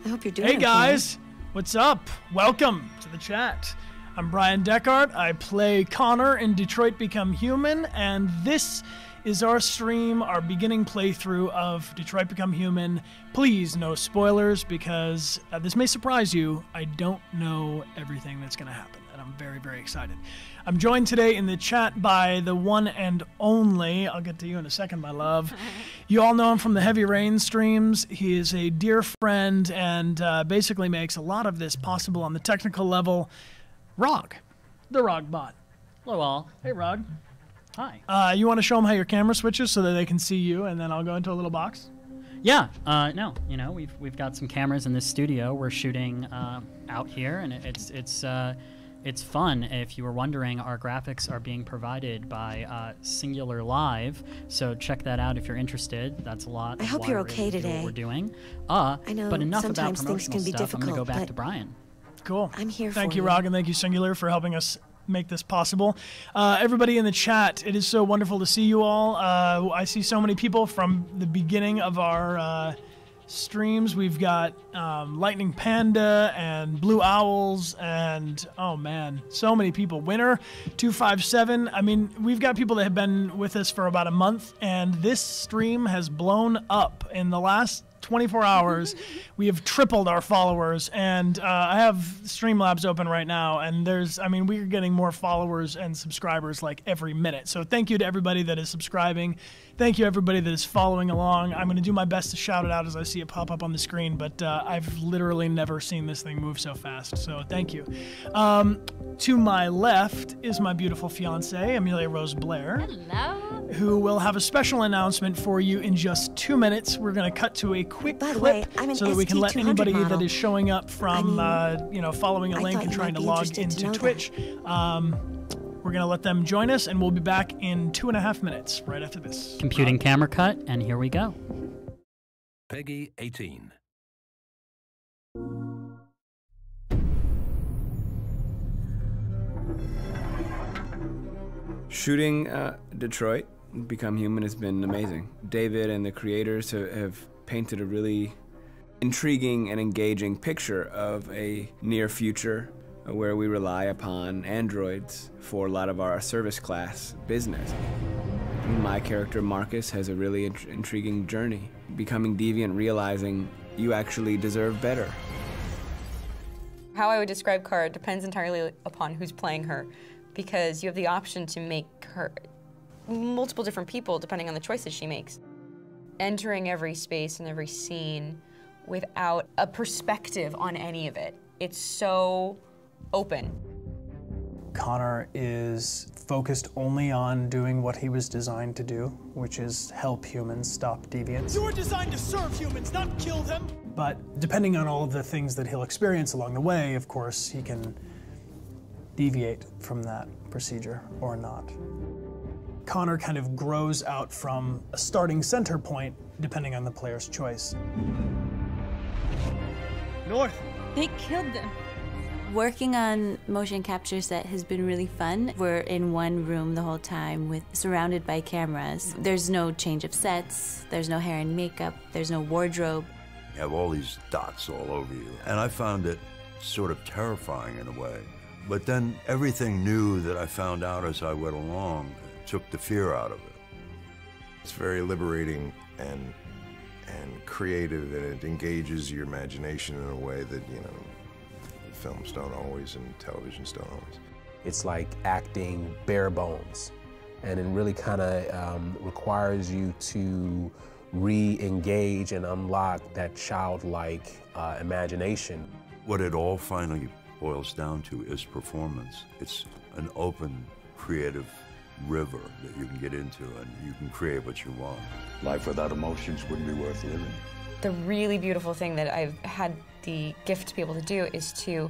I hope you're doing Hey okay. guys, what's up? Welcome to the chat. I'm Bryan Dechart. I play Connor in Detroit Become Human, and this is our stream, our beginning playthrough of Detroit Become Human. Please, no spoilers, because this may surprise you. I don't know everything that's going to happen, and I'm very, very excited. I'm joined today in the chat by the one and only, I'll get to you in a second, my love. You all know him from the Heavy Rain streams. He is a dear friend and basically makes a lot of this possible on the technical level. Rog, the Rog bot. Hello all. Hey Rog. Hi. You want to show them how your camera switches so that they can see you, and then I'll go into a little box? Yeah. No. You know, we've got some cameras in this studio. We're shooting out here, and it's fun. If you were wondering, our graphics are being provided by Singular Live, so check that out if you're interested. That's a lot. I hope you're okay today. What we're doing. I know but enough about sometimes things promotional can be stuff. difficult, I'm gonna go back but to Bryan. Cool. I'm here for you. Thank you, Rog, and thank you, Singular, for helping us make this possible. Everybody in the chat, it is so wonderful to see you all. I see so many people from the beginning of our streams. We've got Lightning Panda and Blue Owls and, oh man, so many people. Winner 257. I mean, we've got people that have been with us for about a month, and this stream has blown up in the last 24 hours. We have tripled our followers, and I have Streamlabs open right now, and we're getting more followers and subscribers like every minute. So thank you to everybody that is subscribing. Thank you everybody that is following along. I'm going to do my best to shout it out as I see it pop up on the screen, but I've literally never seen this thing move so fast, so thank you. To my left is my beautiful fiancée, Amelia Rose Blair. Hello. Who will have a special announcement for you in just 2 minutes. We're going to cut to a quick clip so that we can let anybody that is showing up from, following a link and trying to log into Twitch. We're going to let them join us, and we'll be back in 2.5 minutes right after this. Computing camera cut, and here we go. Peggy 18. Shooting Detroit Become Human has been amazing. David and the creators have painted a really intriguing and engaging picture of a near future where we rely upon androids for a lot of our service class business. My character Marcus has a really intriguing journey, becoming deviant, realizing you actually deserve better. How I would describe Kara depends entirely upon who's playing her, because you have the option to make her multiple different people depending on the choices she makes. Entering every space and every scene without a perspective on any of it. It's so open. Connor is focused only on doing what he was designed to do, which is help humans stop deviants. You were designed to serve humans, not kill them! But depending on all of the things that he'll experience along the way, of course, he can deviate from that procedure or not. Connor kind of grows out from a starting center point depending on the player's choice. North! They killed them. Working on motion capture set has been really fun. We're in one room the whole time surrounded by cameras. There's no change of sets, there's no hair and makeup, there's no wardrobe. You have all these dots all over you, and I found it sort of terrifying in a way. But then everything new that I found out as I went along took the fear out of it. It's very liberating and creative, and it engages your imagination in a way that, films don't always and televisions don't always. It's like acting bare bones, and it really kind of requires you to re-engage and unlock that childlike imagination. What it all finally boils down to is performance. It's an open, creative river that you can get into, and you can create what you want. Life without emotions wouldn't be worth living. The really beautiful thing that I've had the gift to be able to do is to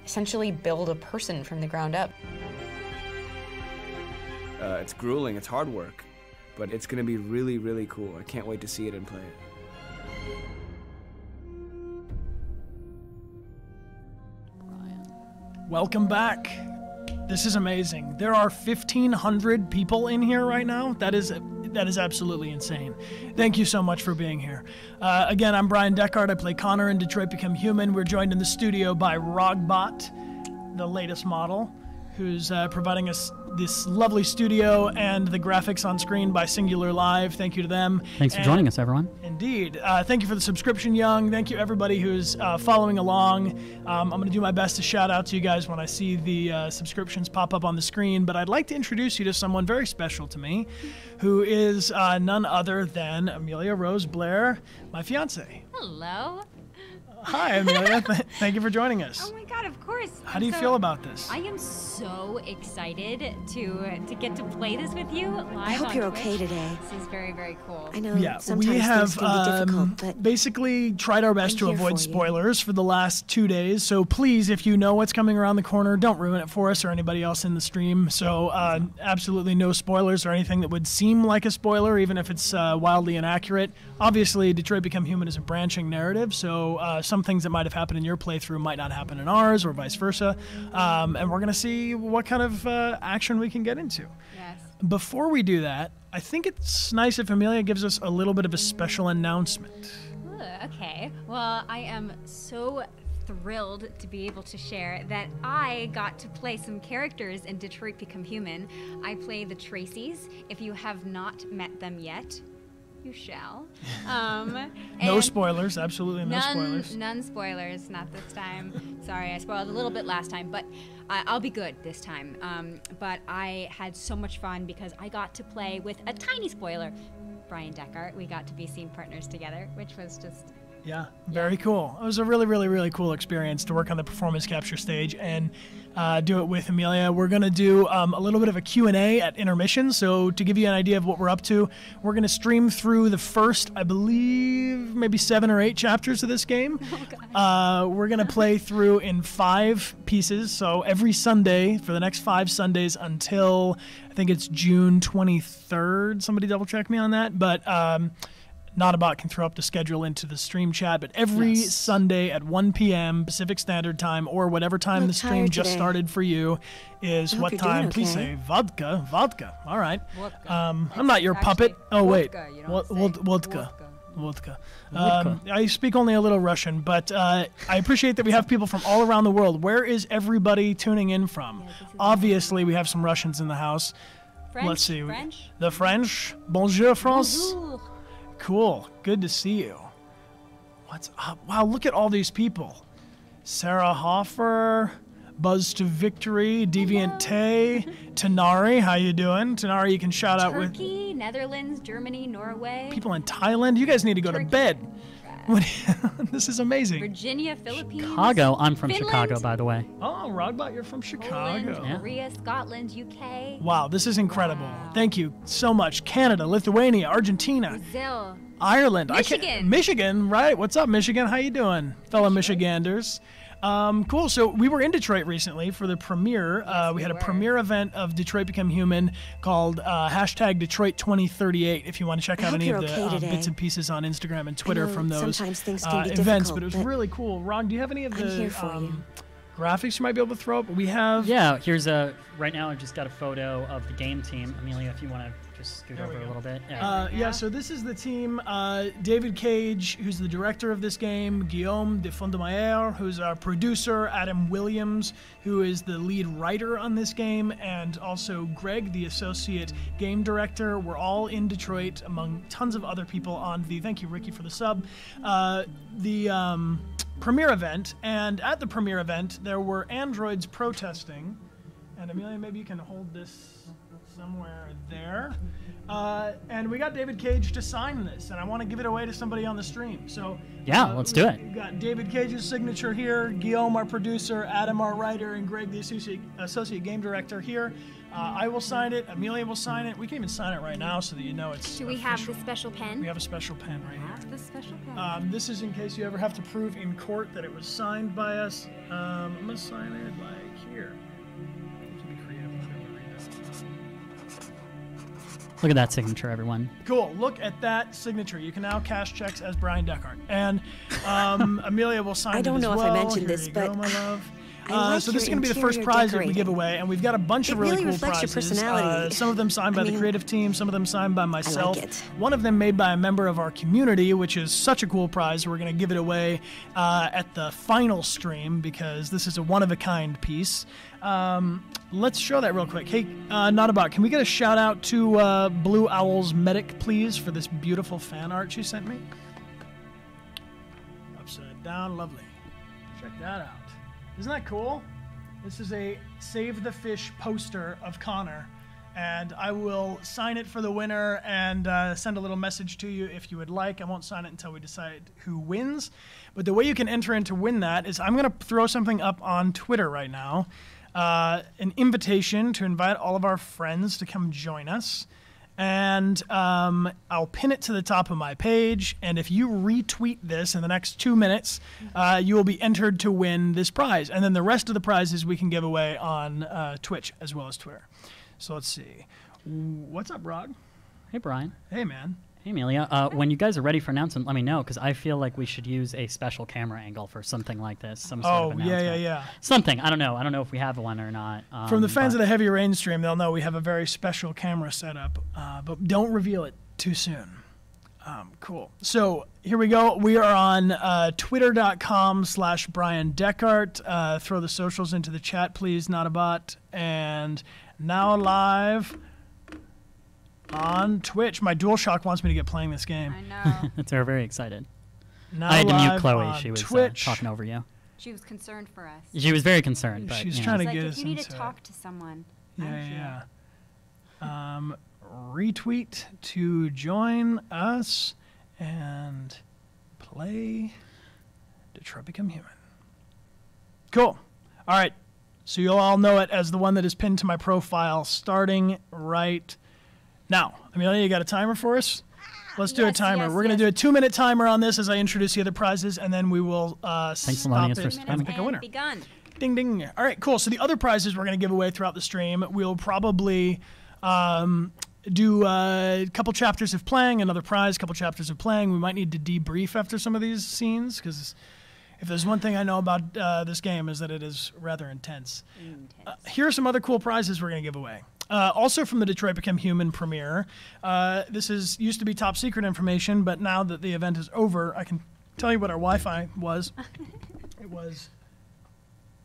essentially build a person from the ground up. It's grueling, it's hard work, but it's gonna be really, really cool. I can't wait to see it and play it. Welcome back. This is amazing. There are 1,500 people in here right now. That is that is absolutely insane. Thank you so much for being here. Again, I'm Bryan Dechart. I play Connor in Detroit Become Human. We're joined in the studio by Rogbot, the latest model, who's providing us this lovely studio and the graphics on screen by Singular Live. Thank you to them. Thanks for joining us, everyone. Indeed. Thank you for the subscription, Young. Thank you, everybody who's following along. I'm going to do my best to shout out to you guys when I see the subscriptions pop up on the screen, but I'd like to introduce you to someone very special to me, who is none other than Amelia Rose Blair, my fiance. Hello. Hi, Amelia. Thank you for joining us. Oh my God, of course. How do you feel about this? I am so excited to get to play this with you live. I hope on you're Twitch. okay today. This is very, very cool. I know we sometimes things have can be difficult, but basically tried our best I'm to here avoid for you. spoilers for the last 2 days. So please, if you know what's coming around the corner, don't ruin it for us or anybody else in the stream. So absolutely no spoilers or anything that would seem like a spoiler, even if it's wildly inaccurate. Obviously, Detroit Become Human is a branching narrative, so some things that might have happened in your playthrough might not happen in ours, or vice versa. And we're going to see what kind of action we can get into. Yes. Before we do that, I think it's nice if Amelia gives us a little bit of a special announcement. Ooh, okay. Well, I am so thrilled to be able to share that I got to play some characters in Detroit Become Human. I play the Tracys. If you have not met them yet, you shall. No spoilers, absolutely no spoilers. None spoilers, not this time. Sorry, I spoiled a little bit last time, but I'll be good this time. But I had so much fun because I got to play with a tiny spoiler, Bryan Dechart. We got to be scene partners together, which was just... Yeah, very cool. It was a really, really, really cool experience to work on the performance capture stage and do it with Amelia. We're going to do a little bit of a Q&A at intermission. So to give you an idea of what we're up to, we're going to stream through the first, I believe, maybe 7 or 8 chapters of this game. We're going to play through in 5 pieces. So every Sunday for the next 5 Sundays until, I think it's June 23rd. Somebody double check me on that. But... Notabot can throw up the schedule into the stream chat, but every Sunday at 1 p.m. Pacific Standard Time, or whatever time the stream just started for you, is what time? Please say vodka. Vodka. All right. I'm not your puppet. Oh wait, vodka. Vodka. I speak only a little Russian, but I appreciate that we have people from all around the world. Where is everybody tuning in from? Obviously, we have some Russians in the house. French? Let's see. French? The French. Bonjour, France. Bonjour. Cool. Good to see you. What's up? Wow, look at all these people. Sarah Hoffer, Buzz to Victory, Deviant Tay, Tanari. How you doing? Tanari, you can shout out with... Turkey, Netherlands, Germany, Norway. People in Thailand. You guys need to go to bed. What, this is amazing. Virginia, Philippines. Chicago. I'm from Finland. Chicago, by the way. Oh, Rogbot, you're from Chicago. Poland, Korea, Scotland, UK. Wow, this is incredible. Thank you so much. Canada, Lithuania, Argentina, Brazil, Ireland, Michigan. Michigan, right? What's up, Michigan? How you doing, fellow Michiganders? Cool. So we were in Detroit recently for the premiere. We had a premiere event of Detroit Become Human called hashtag Detroit 2038. If you want to check out any of the bits and pieces on Instagram and Twitter from those events, but it was really cool. Ron, do you have any of the graphics you might be able to throw up? We have. Yeah. Here's a. Right now, I've just got a photo of the game team. Amelia, if you want to just scoot over a little bit. Yeah. So this is the team. David Cage, who's the director of this game. Guillaume de Fondemayer, who's our producer. Adam Williams, who is the lead writer on this game, and also Greg, the associate game director. We're all in Detroit, among tons of other people on the. Thank you, Ricky, for the sub. The premiere event, and at the premiere event, there were androids protesting. And Amelia, maybe you can hold this somewhere there. And we got David Cage to sign this, and I want to give it away to somebody on the stream. So yeah, let's do it. We've got David Cage's signature here, Guillaume, our producer, Adam, our writer, and Greg, the associate game director here. I will sign it. Amelia will sign it. We can even sign it right now so that you know it's Do we have the special pen? We have a special pen right here. The special pen. This is in case you ever have to prove in court that it was signed by us. I'm going to sign it like here. Look at that signature, everyone. Cool. Look at that signature. You can now cash checks as Bryan Dechart. And Amelia will sign it as well. I don't know if I mentioned Here this, you but go, my love. So this is going to be the first prize that we give away, and we've got a bunch of really cool prizes. Some of them signed by the creative team, some of them signed by myself. One of them made by a member of our community, which is such a cool prize. We're going to give it away at the final stream because this is a one-of-a-kind piece. Let's show that real quick. Hey, Notabot, can we get a shout out to Blue Owl's Medic, please, for this beautiful fan art she sent me? Upside down, lovely. Check that out. Isn't that cool? This is a Save the Fish poster of Connor, and I will sign it for the winner and send a little message to you if you would like. I won't sign it until we decide who wins. But the way you can enter in to win that is I'm going to throw something up on Twitter right now. An invitation to invite all of our friends to come join us. And I'll pin it to the top of my page. And if you retweet this in the next 2 minutes, you will be entered to win this prize. And then the rest of the prizes we can give away on Twitch as well as Twitter. So let's see. What's up, Rog? Hey, Brian. Hey, man. Hey, Amelia. When you guys are ready for announcement, let me know, because I feel like we should use a special camera angle for something like this. Some sort of announcement. Yeah. Something. I don't know. I don't know if we have one or not. From the fans of the Heavy Rain stream, they'll know we have a very special camera setup, but don't reveal it too soon. Cool. So here we go. We are on twitter.com/Bryan Dechart. Throw the socials into the chat, please, not a bot. And now live on Twitch. My DualShock wants me to get playing this game. I know. They're very excited. Now I had to mute live Chloe. on She was Twitch. talking over you. She was concerned for us. She was very concerned. But, She's you know. trying to Like, get if us you need to into talk to someone. Yeah. Retweet to join us and play Detroit Become Human. Cool. All right. So you'll all know it as the one that is pinned to my profile starting right now. Amelia, you got a timer for us? Let's do a timer. We're going to do a 2-minute timer on this as I introduce the other prizes, and then we will stop it and pick a winner. Begun. Ding, ding. All right, cool. So the other prizes we're going to give away throughout the stream, we'll probably do a couple chapters of playing, another prize, couple chapters of playing. We might need to debrief after some of these scenes, because if there's one thing I know about this game is that it is rather intense. Here are some other cool prizes we're going to give away. Also from the Detroit Become Human premiere. This used to be top secret information, but now that the event is over, I can tell you what our Wi-Fi was. It was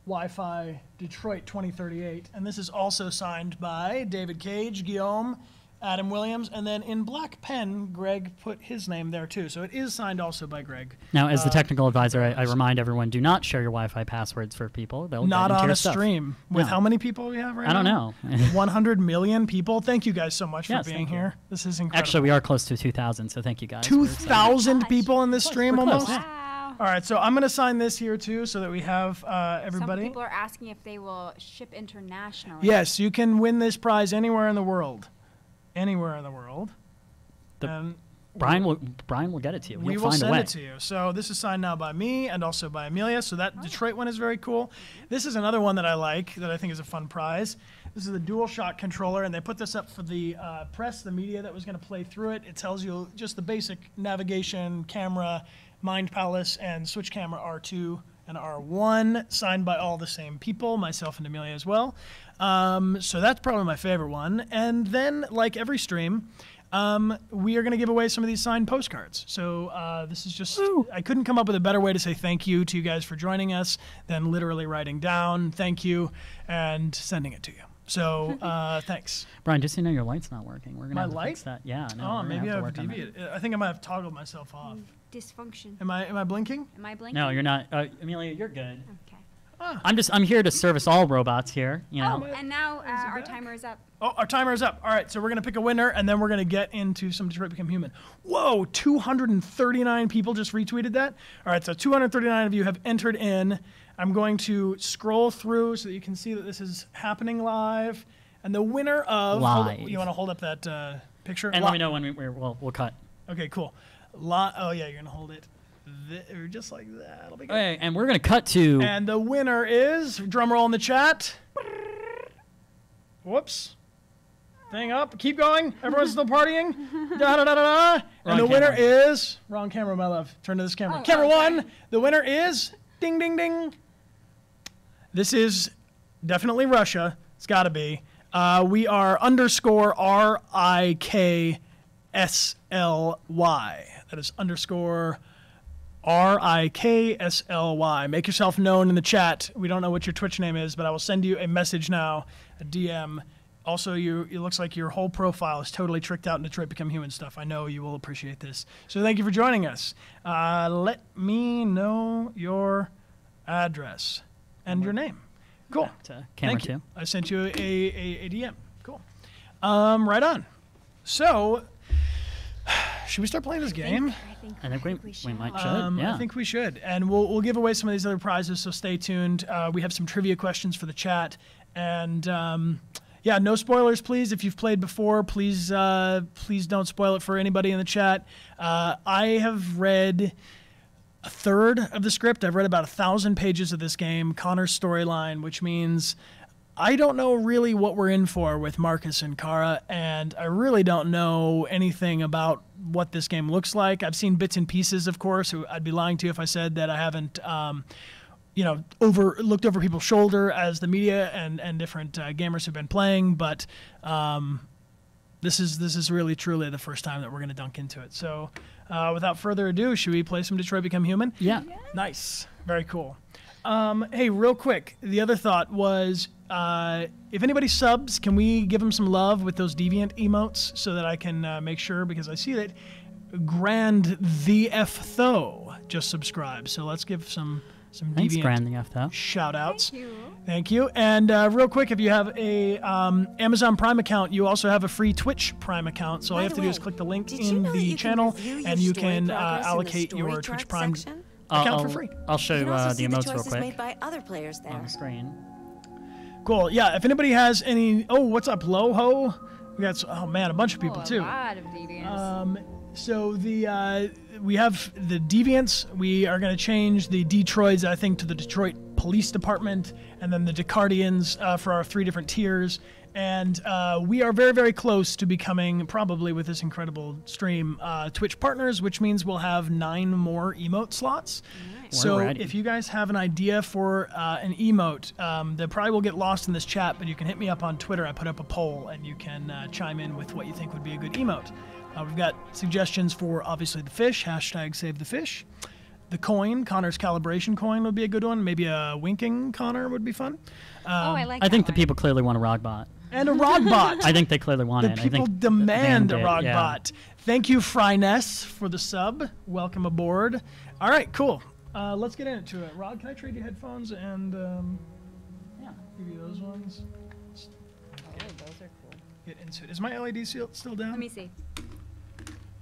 Wi-Fi Detroit 2038, and this is also signed by David Cage, Guillaume, Adam Williams, and then in black pen, Greg put his name there too. So it is signed also by Greg. Now, as the technical advisor, I remind everyone, do not share your Wi-Fi passwords for people. They'll not get into on your a stuff. stream. With how many people we have right now? I don't know. 100 million people. Thank you guys so much for being thank you. here. This is incredible. Actually, we are close to 2,000, so thank you guys. 2,000 people in this stream we're close, almost? yeah. All right, so I'm going to sign this here too so that we have everybody. Some people are asking if they will ship internationally. Yes, you can win this prize anywhere in the world. Anywhere in the world. Brian will get it to you. We He'll will find send a way. it to you. So this is signed now by me and also by Amelia. So that Detroit one is very cool. This is another one that I like, that I think is a fun prize. This is the DualShock controller, and they put this up for the press, the media that was going to play through it. It tells you just the basic navigation, camera, Mind Palace, and Switch Camera R2 and R1, signed by all the same people, myself and Amelia as well. So that's probably my favorite one. And then, like every stream, we are going to give away some of these signed postcards. So this is just, I couldn't come up with a better way to say thank you to you guys for joining us than literally writing down thank you and sending it to you. So thanks. Brian, just so you know, your light's not working. We're going to have to light? fix that. Yeah, no, Oh, we're maybe gonna I have have to to work on deviate. I think I might have toggled myself off. Dysfunction. Am I blinking? Am I blinking? No, you're not. Amelia, you're good. Okay. I'm here to service all robots here. You know. Oh, and now our timer is up. Oh, our timer is up. All right, so we're going to pick a winner, and then we're going to get into some Detroit Become Human. Whoa, 239 people just retweeted that? All right, so 239 of you have entered in. I'm going to scroll through so that you can see that this is happening live. And the winner of... Live. You want to hold up that picture? And let me know when we'll cut. Okay, cool. Oh, yeah, you're going to hold it. Just like that. It'll be good. Okay, and we're going to cut to... And the winner is... Drum roll in the chat. Whoops. Thing up. Keep going. Everyone's still partying. Da-da-da-da-da. And the winner is... Wrong camera, my love. Turn to this camera. Camera one. The winner is... Ding, ding, ding. This is definitely Russia. It's got to be. We are _RIKSLY. That is _RIKSLY. Make yourself known in the chat. We don't know what your Twitch name is, but I will send you a message now, a DM. Also, it looks like your whole profile is totally tricked out in Detroit Become Human stuff. I know you will appreciate this. So thank you for joining us. Let me know your address and your name. Cool. Camera Thank you. 2. I sent you a DM. Cool. Right on. So, should we start playing this game? I think we might should. Yeah. I think we should. And we'll give away some of these other prizes, so stay tuned. We have some trivia questions for the chat. And yeah, no spoilers, please. If you've played before, please don't spoil it for anybody in the chat. I have read a third of the script. I've read about 1,000 pages of this game, Connor's storyline, which means I don't know really what we're in for with Marcus and Kara, and I really don't know anything about what this game looks like. I've seen bits and pieces, of course. I'd be lying to you if I said that I haven't looked over people's shoulder as the media and different gamers have been playing, but this is really truly the first time that we're going to dunk into it. So without further ado, should we play some Detroit Become Human? Yeah. Nice. Very cool. Hey, real quick, the other thought was if anybody subs, can we give them some love with those Deviant emotes so that I can make sure, because I see that Grand the F Tho just subscribed. So let's give some Thanks, Deviant Grand the F Tho. shout outs. Thank you. And real quick, if you have a Amazon Prime account, you also have a free Twitch Prime account. So all you have to do is click the link in the channel, and you can allocate your Twitch Prime account for free. I'll show the emotes real quick made by other players there. on the screen. Cool. Yeah. If anybody has any, what's up, Loho? We got a bunch of people too. A lot of deviants. So we have the Deviants. We are going to change the Detroits, I think, to the Detroit Police Department, and then the Decardians for our 3 different tiers. And we are very, very close to becoming, probably with this incredible stream, Twitch partners, which means we'll have 9 more emote slots. Nice. So if you guys have an idea for an emote that probably will get lost in this chat, but you can hit me up on Twitter. I put up a poll, and you can chime in with what you think would be a good emote. We've got suggestions for, obviously, the fish, #SaveTheFish. The coin, Connor's calibration coin would be a good one. Maybe a winking Connor would be fun. I think the people clearly want a Rogbot. And a Rogbot. I think they clearly want it. The people demand a Rogbot. Yeah. Thank you, Fryness, for the sub. Welcome aboard. All right, cool. Let's get into it. Rod, can I trade you headphones and give you those ones? Those are cool. Get into it. Is my LED still down? Let me see.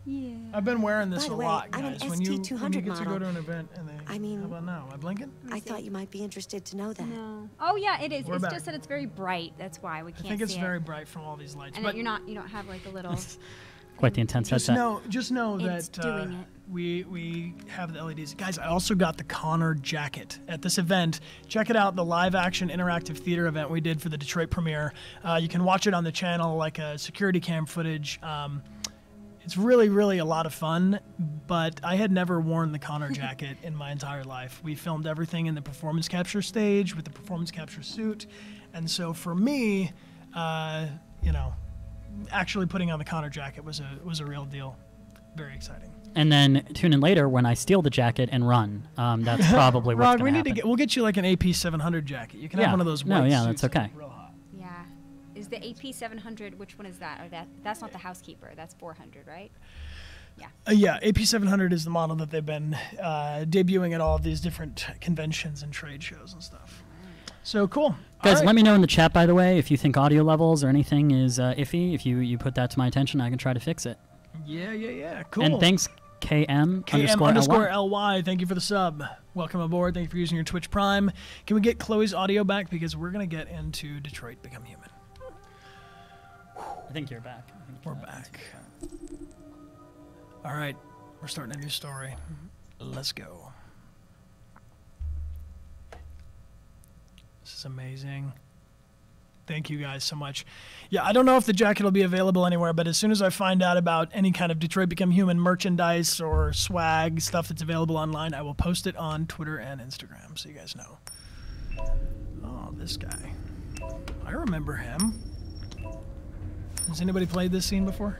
Yeah. I've been wearing this By the a way, lot, I'm an guys. When you get ST200 to go to an event and they, how about now? Am I blinking? I thought you might be interested to know that. No. Oh yeah, it is. We're it's back. just that it's very bright. That's why we can't see it. I think it's very bright from all these lights. And but you don't have like a little. Quite the intense headset. Just know It's that doing it. we have the LEDs. Guys, I also got the Connor jacket at this event. Check it out, the live action interactive theater event we did for the Detroit premiere. You can watch it on the channel, like a security cam footage. It's really, really a lot of fun, but I had never worn the Connor jacket in my entire life. We filmed everything in the performance capture stage with the performance capture suit. And so for me, actually putting on the Connor jacket was a real deal. Very exciting. And then tune in later when I steal the jacket and run. That's probably what's going to happen. We'll get you like an AP 700 jacket. You can have one of those white suits. That's okay. Real hot. Yeah. Is the AP 700? Which one is that? Or that's not the housekeeper. That's 400, right? Yeah. Yeah, AP 700 is the model that they've been debuting at all of these different conventions and trade shows and stuff. So cool. Guys, let me know in the chat, by the way, if you think audio levels or anything is iffy. If you put that to my attention, I can try to fix it. Yeah. Cool. And thanks, KM_LY. Thank you for the sub. Welcome aboard. Thank you for using your Twitch Prime. Can we get Chloe's audio back? Because we're going to get into Detroit Become Human. I think you're back. We're back. All right. We're starting a new story. Let's go. This is amazing. Thank you guys so much. Yeah, I don't know if the jacket will be available anywhere, but as soon as I find out about any kind of Detroit Become Human merchandise or swag, stuff that's available online, I will post it on Twitter and Instagram so you guys know. Oh, this guy. I remember him. Has anybody played this scene before?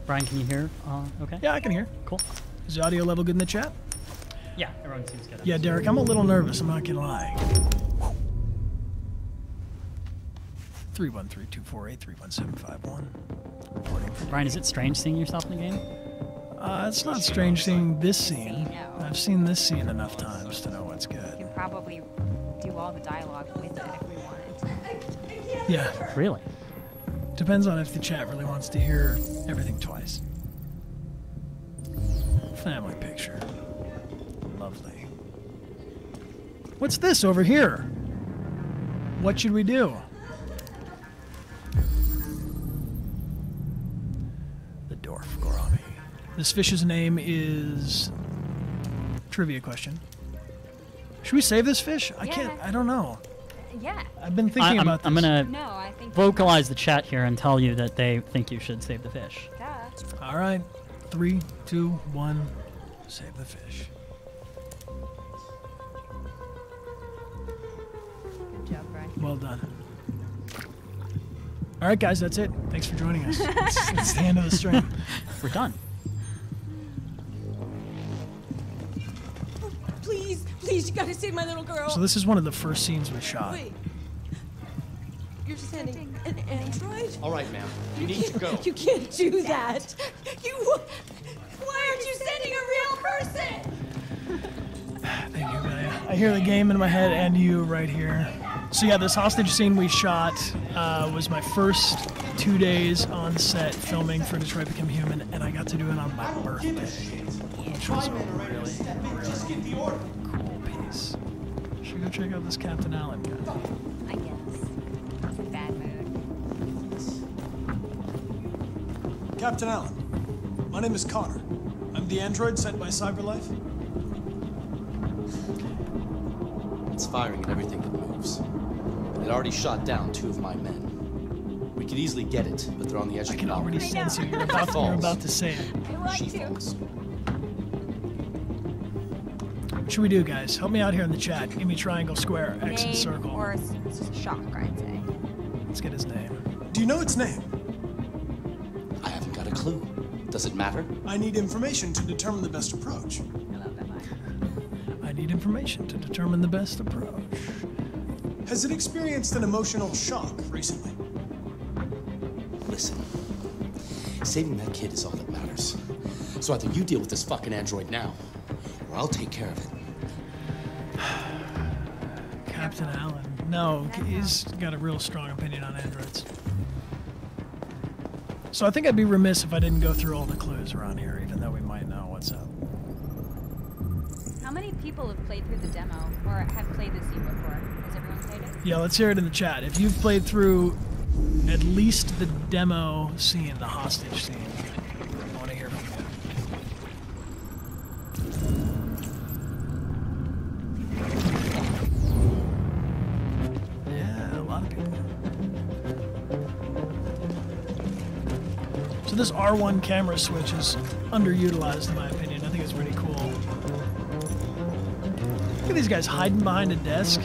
Bryan, can you hear? Okay. Yeah, I can hear. Cool. Is the audio level good in the chat? Yeah, everyone seems good. Yeah, Derek, I'm a little nervous. I'm not gonna lie. 313-248-31751. Reporting. Bryan, is it strange seeing yourself in the game? It's not strange seeing this scene. No. I've seen this scene enough times to know what's We good. could probably do all the dialogue with it if we wanted. Yeah. Really? Depends on if the chat really wants to hear everything twice. Family picture. Lovely. What's this over here? What should we do? The Dwarf Gourami. This fish's name is... Trivia question. Should we save this fish? I can't... I don't know. Yeah. I've been thinking about this. I'm gonna No, I think vocalize the chat here and tell you that they think you should save the fish. All right. 3, 2, 1. Save the fish. Good job, Bryan. Well done. All right, guys, that's it. Thanks for joining us. It's the end of the stream. We're done. Please, please, you gotta save my little girl. So this is one of the first scenes we shot. Wait. You're sending an android? All right, ma'am. You need to go. You can't do that. Why aren't you sending a real person? Thank you, Gaia. I hear the game in my head and you right here. So yeah, this hostage scene we shot was my first 2 days on set filming for Detroit Become Human, and I got to do it on my birthday, which was a really cool piece. Should we go check out this Captain Allen guy? I guess. It's a bad mood. Captain Allen, my name is Connor. I'm the android sent by CyberLife. It's firing at everything that moves. It already shot down 2 of my men. We could easily get it, but they're on the edge of the I can already sense it. You're about to say it. She falls. What should we do, guys? Help me out here in the chat. Give me triangle, square, X, and circle. Or shock, I'd say. Let's get his name. Do you know its name? I haven't got a clue. Does it matter? I need information to determine the best approach. I need information to determine the best approach. Has it experienced an emotional shock recently? Listen, saving that kid is all that matters. So either you deal with this fucking android now, or I'll take care of it. Captain Allen. No, he's got a real strong opinion on androids. So I think I'd be remiss if I didn't go through all the clues around here, even though we might know what's up. How many people have played through the demo or have played this scene before? Has everyone played it? Yeah, let's hear it in the chat. If you've played through at least the demo scene, the hostage scene, I want to hear from you. Yeah, a lot of people. So this R1 camera switch is underutilized in my opinion. I think it's pretty cool. Look at these guys hiding behind a desk.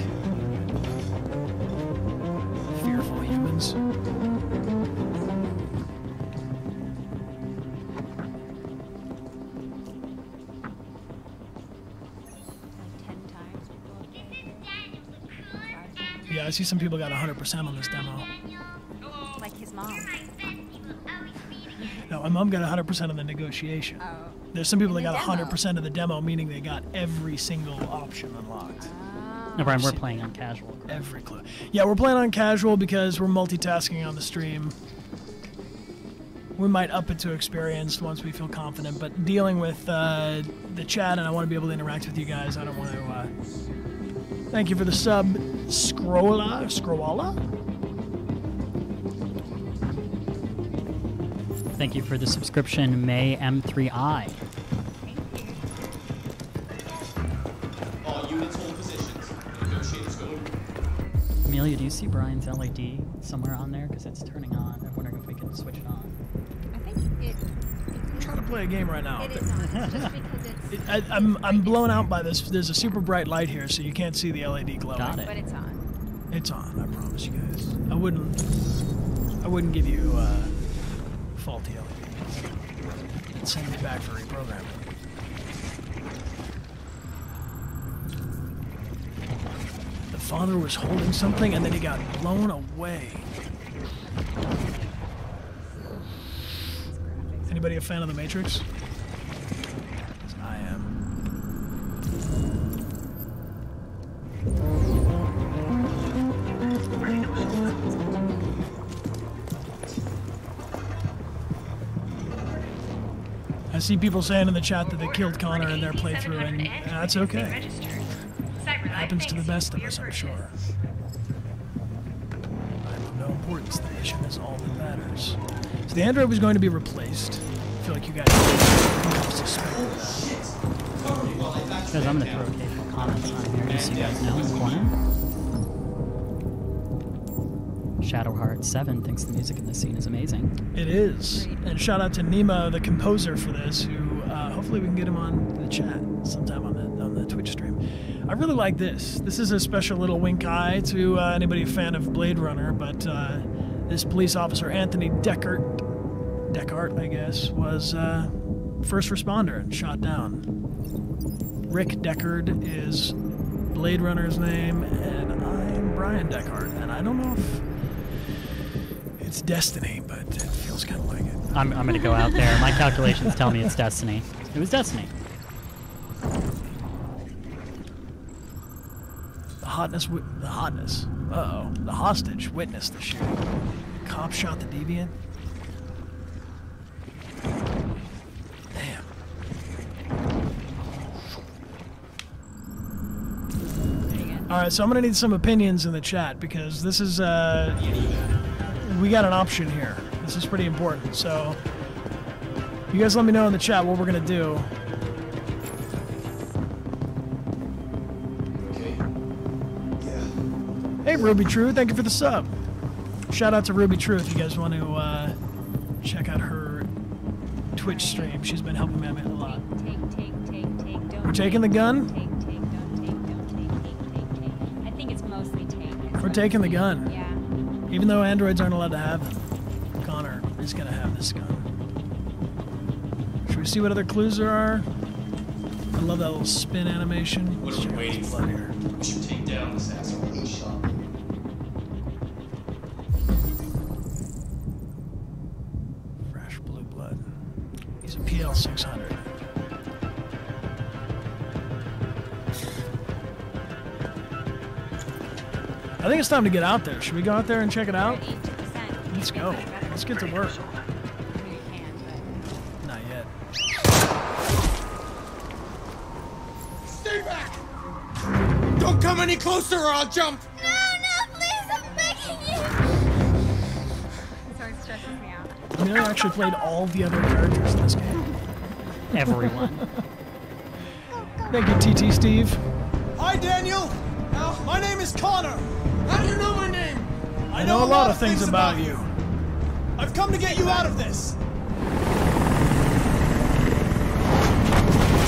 Fearful humans. Yeah, I see some people got 100% on this demo. Like his mom. No, my mom got 100% of the negotiation. Oh. There's some people that In the got demo. 100% of the demo, meaning they got every single option unlocked. No, Bryan, we're playing on casual. Every clue. Yeah, we're playing on casual because we're multitasking on the stream. We might up it to experienced once we feel confident, but dealing with the chat and I want to be able to interact with you guys, I don't want to... Thank you for the sub, Scrolla? Thank you for the subscription, May M3I. All units hold positions. Negotiators go. Amelia, do you see Bryan's LED somewhere on there? Because it's turning on. I'm wondering if we can switch it on. I think it... Try to play a game right now. It is not. It's just because it's. I'm blown out by this. There's a super bright light here, so you can't see the LED glowing. Got it. But it's on. It's on. I promise you guys. I wouldn't give you faulty LEDs. I'd send you back for reprogramming. The father was holding something, and then he got blown away. Anybody a fan of The Matrix? I am. I see people saying in the chat that they killed Connor in their playthrough, and that's okay. It happens to the best of us, I'm sure. I'm of no importance. The mission is all that matters. So the android was going to be replaced. I feel like you guys suspected that. Because I'm going to throw occasional comments on here just so you guys know in the corner. Shadowheart7 thinks the music in this scene is amazing. It is. And shout out to Nemo, the composer for this, who hopefully we can get him on the chat sometime on the Twitch stream. I really like this. This is a special little wink eye to anybody a fan of Blade Runner, but this police officer, Anthony Dechart, I guess, was first responder and shot down. Rick Dechart is Blade Runner's name, and I'm Bryan Dechart, and I don't know if it's destiny, but it feels kind of like it. I'm going to go out there. My calculations tell me it's destiny. It was destiny. The hotness. Uh-oh. The hostage witnessed the shooting. The cop shot the deviant. Damn. Alright, so I'm going to need some opinions in the chat because this is, we got an option here. This is pretty important. So, you guys let me know in the chat what we're going to do. Hey, Ruby True, thank you for the sub. Shout out to Ruby True if you guys want to check out her Twitch stream. She's been helping me out a lot. We're taking the gun? I think it's mostly take. We're taking the gun. Yeah. Even though androids aren't allowed to have them. Connor is going to have this gun. Should we see what other clues there are? I love that little spin animation. What are we waiting for? Here. We should take down this asshole with a shot. Fresh blue blood. He's a PL 600. I think it's time to get out there. Should we go out there and check it out? Let's go. Let's get to work. Not yet. Stay back! Don't come any closer or I'll jump! No, please, I'm begging you! Sorry, it stresses me out. You know, I actually played all the other characters in this game. Everyone. Thank you, TT Steve. Hi, Daniel. My name is Connor. How do you know my name? I know a lot of things about you. I've come to get you out of this.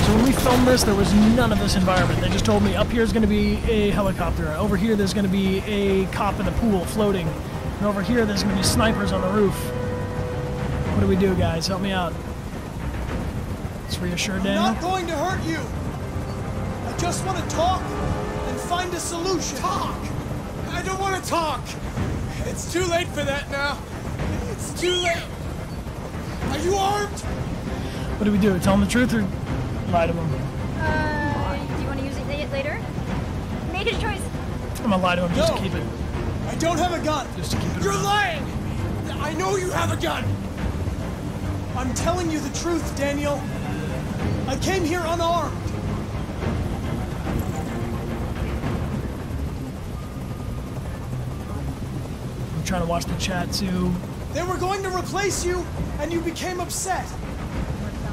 So when we filmed this, there was none of this environment. They just told me up here is going to be a helicopter. Over here, there's going to be a cop in the pool floating. And over here, there's going to be snipers on the roof. What do we do, guys? Help me out. Let's reassure Daniel. I'm not going to hurt you. I just want to talk and find a solution. Talk! I don't want to talk. It's too late for that now. It's too late. Are you armed? What do we do? Tell him the truth or lie to him? Do you want to use it later? Make a choice. I'm gonna lie to him just to keep it. I don't have a gun. Just to keep it. You're around. lying. I know you have a gun. I'm telling you the truth, Daniel. I came here unarmed. I'm trying to watch the chat too. They were going to replace you, and you became upset.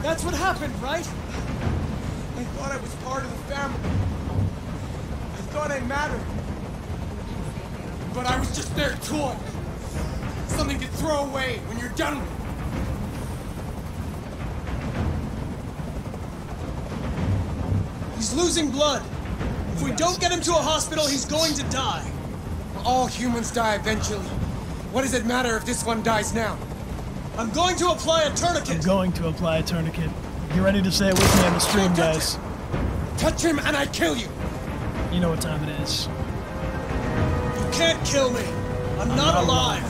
That's what happened, right? I thought I was part of the family. I thought I mattered. But I was just their toy. Something to throw away when you're done with it. He's losing blood. If we don't get him to a hospital, he's going to die. All humans die eventually. What does it matter if this one dies now? I'm going to apply a tourniquet. I'm going to apply a tourniquet. Get ready to say it with me on the stream, guys. Touch him and I kill you. You know what time it is. You can't kill me. I'm not alive.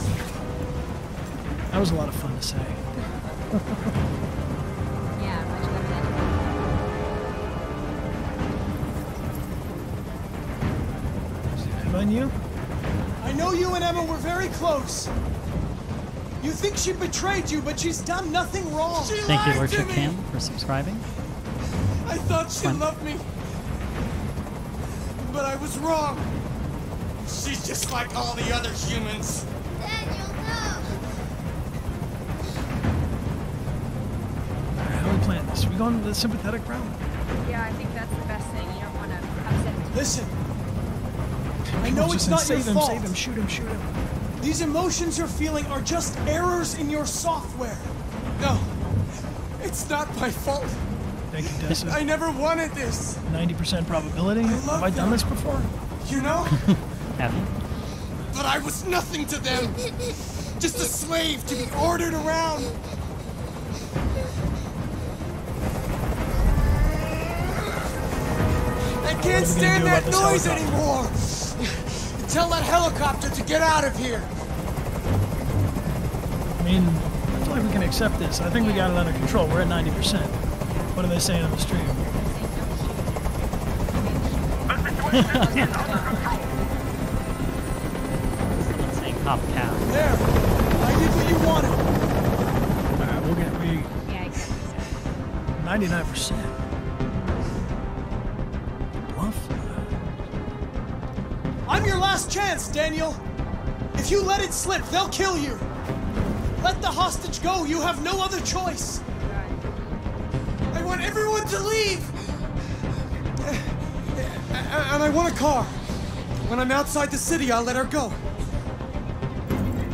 That was a lot of fun to say. Yeah, much better than Emma and you? I know you and Emma were very close. You think she betrayed you, but she's done nothing wrong. Thank you, Lordship Cam, for subscribing. I thought she loved me. But I was wrong. She's just like all the other humans. Daniel, no! How are we playing this? Are we going the sympathetic route? Yeah, I think that's the best thing. You don't want to upset him. Listen. I know it's not your fault. Save him, shoot him, shoot him. These emotions you're feeling are just errors in your software. No, it's not my fault. Thank you, Dessa. I never wanted this. 90% probability. Have I done this before? You know? Have you? But I was nothing to them. Just a slave to be ordered around. I can't stand that noise anymore. Tell that helicopter to get out of here. I mean, I feel like we can accept this. I think we got it under control. We're at 90%. What are they saying on the stream? Saying copycat. There. I did what you wanted. Alright, we'll get 99%. Bluff. I'm your last chance, Daniel. If you let it slip, they'll kill you. Let the hostage go. You have no other choice. I want everyone to leave. And I want a car. When I'm outside the city, I'll let her go.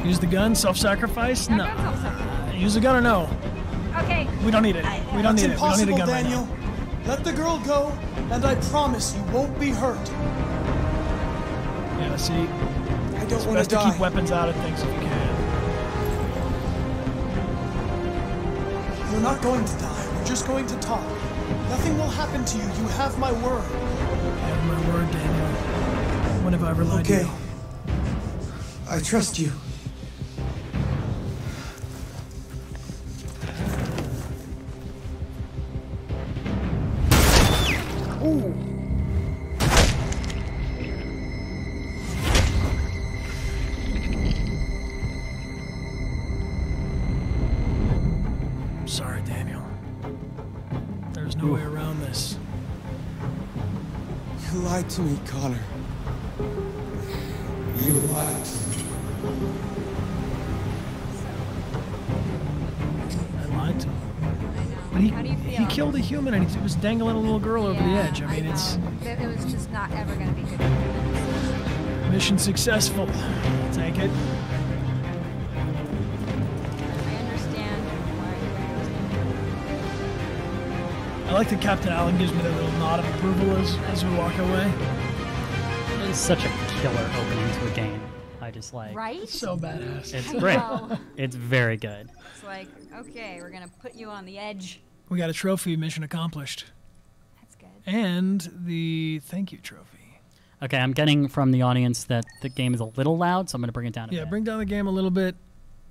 Use the gun, self-sacrifice? No. Use the gun or no? Okay. We don't need it. We don't need it. We don't need a Impossible, gun right Daniel. now. Let the girl go, and I promise you won't be hurt. Yeah, see? I don't It's want best to to die. keep weapons out of things if you can. You're not going to die. We're just going to talk. Nothing will happen to you. You have my word. You have my word, Daniel. When have I ever lied to you? I trust you. Ooh. Sorry, Daniel. There's no way around this. You lied to me, Connor. You lied to me. I lied to him. But he killed a human and he was dangling a little girl over the edge. I mean, it's It was just not ever going to be good. mission successful. Take it. I understand why I like that Captain Allen gives me that little nod of approval as we walk away. It's such a killer opening to a game. I just like. Right? It's so badass. It's I great. know. It's very good. It's like, okay, we're going to put you on the edge. We got a trophy, mission accomplished. That's good. And the thank you trophy. Okay, I'm getting from the audience that the game is a little loud, so I'm going to bring it down a Yeah, bit. bring down the game a little bit.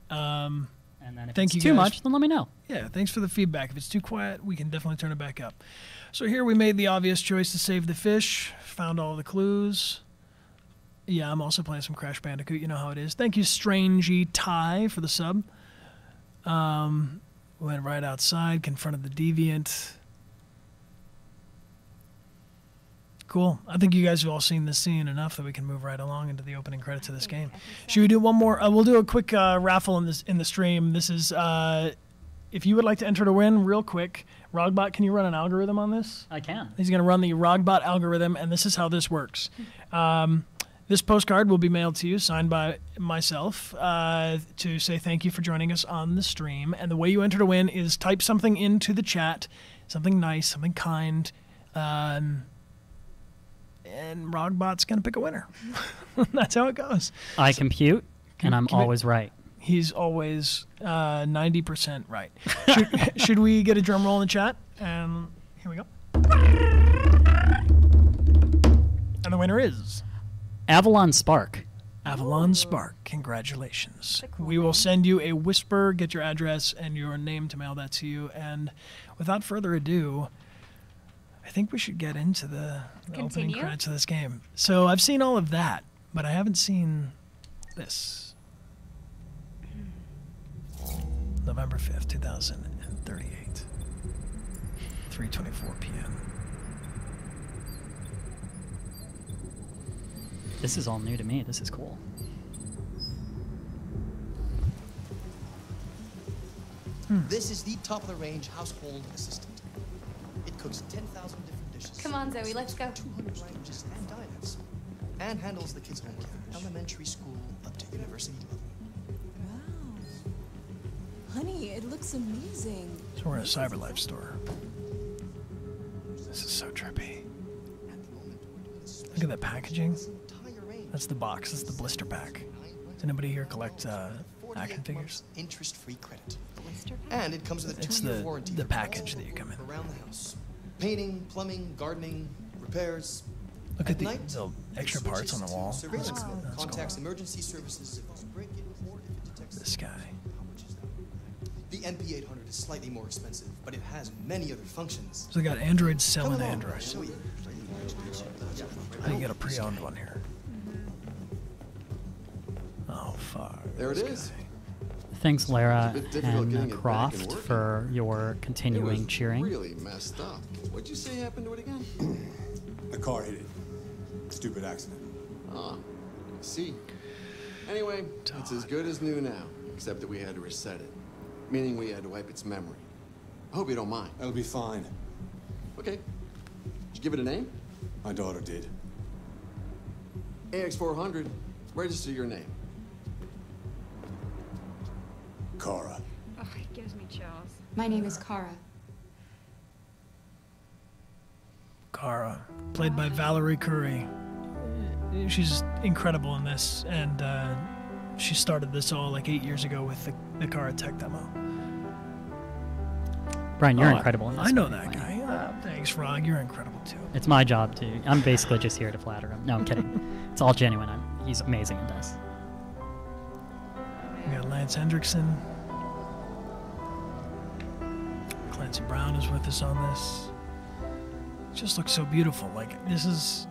And then if Thank it's you too guys. much, then let me know. Yeah, thanks for the feedback. If it's too quiet, we can definitely turn it back up. So here we made the obvious choice to save the fish, found all the clues. Yeah, I'm also playing some Crash Bandicoot. You know how it is. Thank you, Strangey Ty, for the sub. Went right outside, confronted the deviant. Cool. I think you guys have all seen this scene enough that we can move right along into the opening credits of this game. Should we do one more? We'll do a quick raffle in the stream. This is if you would like to enter to win, real quick. Rogbot, can you run an algorithm on this? I can. He's going to run the Rogbot algorithm, and this is how this works. This postcard will be mailed to you, signed by myself, to say thank you for joining us on the stream. And the way you enter to win is type something into the chat, something nice, something kind, And Rogbot's going to pick a winner. That's how it goes. I compute, and I'm always right. He's always 90% right. Should we get a drum roll in the chat? And here we go. And the winner is Avalon Spark. Avalon Spark. Congratulations. We will send you a whisper, get your address and your name to mail that to you. And without further ado, I think we should get into the opening credits of this game. So I've seen all of that, but I haven't seen this. November 5th, 2038. 3:24 p.m. This is all new to me. This is cool. This is the top-of-the-range household assistant. It cooks 10,000 different dishes. Come on, Zoe, let's go. 200 languages and dialects. And handles the kids' home care, elementary school up to university level. Honey, it looks amazing. So we're in a CyberLife store. This is so trippy. Look at that packaging. That's the box. That's the blister pack. Does anybody here collect action figures? Interest-free credit. And it comes with a 2-year warranty. The package that you come in. Around the house. Painting, plumbing, gardening, repairs. Look at the extra parts on the wall. Surveillance mode contacts emergency services if there's a break-in or if it detects this guy. The MP800 is slightly more expensive, but it has many other functions. So they got Androids selling Androids. How do you get a pre-owned one here? Oh, fuck. There it is. Thanks, Lara and Croft, for your continuing cheering. Really messed up. What'd you say happened to it again? The car hit it. Stupid accident. Ah, I see. Anyway, it's as good as new now, except that we had to reset it. Meaning we had to wipe its memory. I hope you don't mind. That'll be fine. Okay. Did you give it a name? My daughter did. AX400, register your name. Kara. Oh, it gives me chills. My name is Kara. Kara, played by Valerie Curry. She's incredible in this, and she started this all like 8 years ago with the Kara tech demo. Bryan, you're incredible in this. I know that guy. Thanks, Rog. You're incredible too. It's my job to. I'm basically just here to flatter him. No, I'm kidding. It's all genuine. He's amazing in this. We got Lance Hendrickson. Clancy Brown is with us on this. It just looks so beautiful. Like this is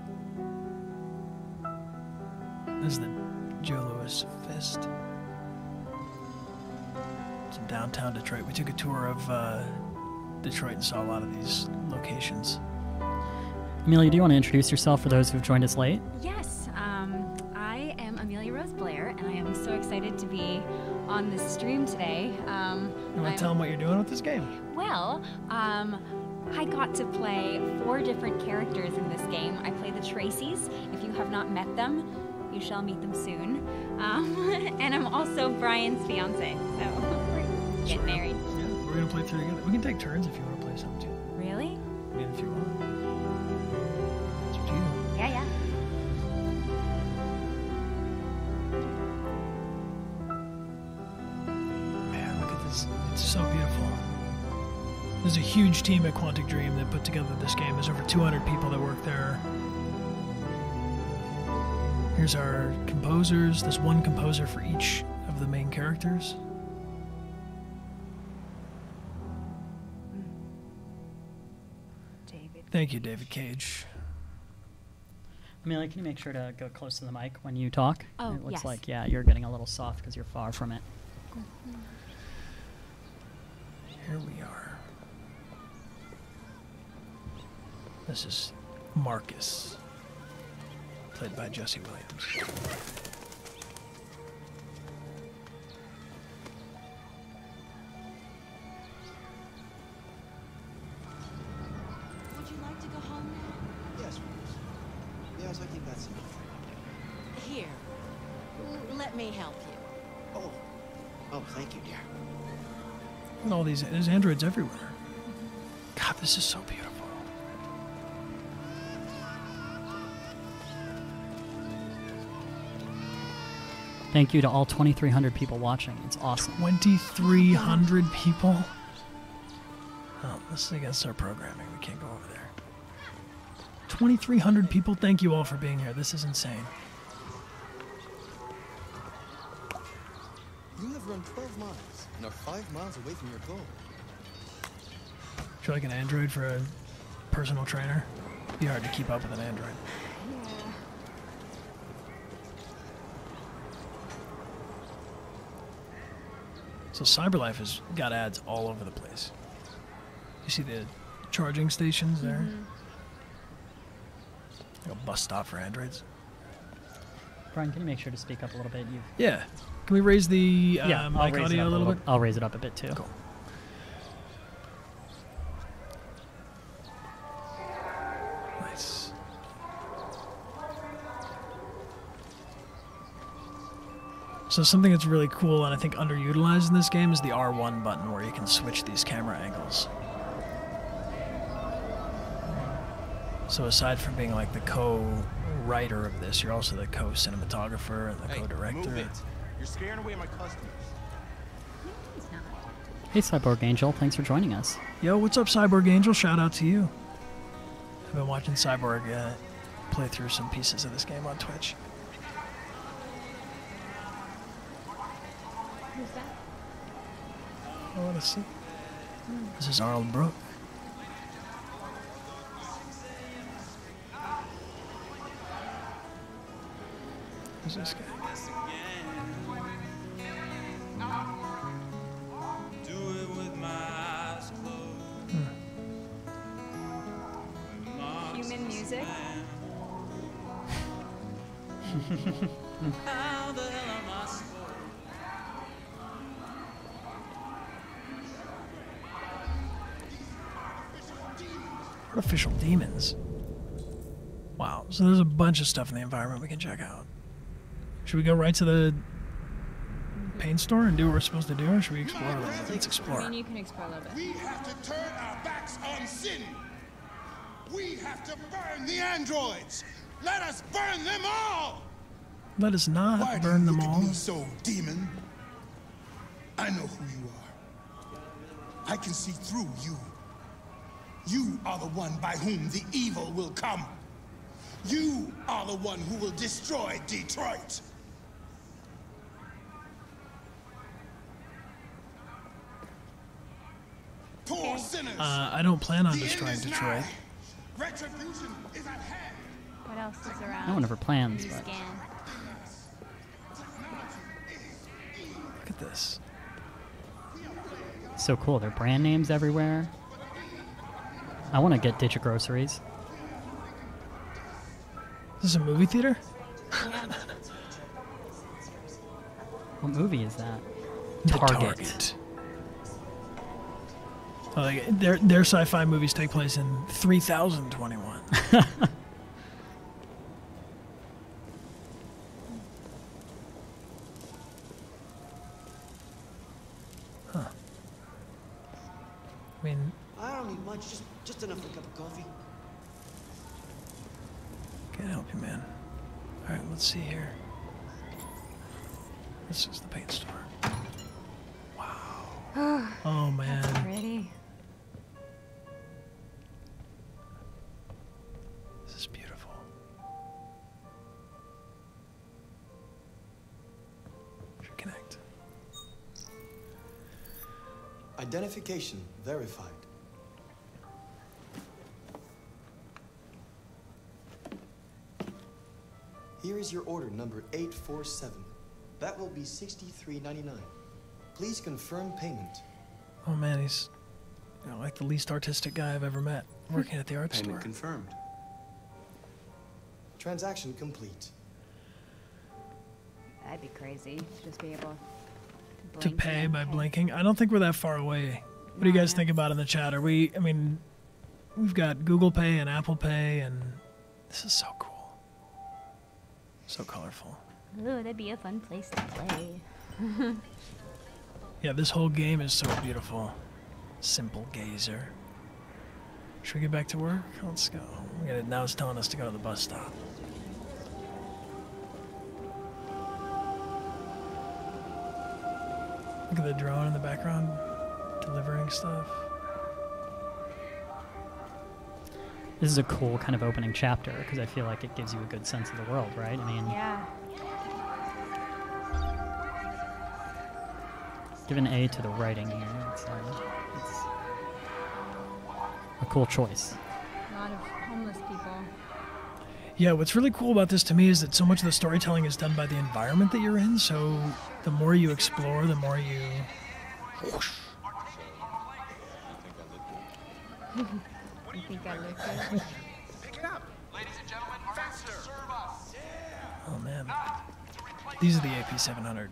the Joe Louis Fist. It's in downtown Detroit. We took a tour of Detroit and saw a lot of these locations. Amelia, do you want to introduce yourself for those who've joined us late? Yes, I am Amelia Rose Blair, and I am so excited to be on this stream today. You want to tell them what you're doing with this game? Well, I got to play 4 different characters in this game. I play the Tracys. If you have not met them, you shall meet them soon. And I'm also Bryan's fiance, so we're getting married. Yeah, we're gonna play through together. We can take turns if you want to play something too. Really? I mean, if you want. It's up to you. Yeah, yeah. Man, look at this. It's so beautiful. There's a huge team at Quantic Dream that put together this game. There's over 200 people that work there. Here's our composers. There's one composer for each of the main characters. Thank you, David Cage. Amelia, can you make sure to go close to the mic when you talk? Oh, it looks yes. like, yeah, you're getting a little soft because you're far from it. Here we are. This is Marcus, played by Jesse Williams. Would you like to go home now? Yes, yes, I think that's enough. Here, let me help you. Oh, thank you, dear. And all these, there's androids everywhere. God, this is so beautiful. Thank you to all 2,300 people watching. It's awesome. 2,300 people? Oh, this is against our programming. We can't go over there. 2,300 people? Thank you all for being here. This is insane. You have run 12 miles and are 5 miles away from your goal. Would you like an android for a personal trainer? It'd be hard to keep up with an android. So CyberLife has got ads all over the place. You see the charging stations there? Like a bus stop for androids. Bryan, can you make sure to speak up a little bit? Yeah. Can we raise the mic raise audio a little bit? I'll raise it up a bit too. Cool. Nice. So something that's really cool and I think underutilized in this game is the R1 button where you can switch these camera angles. So aside from being like the co-writer of this, you're also the co-cinematographer and the co-director. Move it. You're scaring away my customers. Hey, Cyborg Angel, thanks for joining us. Yo, what's up, Cyborg Angel? Shout out to you. I've been watching Cyborg play through some pieces of this game on Twitch. Who's that? I want to see. This is Arnold Brooke. Who's this guy? Human music. Artificial demons. Wow. So there's a bunch of stuff in the environment we can check out. Should we go right to the paint store and do what we're supposed to do, or should we explore a little bit? Let's explore. I mean, you can explore a little bit. We have to turn our backs on sin. We have to burn the androids. Let us burn them all. Let us not Why burn do you them look all. at me so, demon? I know who you are. I can see through you. You are the one by whom the evil will come. You are the one who will destroy Detroit. Poor sinners. I don't plan on destroying Detroit. Retribution is at hand. What else is around? No one ever plans, You but scan. Look at this. so cool. There are brand names everywhere. I want to get Dechart groceries. This is a movie theater? What movie is that? The Target. Oh, their sci-fi movies take place in 3021. Huh. I mean, I don't need much, just enough for a cup of coffee. can't help you, man. All right, let's see here. This is the paint store. Wow. Oh, man. That's pretty. This is beautiful. Should connect. Identification verified. Here is your order number 847. That will be $63.99. Please confirm payment. Oh man, he's like the least artistic guy I've ever met working at the art Payment store. confirmed. Transaction complete. That'd be crazy to just be able to To blink pay and by pay. blinking. I don't think we're that far away. What do you guys think about in the chat? Are we? I mean, we've got Google Pay and Apple Pay, and this is so cool, so colorful. Ooh, that'd be a fun place to play. Yeah, this whole game is so beautiful. Simple gazer. Should we get back to work? Let's go. Now it's telling us to go to the bus stop. Look at the drone in the background, delivering stuff. This is a cool kind of opening chapter because I feel like it gives you a good sense of the world, right? I mean, Yeah. give an A to the writing here. It's a cool choice. A lot of homeless people. Yeah, what's really cool about this to me is that so much of the storytelling is done by the environment that you're in, so the more you explore, the more you... You think I look good? Oh man. These are the AP700.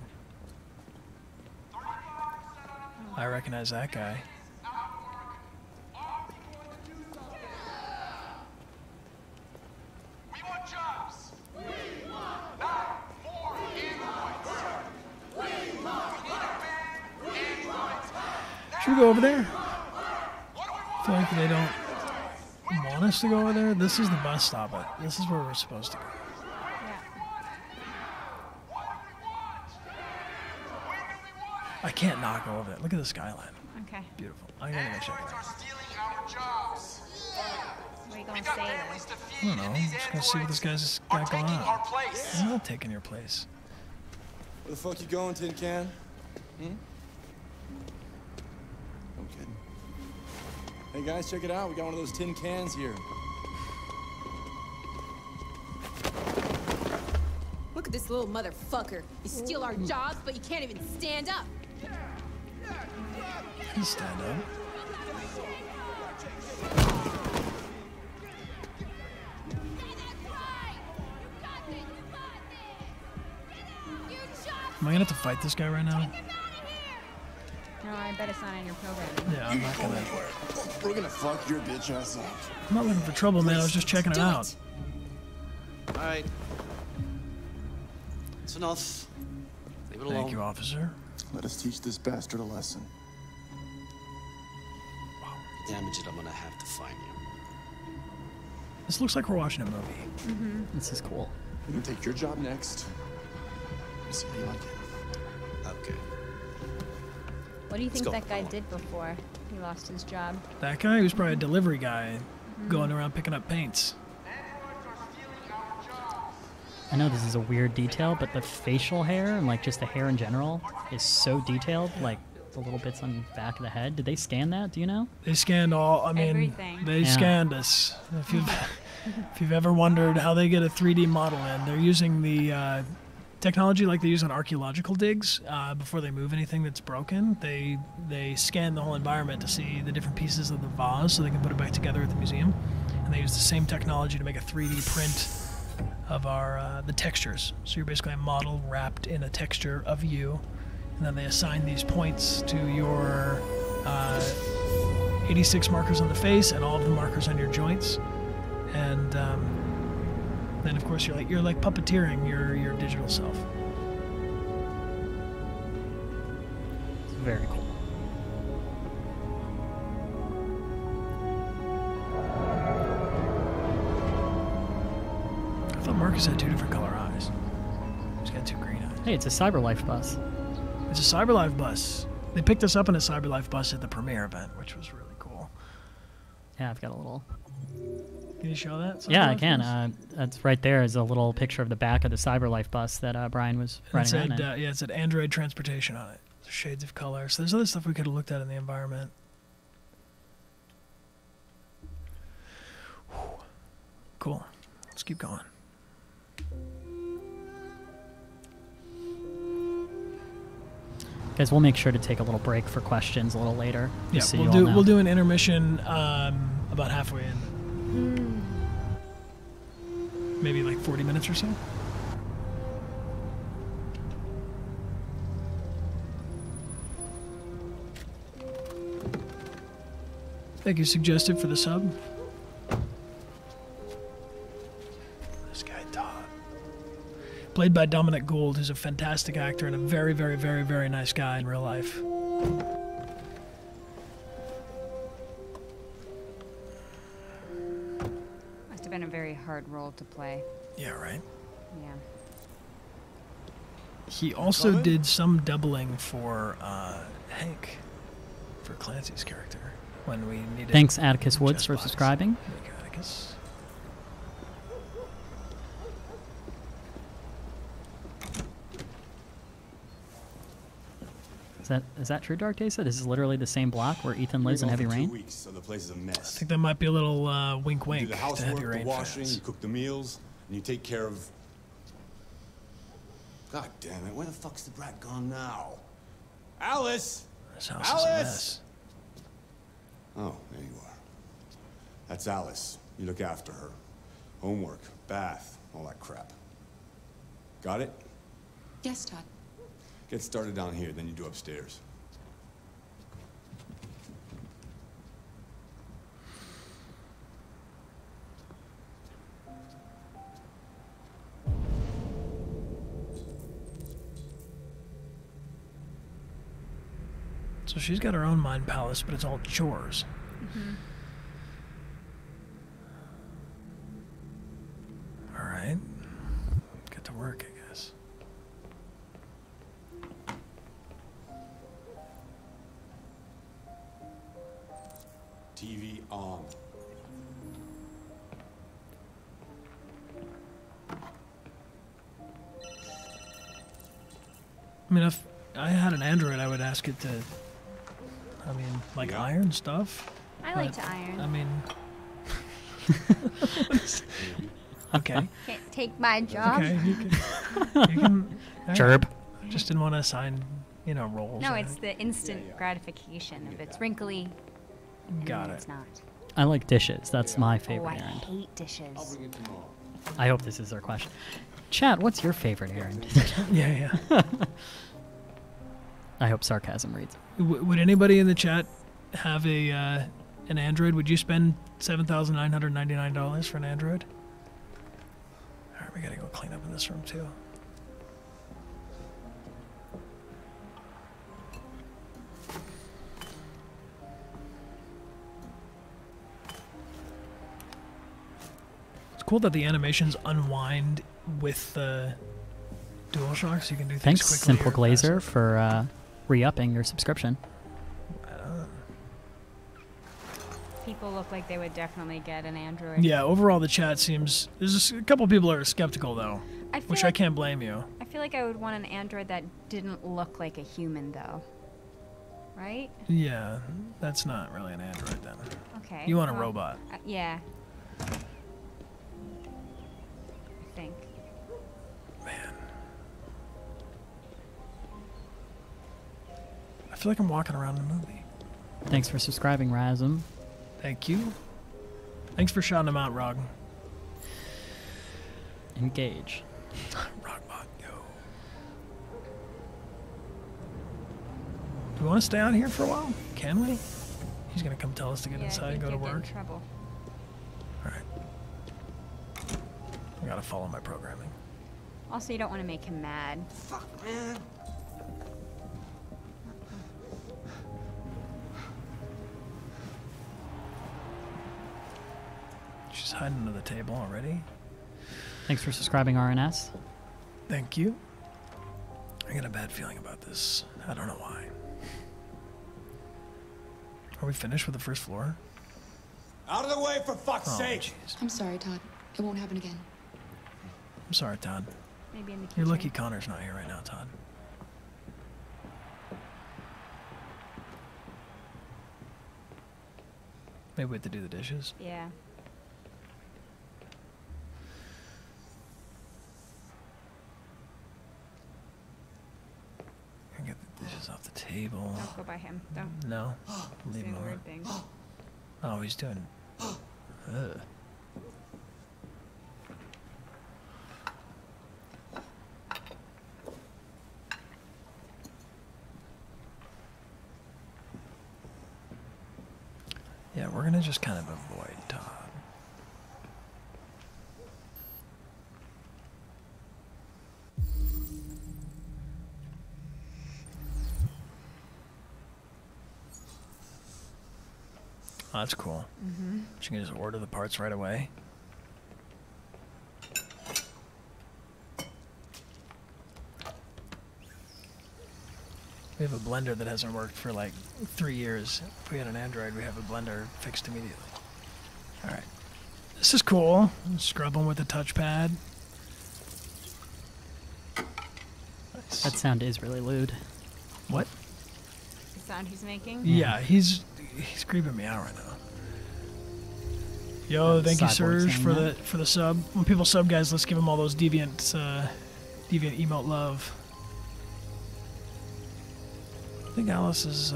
I recognize that guy. Should we go over there? I feel like they don't want us to go over there. This is the bus stop. This is where we're supposed to go. I can't not go over there. Look at the skyline. Okay. Beautiful. I gotta go check it out. What are you going to say, though? I don't know. I'm just gonna see what this guy's got going on. I'm not taking your place. Where the fuck you going, Tin Can? Hmm? I'm kidding. Hey guys, check it out. We got one of those tin cans here. Look at this little motherfucker. You steal our jobs, but you can't even stand up. You stand up. Am I gonna have to fight this guy right now? No, I bet it's not in your program. Yeah, I'm not gonna. We're gonna fuck your bitch ass up. I'm not looking for trouble, man. I was just checking it out. All right. That's enough. Leave it alone. Thank you, officer. Let us teach this bastard a lesson. Damage it, I'm gonna have to find you. This looks like we're watching a movie. Mm-hmm. This is cool. We can take your job next. Let's see how you like it. Okay. What do you think go. that guy did before he lost his job? That guy, he was probably a delivery guy, going around picking up paints. I know this is a weird detail, but the facial hair and like just the hair in general is so detailed. Like the little bits on the back of the head. Did they scan that? Do you know? They scanned all. I mean, Everything. they scanned us. If you've ever wondered how they get a 3D model in, they're using the technology like they use on archaeological digs before they move anything that's broken. They scan the whole environment to see the different pieces of the vase so they can put it back together at the museum. And they use the same technology to make a 3D print of our the textures. So you're basically a model wrapped in a texture of you, and then they assign these points to your 86 markers on the face and all of the markers on your joints. And then of course you're like puppeteering your digital self. It's very cool. I thought Marcus had two different color eyes. He's got two green eyes. Hey, it's a CyberLife bus. It's a CyberLife bus. They picked us up in a CyberLife bus at the premiere event, which was really cool. Yeah, I've got a little. Can you show that? Yeah, I CyberLife can. bus? That's right there is a little picture of the back of the CyberLife bus that Bryan was It riding said, around in. yeah, it said Android transportation on it. Shades of color. So there's other stuff we could have looked at in the environment. Whew. Cool. Let's keep going. Guys, we'll make sure to take a little break for questions a little later. Yeah, just so you all know. we'll do an intermission about halfway in. Maybe like 40 minutes or so. Thank you, Suggested, for the sub. This guy, Todd. Played by Dominic Gould, who's a fantastic actor and a very, very, very, very nice guy in real life. Must have been a very hard role to play. Yeah, right? Yeah. He also did some doubling for Hank, for Clancy's character, when we needed. Thanks, Atticus Woods, for subscribing. Thank you, Atticus. Is that true, Dark Tesa? This is literally the same block where Ethan lives in Heavy Rain? 2 weeks, so the place is a mess. I think that might be a little wink You wink do the to housework, Heavy the Rain washing, fans. you cook the meals, and you take care of... God damn it, where the fuck's the brat gone now? Alice! This house Alice! is a mess. Oh, there you are. That's Alice. You look after her. Homework, bath, all that crap. Got it? Yes, Todd. Get started down here, then you do upstairs. So she's got her own mind palace, but it's all chores. Mm-hmm. All right. Get to work, I guess. TV on. I mean, if I had an Android, I would ask it to, I mean, like iron stuff. I like but, to iron. I mean, okay. Can't take my job. Okay, you can. Chirp. I just didn't want to assign, roles. No, or it's the instant gratification of it's wrinkly. And Got then it. It's not. I like dishes. That's my Oh, favorite I errand. hate dishes. I hope this is their question. Chat, what's your favorite errand? Yeah. I hope sarcasm reads. Would anybody in the chat have a an Android? Would you spend $7,999 for an Android? All right, we gotta go clean up in this room too. It's cool that the animations unwind with the DualShock, so you can do things Thanks, quickly. Simple or Glazer, faster. for re-upping your subscription. People look like they would definitely get an Android. Yeah, overall the chat seems. There's a couple people that are skeptical though, I feel which I like- can't blame you. I feel like I would want an Android that didn't look like a human, though. Right? Yeah, that's not really an Android then. Okay. You want a well, robot. Yeah. I think. I feel like I'm walking around the movie. Thanks for subscribing, Razum. Thank you. Thanks for shouting him out, Rog. Engage. Rogbot, go. Do we want to stay out here for a while? Can we? He's gonna come tell us to get Yeah, I inside and think go to you'll get in work. trouble. I gotta follow my programming. Also, you don't want to make him mad. Fuck, man. She's hiding under the table already. Thanks for subscribing, RNS. Thank you. I got a bad feeling about this. I don't know why. Are we finished with the first floor? Out of the way, for fuck's Oh, sake! jeez. I'm sorry, Todd. It won't happen again. I'm sorry, Todd. Maybe in the You're kitchen. lucky Connor's not here right now, Todd. Maybe we have to do the dishes. Yeah. Get the dishes off the table. Don't go by him. Don't. No? He's Leave him doing alone. weird things. Oh, he's doing. Ugh. Yeah, we're gonna just kind of avoid Todd. Oh, that's cool. Mm-hmm. She can just order the parts right away. We have a blender that hasn't worked for like 3 years. If we had an Android, we have a blender fixed immediately. All right. This is cool. Scrub them with the touchpad. Nice. That sound is really lewd. What? The sound he's making? Yeah, he's creeping me out right now. Yo, thank you, Serge, for the sub. When people sub, guys, let's give them all those deviant emote love. I think Alice is.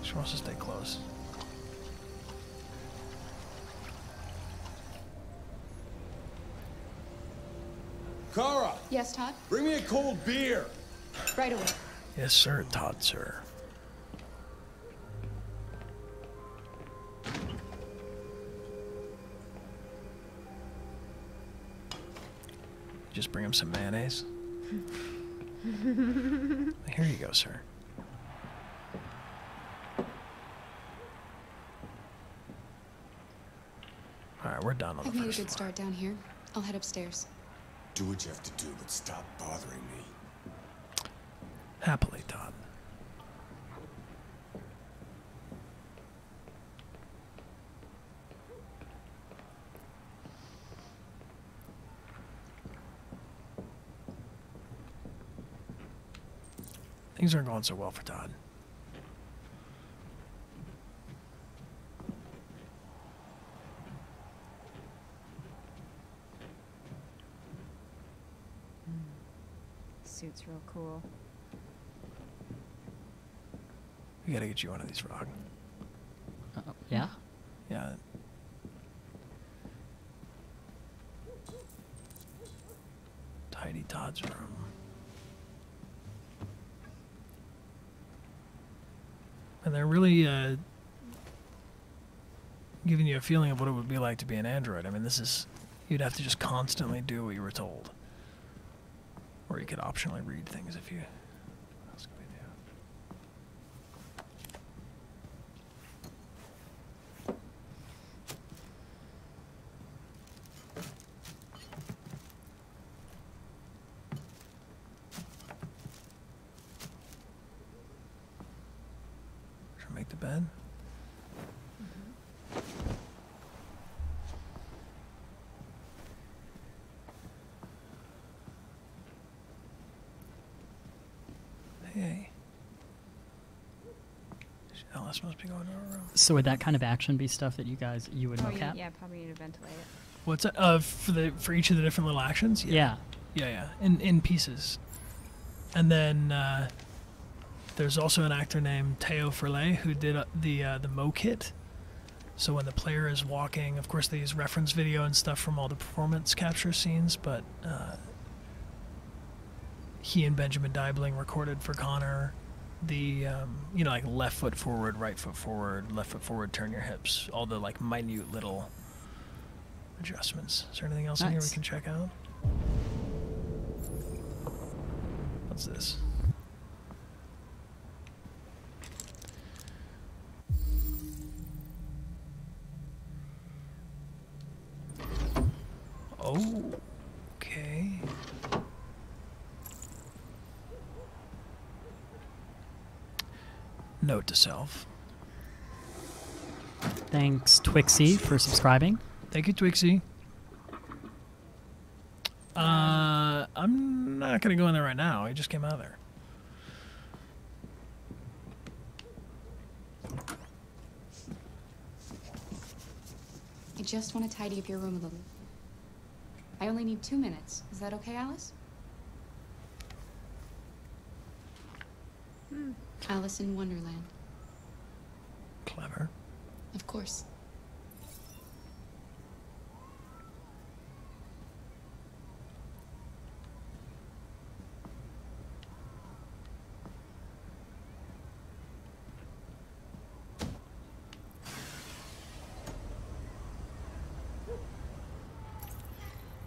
She wants to stay close. Kara! Yes, Todd? Bring me a cold beer! Right away. Yes, sir, Todd, sir. Just bring him some mayonnaise. Here you go, sir. Alright, we're done on I've the made a first good floor. start down here. I'll head upstairs. Do what you have to do, but stop bothering me. Happily, Todd. Things aren't going so well for Todd. Suit's real cool. We gotta get you one of these, Frog. Yeah? Yeah. Tidy Todd's room. And they're really giving you a feeling of what it would be like to be an android. I mean, this is... You'd have to just constantly do what you were told. Or you could optionally read things if you... What else could we do? Should I make the bed? Hey. Alice must be going to her room. So would that kind of action be stuff that you would Oh, look at? yeah, probably need to ventilate it. What's that? For each of the different little actions? Yeah. Yeah. In pieces. And then there's also an actor named Teo Ferlet who did the Mo kit. So when the player is walking, of course they use reference video and stuff from all the performance capture scenes, but he and Benjamin Deibling recorded for Connor the like left foot forward, right foot forward, left foot forward, turn your hips, all the like minute little adjustments. Is there anything else in here we can check out? What's this? Oh, okay. Note to self. Thanks, Twixie, for subscribing. Thank you, Twixie. I'm not going to go in there right now. I just came out of there. I just want to tidy up your room a little. I only need 2 minutes. Is that okay, Alice? Alice in Wonderland. Clever. Of course.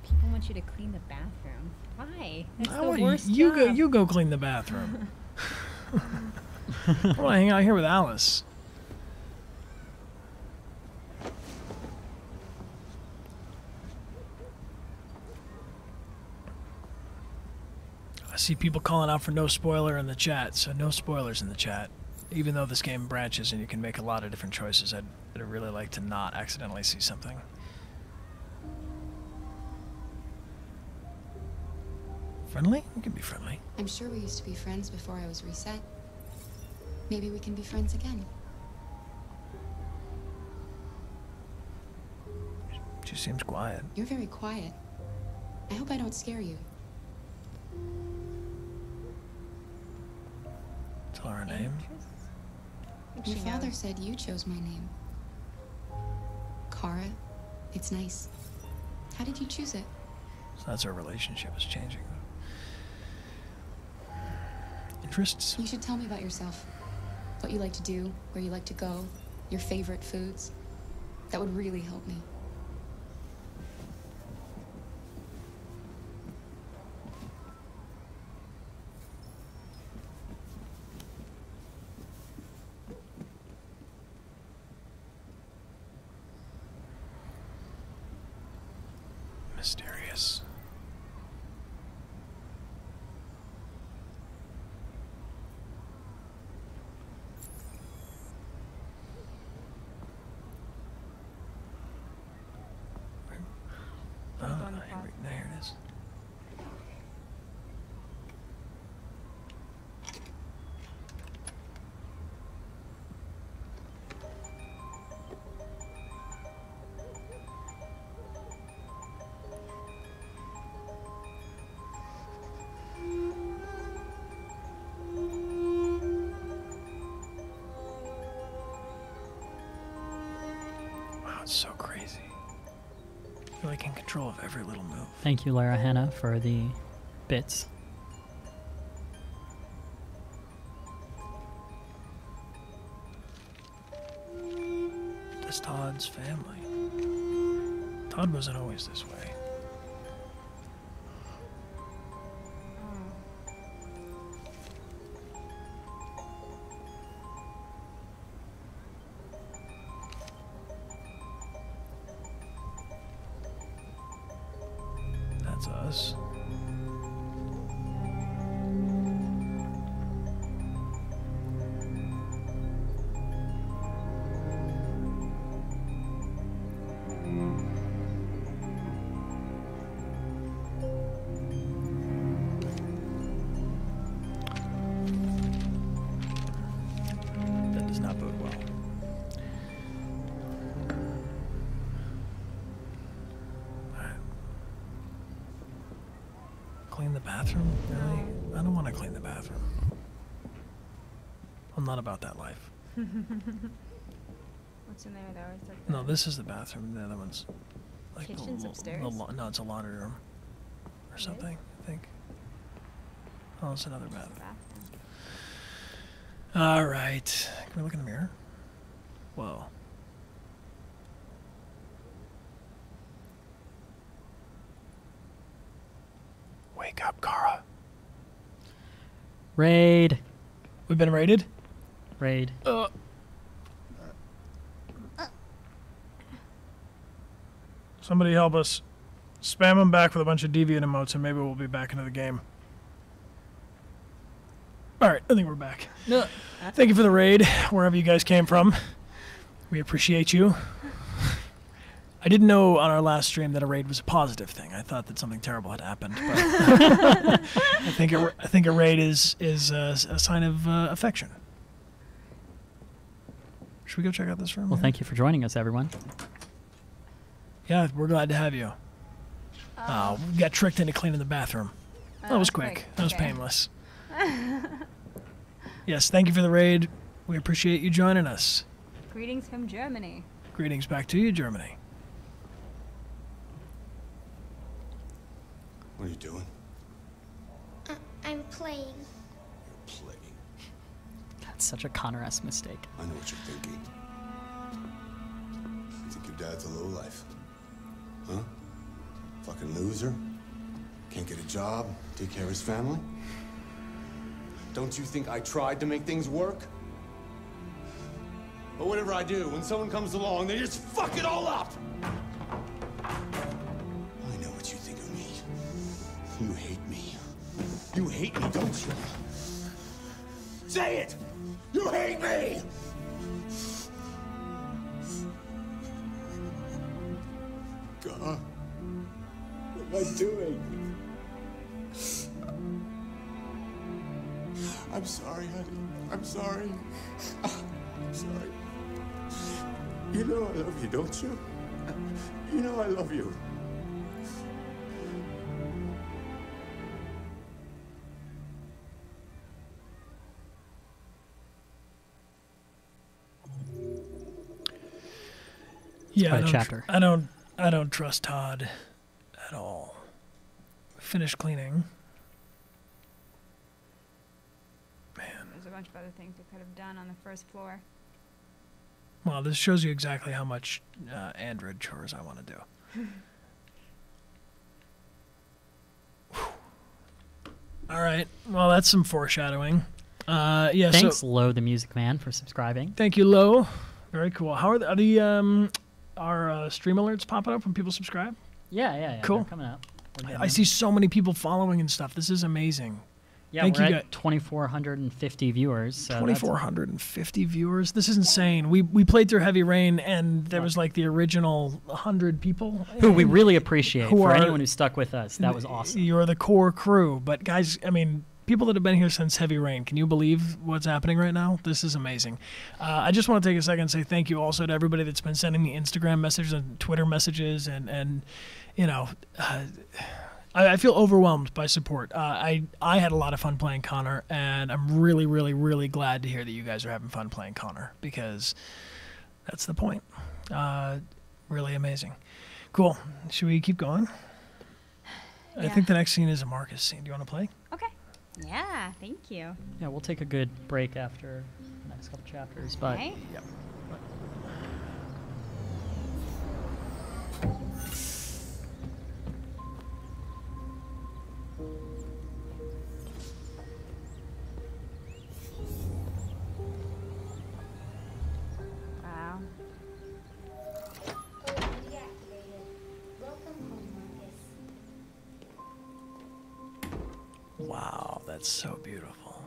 People want you to clean the bathroom. Why? That's I the want worst you job. you go clean the bathroom. I want to hang out here with Alice. I see people calling out for no spoiler in the chat, so no spoilers in the chat. Even though this game branches and you can make a lot of different choices, I'd really like to not accidentally see something. Friendly? We can be friendly. I'm sure we used to be friends before I was reset. Maybe we can be friends again. She seems quiet. You're very quiet. I hope I don't scare you. Tell her name. Your father said you chose my name. Kara. It's nice. How did you choose it? So that's our relationship is changing. Interests? You should tell me about yourself. What you like to do, where you like to go, your favorite foods. That would really help me. Mysterious. There it is. Wow, it's so crazy. You're like in control of every little move. Thank you, Lara Hannah, for the bits. That's Todd's family. Todd wasn't always this way. That's us. That does not bode well. Clean the bathroom? Really? I don't want to clean the bathroom. I'm not about that life. What's in there though? Is No, this is the bathroom. The other one's like Kitchen's upstairs? No, it's a laundry room or something. I think. Oh, it's another bathroom. All right. Can we look in the mirror? Whoa. Wake up, Kara. Raid. We've been raided? Raid. Somebody help us. Spam them back with a bunch of deviant emotes and maybe we'll be back into the game. Alright, I think we're back. Thank you for the raid, wherever you guys came from. We appreciate you. I didn't know on our last stream that a raid was a positive thing. I thought that something terrible had happened. But I think a raid is a sign of affection. Should we go check out this room? Well, thank you for joining us, everyone. Yeah, we're glad to have you. We got tricked into cleaning the bathroom. That was quick. That was painless. Yes, thank you for the raid. We appreciate you joining us. Greetings from Germany. Greetings back to you, Germany. What are you doing? I'm playing. You're playing. That's such a Connor-esque mistake. I know what you're thinking. You think your dad's a lowlife? Huh? Fucking loser? Can't get a job, take care of his family? Don't you think I tried to make things work? But whatever I do, when someone comes along, they just fuck it all up! I know what you think of me. You hate me. You hate me, don't you? Say it! You hate me! God, what am I doing? I'm sorry, honey. I'm sorry. I'm sorry. You know I love you, don't you? You know I love you. Yeah, quite a chapter. I don't trust Todd at all. Finished cleaning. There's a bunch of other things we could have done on the first floor. Well, this shows you exactly how much Android chores I want to do. All right. Well, that's some foreshadowing. Yeah. Thanks, So, Lo the Music Man, for subscribing. thank you, Lo. Very cool. How are our stream alerts popping up when people subscribe? Yeah. Cool. They're coming up. We're getting I them. see so many people following and stuff. This is amazing. Yeah, Thank we're you, at 2,450 viewers. So 2,450 viewers. This is insane. We played through Heavy Rain, and there was like the original 100 people. who we really appreciate. Who For are- anyone who stuck with us, that was awesome. You're the core crew. But guys, I mean, people that have been here since Heavy Rain, can you believe what's happening right now? This is amazing. I just want to take a second and say thank you also to everybody that's been sending me Instagram messages and Twitter messages, and you know, I feel overwhelmed by support. I had a lot of fun playing Connor, and I'm really, really, really glad to hear that you guys are having fun playing Connor, because that's the point. Really amazing. Cool. Should we keep going? I Yeah. think the next scene is a Marcus scene. Do you want to play? Okay. Yeah, thank you. Yeah, we'll take a good break after the next couple chapters. But Okay. Yep. Wow. Wow, that's so beautiful.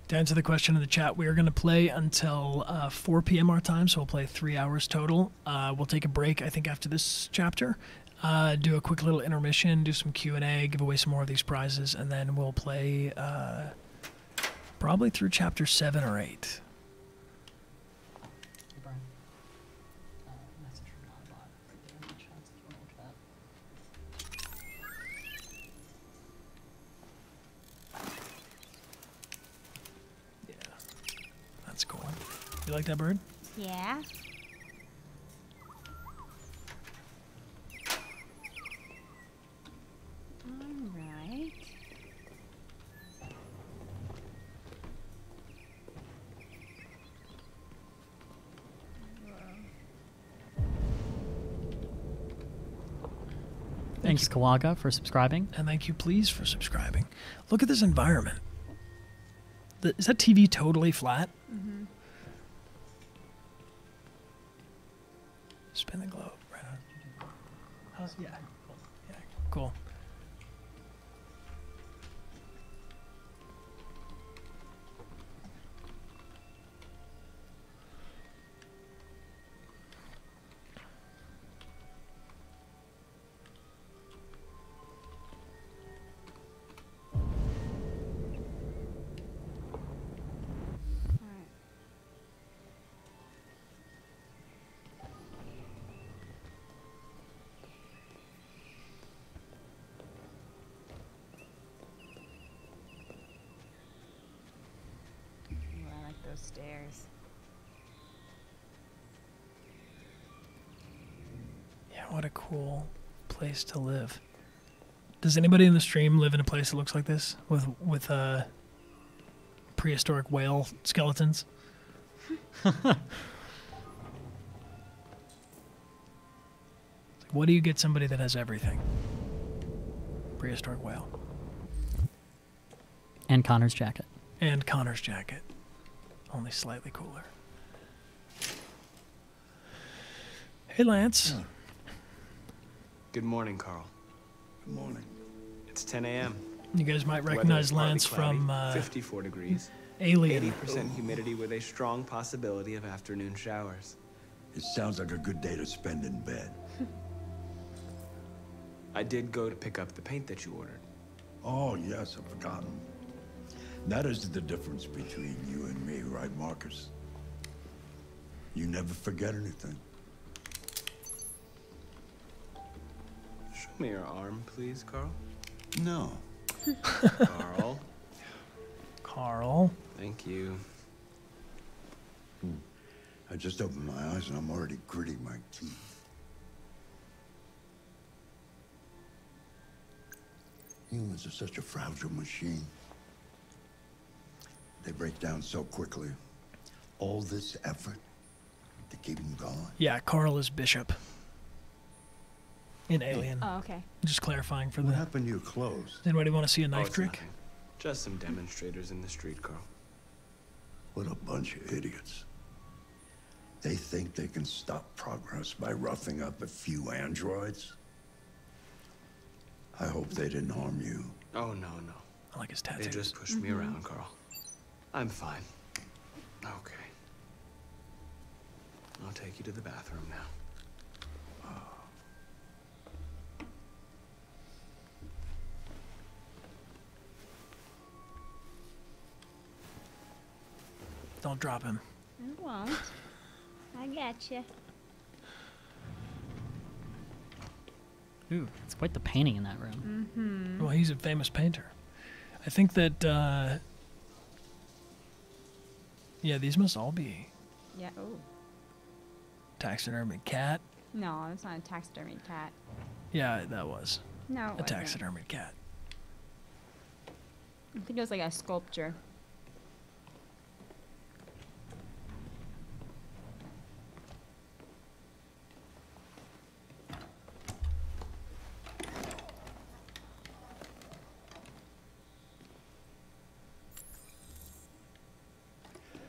To answer the question in the chat, we are going to play until 4 p.m. our time, so we'll play 3 hours total. We'll take a break, I think, after this chapter, do a quick little intermission, do some Q&A, give away some more of these prizes, and then we'll play probably through chapter 7 or 8. That's cool. You like that bird? Yeah. All right. thanks, Kawaga, for subscribing. And thank you, please, for subscribing. Look at this environment. Is that TV totally flat? Mm-hmm. Spin the globe. Right on. Yeah. Cool. Yeah. Cool. I like those stairs. Yeah, what a cool place to live. Does anybody in the stream live in a place that looks like this with prehistoric whale skeletons? What do you get somebody that has everything? Prehistoric whale. And Connor's jacket. And Connor's jacket. Only slightly cooler. Hey, Lance. Good morning, Carl. Good morning. It's 10 a.m. You guys might Weather recognize is partly Lance cloudy, from 54 degrees. Alien. 80% humidity with a strong possibility of afternoon showers. It sounds like a good day to spend in bed. I did go to pick up the paint that you ordered. Oh, yes, I've forgotten. That is the difference between you and me, right, Marcus? You never forget anything. Show me your arm, please, Carl. No. Carl. Carl. Thank you. I just opened my eyes and I'm already gritting my teeth. Humans are such a fragile machine. They break down so quickly. All this effort to keep them going. Yeah, Carl is Bishop. In Alien. Oh, okay. Just clarifying for What the... happened to your clothes? Anybody want to see a knife it's trick? nothing. Just some demonstrators in the street, Carl. What a bunch of idiots. They think they can stop progress by roughing up a few androids? I hope they didn't harm you. Oh, no, no. I like his They tattoos. just pushed me around, Carl. I'm fine. Okay. I'll take you to the bathroom now. Don't drop him. I won't. I got you. Ooh, it's quite the painting in that room. Mm-hmm. Well, he's a famous painter. I think that, yeah, these must all be Yeah. Oh. taxidermy cat. No, it's not a taxidermy cat. Yeah, that was. No, it a wasn't. taxidermy cat. I think it was like a sculpture.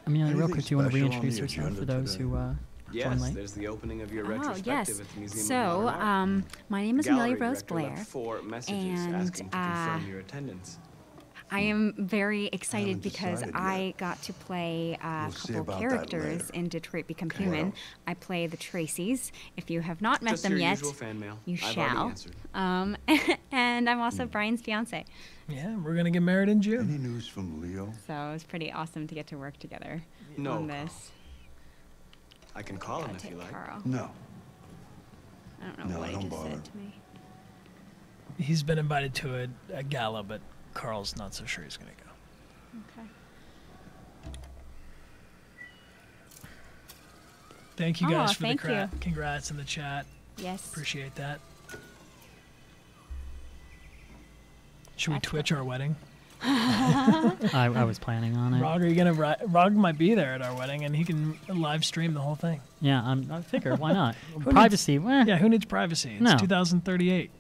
Amelia, real Anything quick, do you want to special on reintroduce the yourself for agenda those today? who joined Yes, late? there's the opening of your Oh, retrospective yes. at the Museum of So, Modern Art. my name is Gallery Amelia Rose director Blair, left 4 messages and asking to confirm your attendance. I am very excited haven't because decided I got to play a We'll see couple about that characters later. in Detroit Become Okay. Human. What else? I play the Tracys. If you have not met Just them your yet, usual fan mail. you I've already shall. answered. And I'm also Brian's fiance. Yeah, we're going to get married in June. Any news from Leo? So it was pretty awesome to get to work together No, on this. I can call him Gotta if you take like. Carl. No. I don't know No, what he don't just bother. said to me. He's been invited to a gala, but Carl's not so sure he's going to go. Okay. Thank you Oh, guys for thank the you. congrats in the chat. Yes. Appreciate that. Should we Twitch our wedding? I was planning on it. Rog, are you gonna? Rog might be there at our wedding, and he can live stream the whole thing. Yeah, I figure, why not? Who Privacy, needs, yeah, who needs privacy? It's No. 2038.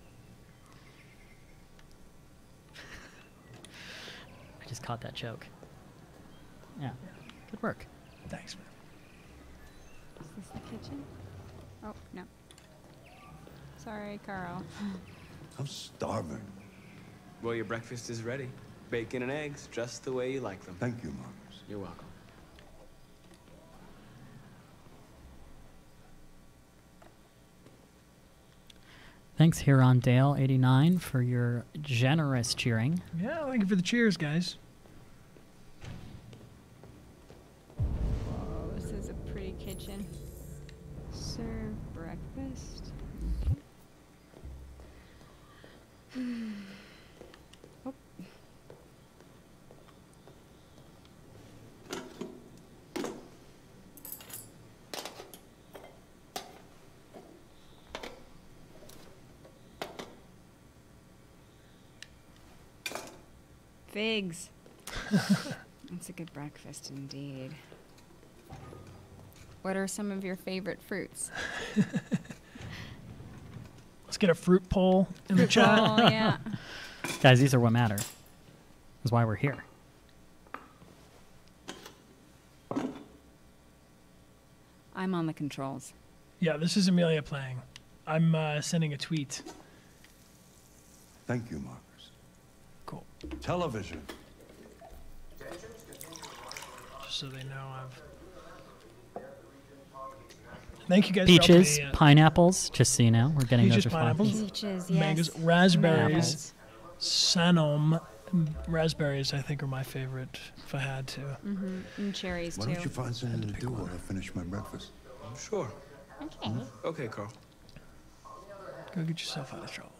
I just caught that joke. Yeah, good work. Thanks, man. Is this the kitchen? Oh, no. Sorry, Carl. I'm starving. Well, your breakfast is ready. Bacon and eggs, just the way you like them. Thank you, Marcus. You're welcome. Thanks, Huron Dale 89 for your generous cheering. Yeah, thank you for the cheers, guys. Whoa, this is a pretty kitchen. Serve breakfast. Okay. Oh. Figs. That's a good breakfast indeed. What are some of your favorite fruits? get a fruit poll in the chat. Oh, yeah. Guys, these are what matter. That's why we're here. I'm on the controls. Yeah, this is Amelia playing. I'm sending a tweet. Thank you, Marcus. Cool. Television. Just so they know I've... Thank you guys Peaches, for helping me, pineapples, just so you know. We're getting peaches, those pineapples, Peaches, mangoes, yes. raspberries, sanom. Raspberries, I think, are my favorite, if I had to. And cherries, Why too. don't you find something to do while I finish my breakfast? Sure. Okay. Okay, Carl. Go get yourself out of trouble.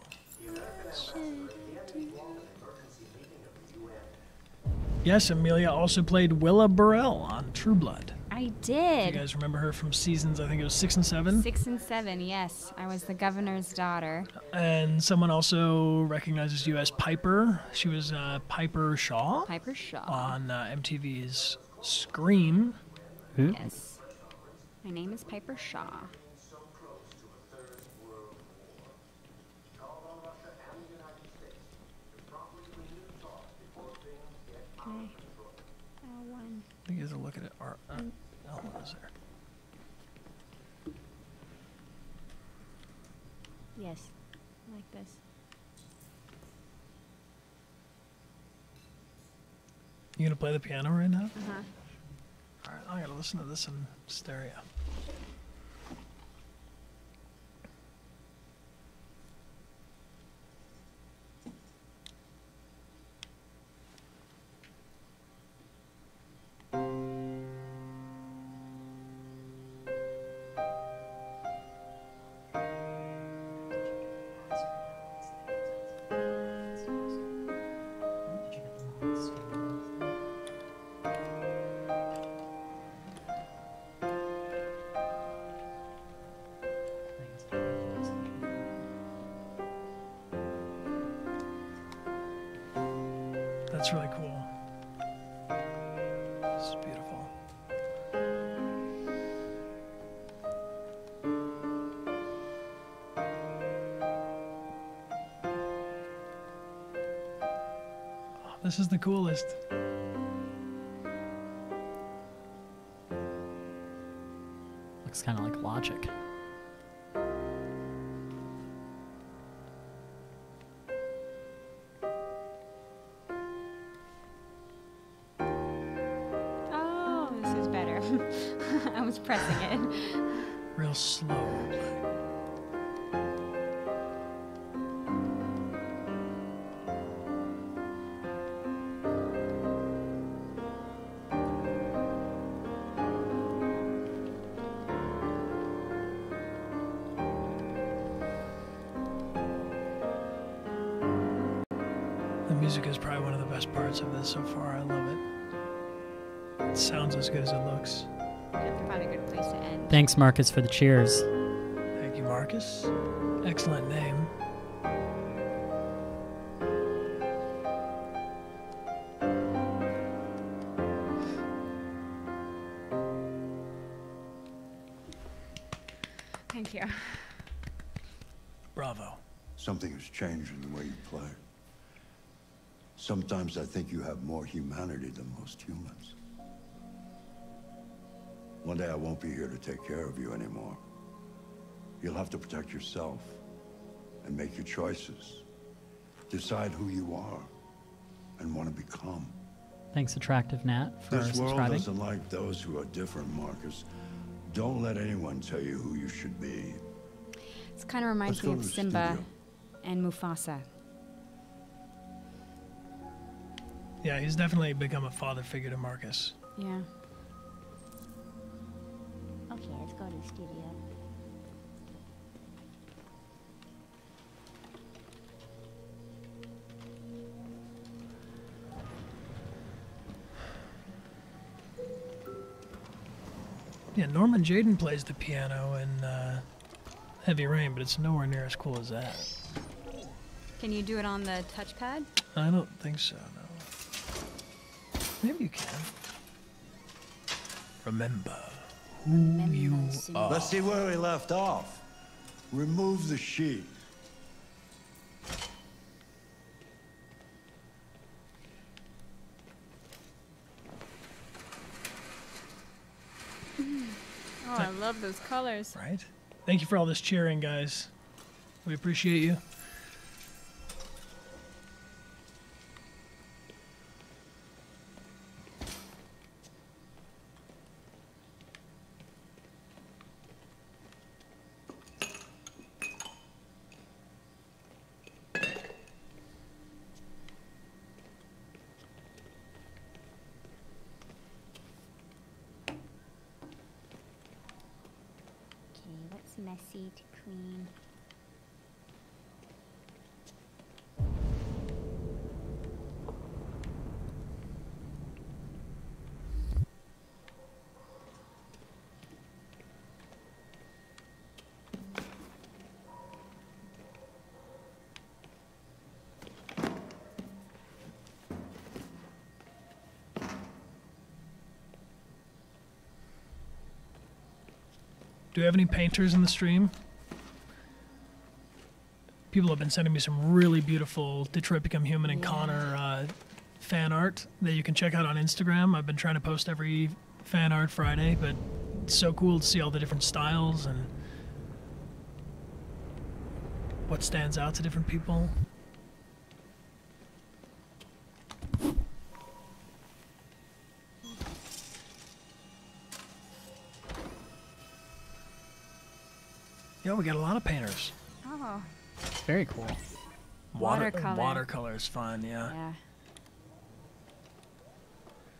Yes, Amelia also played Willa Burrell on True Blood. I You did. guys remember her from seasons, I think it was 6 and 7? 6 and 7, yes. I was the governor's daughter. And someone also recognizes you as Piper. She was Piper Shaw. Piper Shaw. On MTV's Scream. Yes. My name is Piper Shaw. Okay. L1. I think you have to look at it. L1 is there. Yes. Like this. You gonna play the piano right now? Uh-huh. All right, I gotta listen to this in stereo. That's really cool. This is beautiful. Oh, this is the coolest. Looks kind of like Logic. Oh, this is better. I was pressing it. Real slow. The music is probably one of the best parts of this so far. I love it. It sounds as good as it looks. I have to find a good place to end. Thanks, Marcus, for the cheers. Thank you, Marcus. Excellent name. Thank you. Bravo. Something has changed in the way you play. Sometimes I think you have more humanity than most humans. One day I won't be here to take care of you anymore. You'll have to protect yourself and make your choices. Decide who you are and want to become. Thanks, Attractive Nat, for This world subscribing. doesn't like those who are different, Marcus. Don't let anyone tell you who you should be. This kind of reminds Let's me go of to the Simba studio. and Mufasa. Yeah, he's definitely become a father figure to Marcus. Yeah. Okay, let's go to the studio. Yeah, Norman Jaden plays the piano in Heavy Rain, but it's nowhere near as cool as that. Can you do it on the touchpad? I don't think so, no. Maybe you can. Remember who you are. Let's see where we left off. Remove the sheet. love those colors. Right? Thank you for all this cheering, guys. We appreciate you. What's messy to clean? Do we have any painters in the stream? People have been sending me some really beautiful Detroit Become Human and Connor fan art that you can check out on Instagram. I've been trying to post every fan art Friday, but it's so cool to see all the different styles and what stands out to different people. Yeah, we got a lot of painters. Oh. Very cool. Watercolor. Watercolor is fun, yeah. Yeah.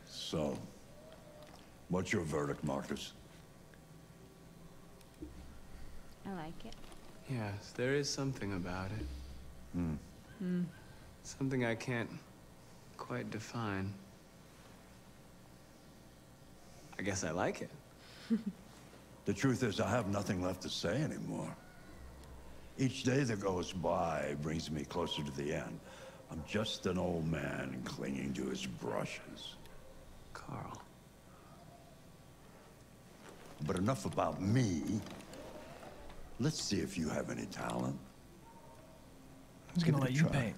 So, what's your verdict, Marcus? I like it. Yes, there is something about it. Something I can't quite define. I guess I like it. The truth is, I have nothing left to say anymore. Each day that goes by brings me closer to the end. I'm just an old man clinging to his brushes. Carl. But enough about me. Let's see if you have any talent. Who's gonna let you paint?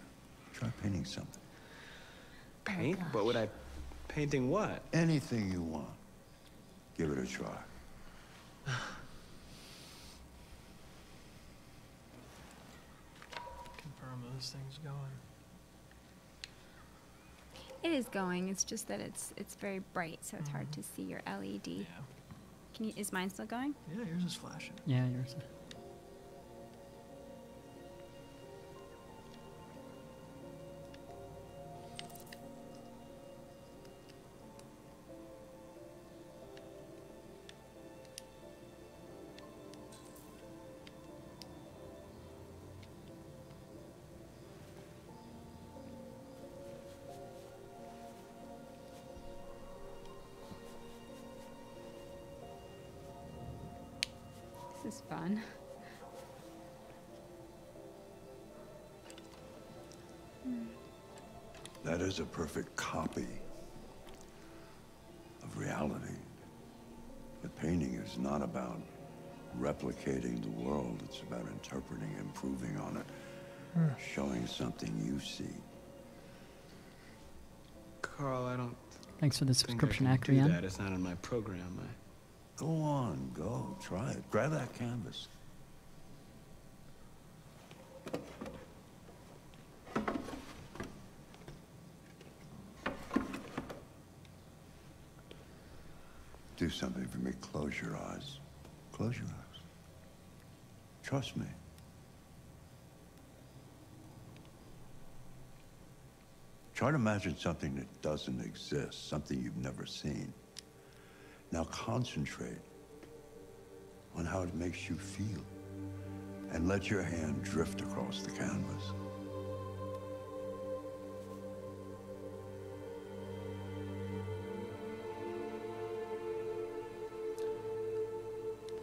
Try painting something. Paint? What would I... Painting what? Anything you want. Give it a try. Confirm those things going. It is going. It's just that it's very bright, so it's hard to see your LED. Yeah. Can you? Is mine still going? Yeah, yours is flashing. Yeah, yours. This is fun. That is a perfect copy of reality. But painting is not about replicating the world. It's about interpreting, improving on it, showing something you see. Carl, I don't... Thanks for the subscription, think I can do Actrian. that. It's not in my program. Go on, go. Try it. Grab that canvas. Do something for me. Close your eyes. Close your eyes. Trust me. Try to imagine something that doesn't exist, something you've never seen. Now concentrate on how it makes you feel, and let your hand drift across the canvas.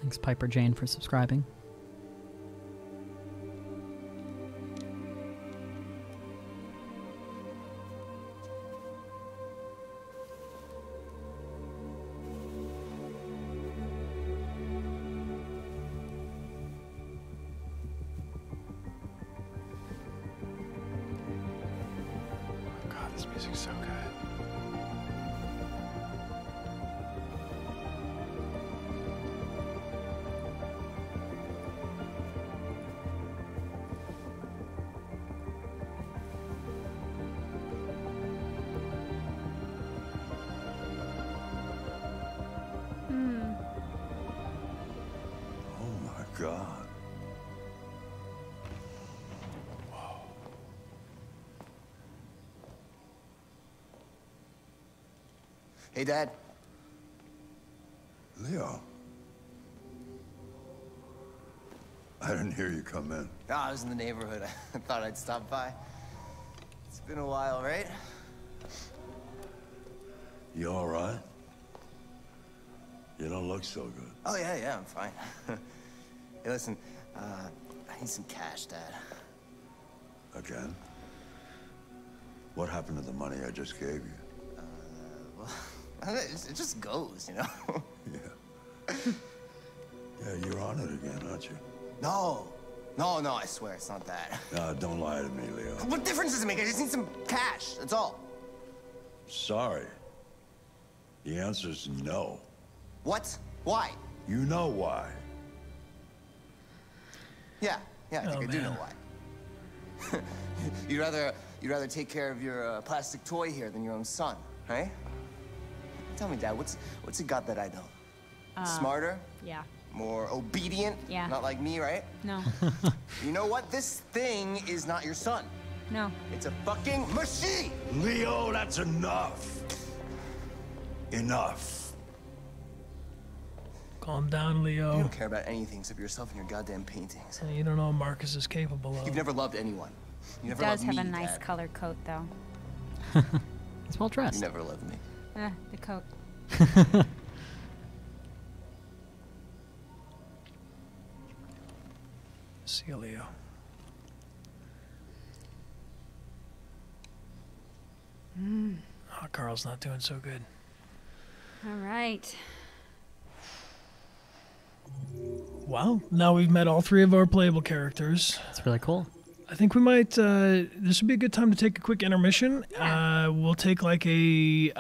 Thanks, Piper Jane, for subscribing. God, this music's so good. God. Hey, Dad. Leo. I didn't hear you come in. No, I was in the neighborhood. I thought I'd stop by. It's been a while, right? You all right? You don't look so good. Oh, yeah, I'm fine. Hey, listen, I need some cash, Dad. Again? What happened to the money I just gave you? Well, it just goes, you know? Yeah, you're on it again, aren't you? No, I swear, it's not that. Don't lie to me, Leo. What difference does it make? I just need some cash, that's all. Sorry. The answer's no. What? Why? You know why. Yeah, I think I do know why. You'd rather take care of your plastic toy here than your own son, right? Tell me, Dad, what's he got that I don't? Smarter? Yeah. More obedient? Yeah. Not like me, right? No. You know what? This thing is not your son. No. It's a fucking machine! Leo, that's enough. Enough. Calm down, Leo. You don't care about anything except yourself and your goddamn paintings. You don't know what Marcus is capable of. You've never loved anyone. You never He does loved have me, a nice Dad. colored coat, though. He's well dressed. You never loved me. The coat. See you, Leo. Oh, Carl's not doing so good. All right. Wow. Now we've met all three of our playable characters. That's really cool. I think we might, this would be a good time to take a quick intermission. We'll take like a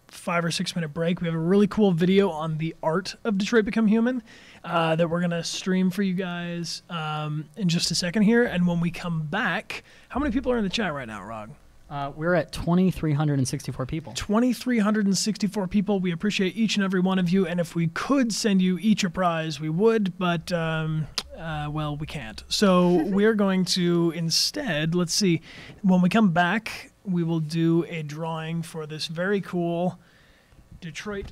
5 or 6 minute break. We have a really cool video on the art of Detroit Become Human that we're going to stream for you guys in just a second here. And when we come back, how many people are in the chat right now, Rog? We're at 2,364 people. 2,364 people. We appreciate each and every one of you. And if we could send you each a prize, we would. But, well, we can't. So we're going to instead, let's see, when we come back, we will do a drawing for this very cool Detroit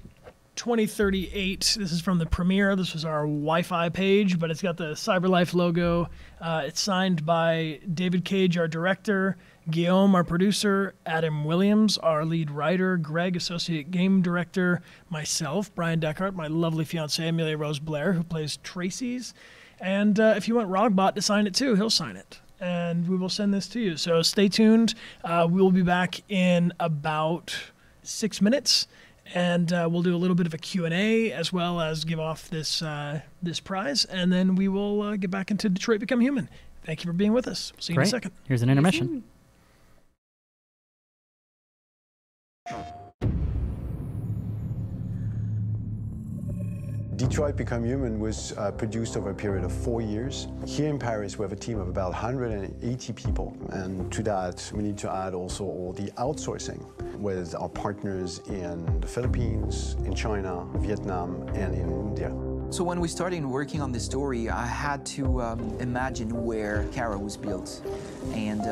2038. This is from the premiere. This was our Wi-Fi page, but it's got the CyberLife logo. It's signed by David Cage, our director, Guillaume, our producer, Adam Williams, our lead writer, Greg, associate game director, myself, Bryan Dechart, my lovely fiancée, Amelia Rose Blair, who plays Tracy's. And if you want Rogbot to sign it too, he'll sign it. And we will send this to you. So stay tuned. We will be back in about 6 minutes. And we'll do a little bit of a Q&A as well as give off this this prize. And then we will get back into Detroit Become Human. Thank you for being with us. We'll see you in a second. Here's an intermission. Detroit Become Human was produced over a period of 4 years. Here in Paris, we have a team of about 180 people. And to that, we need to add also all the outsourcing with our partners in the Philippines, in China, Vietnam, and in India. So when we started working on this story, I had to imagine where Kara was built. And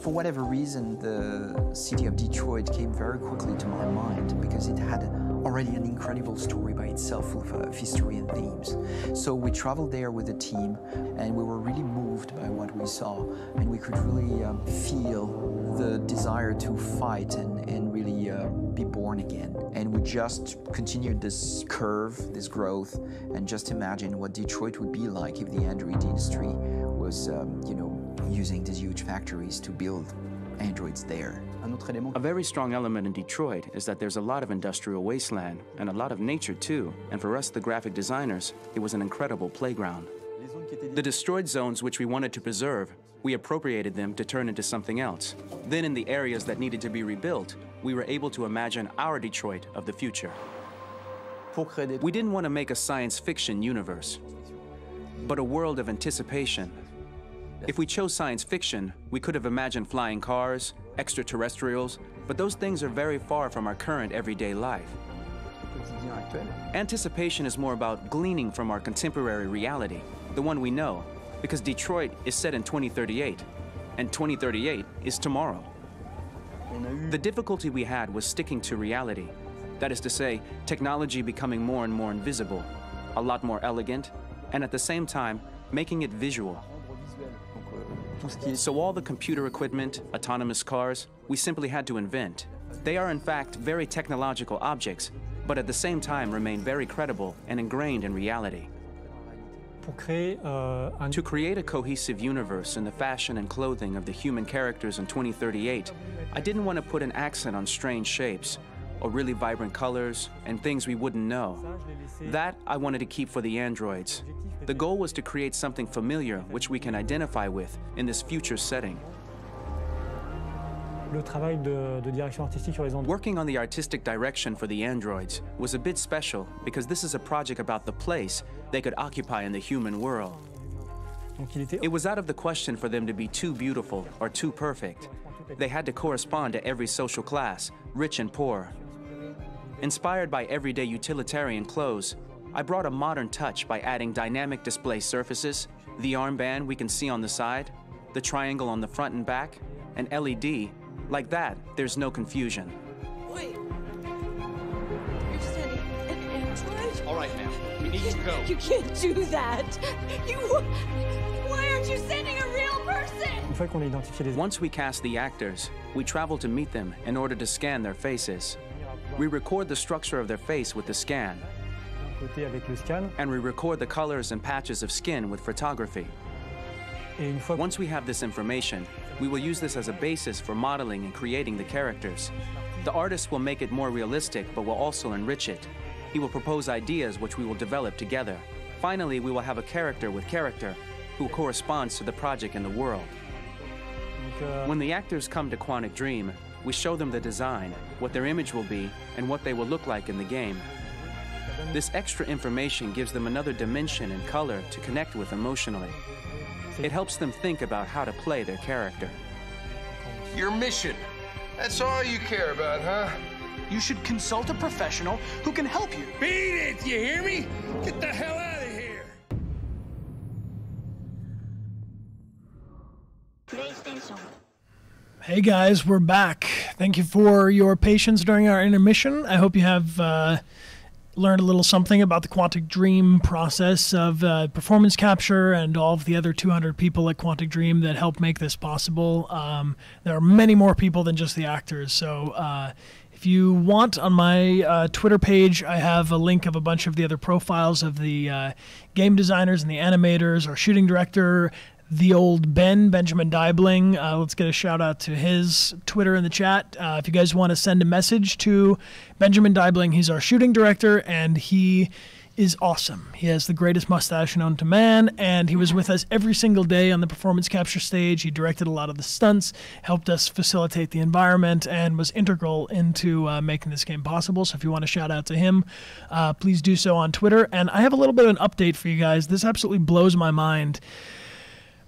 for whatever reason, the city of Detroit came very quickly to my mind because it had already an incredible story by itself, full of history and themes. So we traveled there with the team, and we were really moved by what we saw, and we could really feel the desire to fight and really be born again. And we just continued this curve, this growth, and just imagine what Detroit would be like if the Android industry was, using these huge factories to build androids there. A very strong element in Detroit is that there's a lot of industrial wasteland and a lot of nature too. And for us, the graphic designers, it was an incredible playground. The destroyed zones which we wanted to preserve, we appropriated them to turn into something else. Then in the areas that needed to be rebuilt, we were able to imagine our Detroit of the future. We didn't want to make a science fiction universe, but a world of anticipation. If we chose science fiction, we could have imagined flying cars, extraterrestrials, but those things are very far from our current everyday life. Anticipation is more about gleaning from our contemporary reality, the one we know, because Detroit is set in 2038, and 2038 is tomorrow. The difficulty we had was sticking to reality. That is to say, technology becoming more and more invisible, a lot more elegant, and at the same time, making it visual. So all the computer equipment, autonomous cars, we simply had to invent. They are in fact very technological objects, but at the same time remain very credible and ingrained in reality. To create a cohesive universe in the fashion and clothing of the human characters in 2038, I didn't want to put an accent on strange shapes, or really vibrant colors, and things we wouldn't know. That I wanted to keep for the androids. The goal was to create something familiar which we can identify with in this future setting. Working on the artistic direction for the androids was a bit special because this is a project about the place they could occupy in the human world. It was out of the question for them to be too beautiful or too perfect. They had to correspond to every social class, rich and poor. Inspired by everyday utilitarian clothes, I brought a modern touch by adding dynamic display surfaces, the armband we can see on the side, the triangle on the front and back, an LED. Like that, there's no confusion. Wait. You're sending an android? All right, ma'am. We need to go. You can't do that. Why aren't you sending a real person? Once we cast the actors, we travel to meet them in order to scan their faces. We record the structure of their face with the scan. And we record the colors and patches of skin with photography. Once we have this information, we will use this as a basis for modeling and creating the characters. The artist will make it more realistic, but will also enrich it. He will propose ideas which we will develop together. Finally, we will have a character with character who corresponds to the project and the world. When the actors come to Quantic Dream, we show them the design, what their image will be, and what they will look like in the game. This extra information gives them another dimension and color to connect with emotionally. It helps them think about how to play their character. Your mission. That's all you care about, huh? You should consult a professional who can help you. Beat it, you hear me? Get the hell out of here! PlayStation. Hey guys, we're back. Thank you for your patience during our intermission. I hope you have learned a little something about the Quantic Dream process of performance capture and all of the other 200 people at Quantic Dream that help make this possible. There are many more people than just the actors, so if you want, on my Twitter page, I have a link of a bunch of the other profiles of the game designers and the animators, our shooting director, the old Benjamin Deibling. Let's get a shout out to his Twitter in the chat. If you guys want to send a message to Benjamin Deibling, he's our shooting director, and he is awesome. He has the greatest mustache known to man, and he was with us every single day on the performance capture stage. He directed a lot of the stunts, helped us facilitate the environment, and was integral into making this game possible. So if you want to shout out to him, please do so on Twitter. And I have a little bit of an update for you guys. This absolutely blows my mind.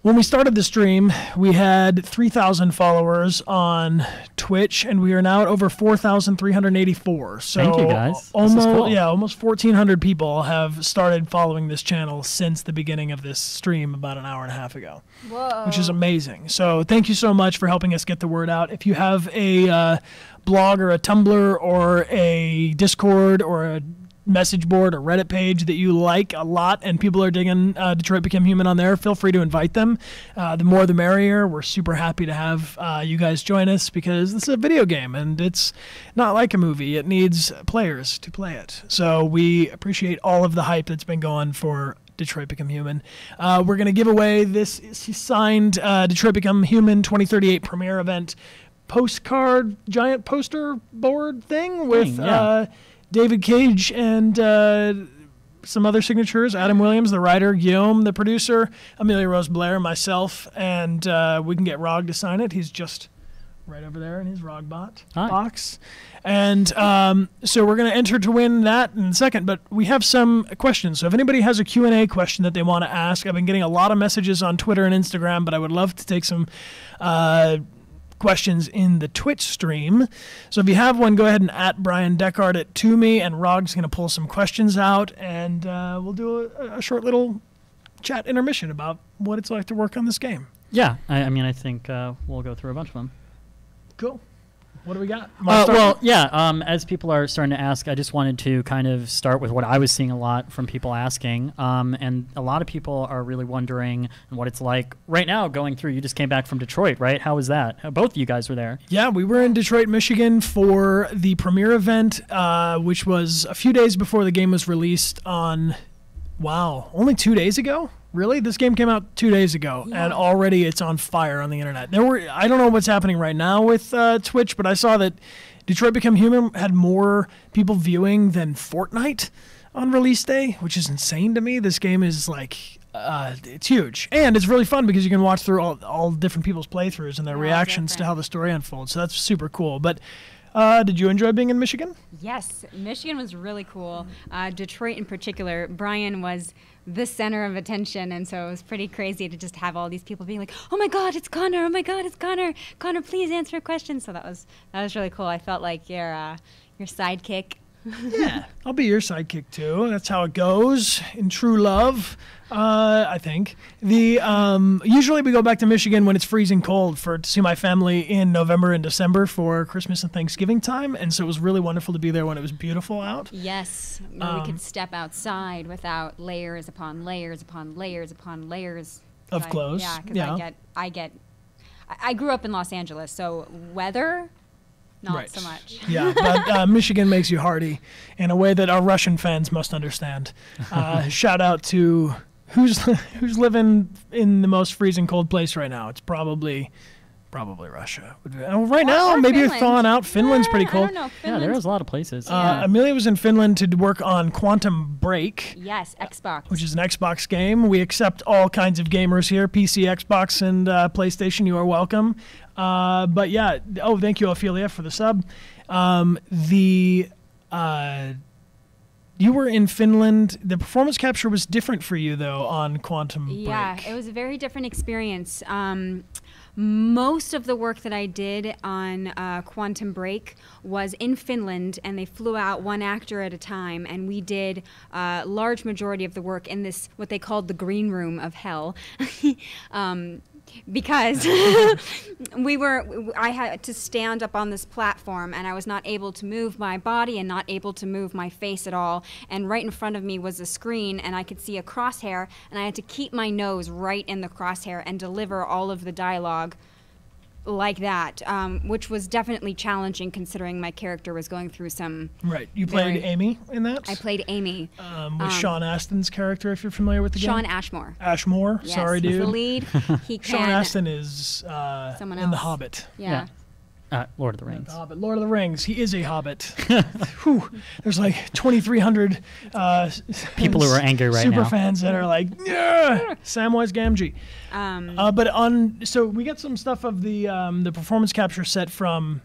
When we started the stream, we had 3,000 followers on Twitch, and we are now at over 4,384. So thank you, guys. Almost, cool. yeah, almost 1,400 people have started following this channel since the beginning of this stream about an hour and a half ago. Whoa. Which is amazing. So thank you so much for helping us get the word out. If you have a blog or a Tumblr or a Discord or a message board or Reddit page that you like a lot and people are digging Detroit Become Human on there, feel free to invite them. The more the merrier. We're super happy to have you guys join us because this is a video game and it's not like a movie. It needs players to play it. So we appreciate all of the hype that's been going for Detroit Become Human. We're going to give away this signed Detroit Become Human 2038 premiere event postcard, giant poster board thing with David Cage and some other signatures, Adam Williams, the writer, Guillaume, the producer, Amelia Rose Blair, myself, and we can get Rog to sign it. He's just right over there in his Rogbot box. And so we're going to enter to win that in a second, but we have some questions. So if anybody has a Q&A question that they want to ask, I've been getting a lot of messages on Twitter and Instagram, but I would love to take some questions in the Twitch stream. So if you have one, go ahead and at Bryan Dechart it to me, and Rog's going to pull some questions out, and we'll do a short little chat intermission about what it's like to work on this game. Yeah, I mean, I think we'll go through a bunch of them. Cool. What do we got? Well, yeah, as people are starting to ask, I just wanted to kind of start with what I was seeing a lot from people asking. And a lot of people are really wondering what it's like right now going through. You just came back from Detroit, right? How was that? Both of you guys were there. Yeah, we were in Detroit, Michigan for the premiere event, which was a few days before the game was released on, only 2 days ago? Really? This game came out 2 days ago, and already it's on fire on the internet. I don't know what's happening right now with Twitch, but I saw that Detroit Become Human had more people viewing than Fortnite on release day, which is insane to me. This game is like, it's huge. And it's really fun because you can watch through all different people's playthroughs and their reactions to how the story unfolds. So that's super cool. But did you enjoy being in Michigan? Yes, Michigan was really cool. Detroit in particular, Bryan was the center of attention, and so it was pretty crazy to just have all these people being like, "Oh my God, it's Connor! Oh my God, it's Connor! Connor, please answer a question." So that was really cool. I felt like your sidekick. Yeah, I'll be your sidekick too. That's how it goes in true love. I think usually we go back to Michigan when it's freezing cold to see my family in November and December for Christmas and Thanksgiving time, and so it was really wonderful to be there when it was beautiful out. Yes, we could step outside without layers upon layers upon layers upon layers of clothes. Yeah, because I grew up in Los Angeles, so weather. Not so much. Yeah, but Michigan makes you hardy in a way that our Russian fans must understand. Shout out to who's living in the most freezing cold place right now. It's probably Russia. Right now, maybe Finland. You're thawing out. Finland's pretty cold. I don't know. Yeah, there's a lot of places. Amelia was in Finland to work on Quantum Break. Yes, Xbox. Which is an Xbox game. We accept all kinds of gamers here, PC, Xbox, and PlayStation. You are welcome. But yeah, thank you, Ophelia, for the sub. You were in Finland. The performance capture was different for you, though, on Quantum Break. Yeah, it was a very different experience. Most of the work that I did on Quantum Break was in Finland, and they flew out one actor at a time, and we did a large majority of the work in this, what they called the green room of hell. Because I had to stand up on this platform, and I was not able to move my body and not able to move my face at all. And right in front of me was a screen, and I could see a crosshair, and I had to keep my nose right in the crosshair and deliver all of the dialogue like that, which was definitely challenging considering my character was going through some. Right. You played Amy in that? I played Amy. With Sean Astin's character, if you're familiar with the game? Sean Ashmore. Ashmore? Yes, Sorry, dude. He's the lead. Sean Astin is someone in else. The Hobbit. Yeah. Lord of the Rings. The Hobbit. Lord of the Rings. He is a Hobbit. Whew. There's like 2,300 people who are angry right now. Super fans that are like, yeah, Samwise Gamgee. So we got some stuff of the performance capture set from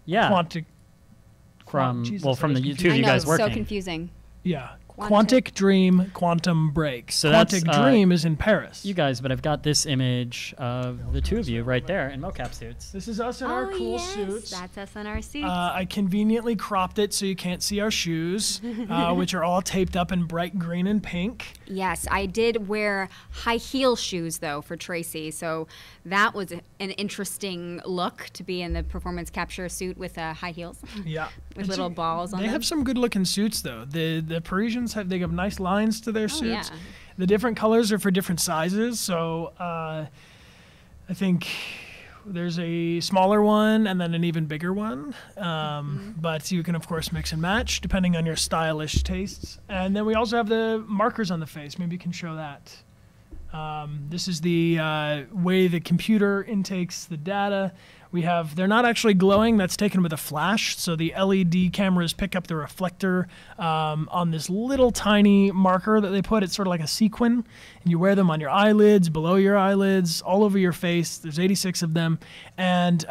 Quantic. From the two of you guys working. So confusing. Yeah. Quantic Dream, Quantum Break. So Quantic Dream is in Paris. You guys, but I've got this image of the two of you right there in mocap suits. This is us in our cool suits. That's us in our suits. I conveniently cropped it so you can't see our shoes, which are all taped up in bright green and pink. Yes, I did wear high heel shoes, though, for Tracy, so that was an interesting look to be in the performance capture suit with high heels. Yeah. With little balls on them. They have some good-looking suits, though. The Parisians have nice lines to their suits. Yeah. The different colors are for different sizes, so I think there's a smaller one and then an even bigger one. But you can, of course, mix and match depending on your stylish tastes. And then we also have the markers on the face. Maybe you can show that. This is the way the computer intakes the data. They're not actually glowing, that's taken with a flash, so the LED cameras pick up the reflector on this little tiny marker that they put. It's sort of like a sequin, and you wear them on your eyelids, below your eyelids, all over your face. There's 86 of them, and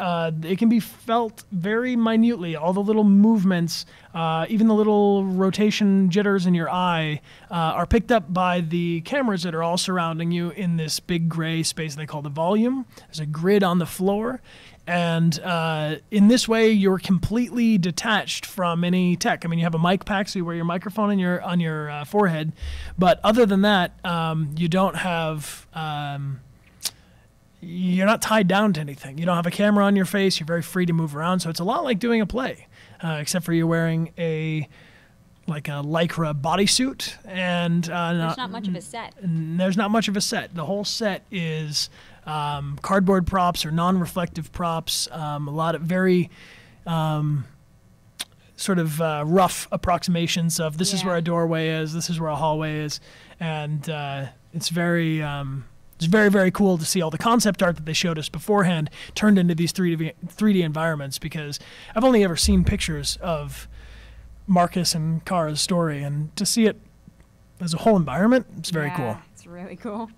it can be felt very minutely. All the little movements, even the little rotation jitters in your eye are picked up by the cameras that are all surrounding you in this big gray space they call the volume. There's a grid on the floor, And in this way, you're completely detached from any tech. I mean, you have a mic pack, so you wear your microphone on your forehead. But other than that, you don't have... you're not tied down to anything. You don't have a camera on your face. You're very free to move around. So it's a lot like doing a play, except for you're wearing a lycra bodysuit, and there's not much of a set. There's not much of a set. The whole set is cardboard props or non-reflective props. A lot of very sort of rough approximations of this is where a doorway is, this is where a hallway is, and it's very, very cool to see all the concept art that they showed us beforehand turned into these 3D environments, because I've only ever seen pictures of Marcus and Kara's story, and to see it as a whole environment, it's very cool. It's really cool.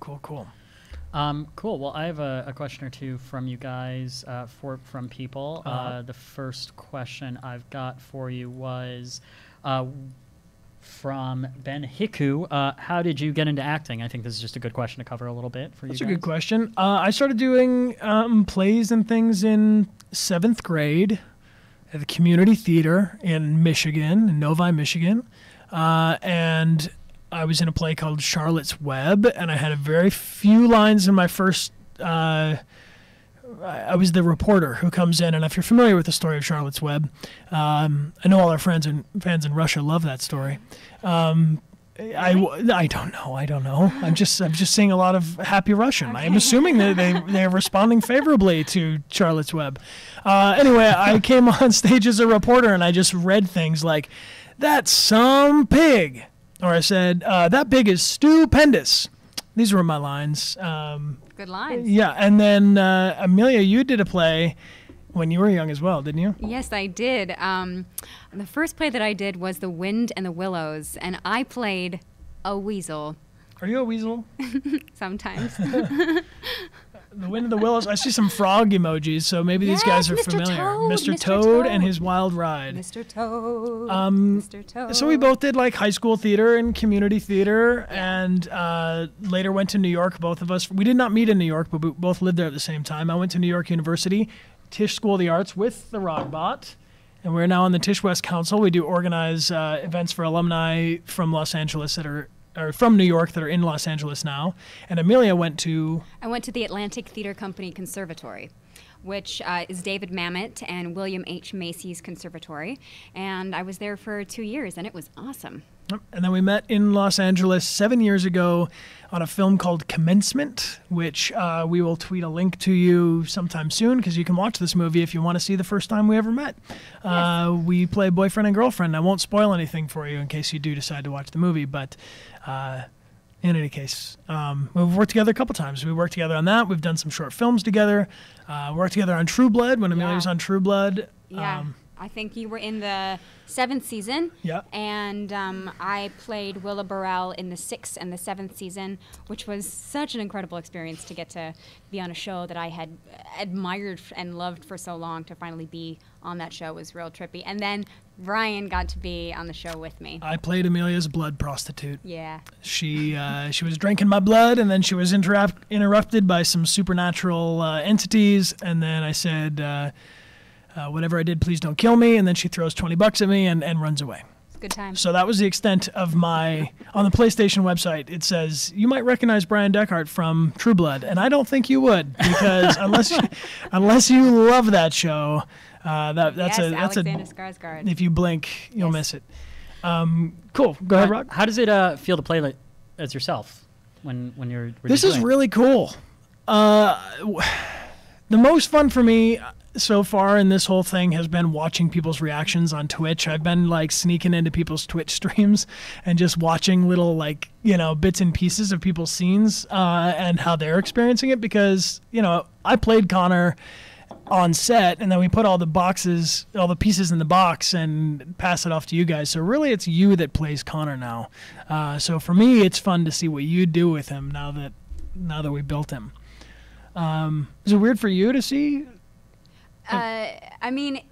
Cool. Cool. Well, I have a question or two from you guys, from people. The first question I've got for you was from Ben Hiku. How did you get into acting? I think this is just a good question to cover a little bit for you guys. That's a good question. I started doing plays and things in 7th grade at the community theater in Michigan, in Novi, Michigan. And I was in a play called Charlotte's Web, and I had a very few lines in my first... I was the reporter who comes in, and if you're familiar with the story of Charlotte's Web, I know all our fans in Russia love that story. I don't know. I'm just seeing a lot of happy Russian. Okay. I'm assuming that they're responding favorably to Charlotte's Web. Anyway, I came on stage as a reporter, and I just read things like, "That's some pig," or I said, "That pig is stupendous." These were my lines. Good lines. Yeah, and then Amelia, you did a play when you were young as well, didn't you? Yes, I did. The first play that I did was The Wind and the Willows, and I played a weasel. Are you a weasel? Sometimes. The Wind and the Willows. I see some frog emojis, so maybe these guys are Mr. familiar. Toad, Mr. Toad and his wild ride. Mr. Toad. Mr. Toad. So we both did like high school theater and community theater, and later went to New York. Both of us. We did not meet in New York, but we both lived there at the same time. I went to New York University, Tisch School of the Arts with the Rodbot, and we're now on the Tisch West Council. We do organize events for alumni from Los Angeles that are from New York that are in Los Angeles now. And Amelia went to... I went to the Atlantic Theater Company Conservatory, which is David Mamet and William H. Macy's conservatory. And I was there for 2 years, and it was awesome. And then we met in Los Angeles 7 years ago on a film called Commencement, which we will tweet a link to you sometime soon, because you can watch this movie if you want to see the first time we ever met. Yes. We play boyfriend and girlfriend. I won't spoil anything for you in case you do decide to watch the movie, but in any case, we've worked together a couple times. We worked together on that. We've done some short films together. Worked together on True Blood when Amelia was on True Blood. Yeah. I think you were in the 7th season. Yeah. And I played Willa Burrell in the 6th and the 7th season, which was such an incredible experience to get to be on a show that I had admired and loved for so long. To finally be on that show was real trippy. And then Bryan got to be on the show with me. I played Amelia's blood prostitute. Yeah. She was drinking my blood, and then she was interrupted by some supernatural entities, and then I said... whatever I did, please don't kill me. And then she throws $20 at me and runs away. It's a good time. So that was the extent of my, on the PlayStation website, it says, you might recognize Bryan Dechart from True Blood. And I don't think you would, because unless you love that show, that's Alexander Skarsgård. If you blink, you'll miss it. Cool. Go ahead, Rock. How does it feel to play as yourself when you're This is really cool. The most fun for me so far in this whole thing has been watching people's reactions on Twitch. I've been like sneaking into people's Twitch streams and just watching little bits and pieces of people's scenes and how they're experiencing it, because I played Connor on set, and then we put all the pieces in the box and pass it off to you guys. So really it's you that plays Connor now. So for me, it's fun to see what you do with him now that we built him. Is it weird for you to see? I mean,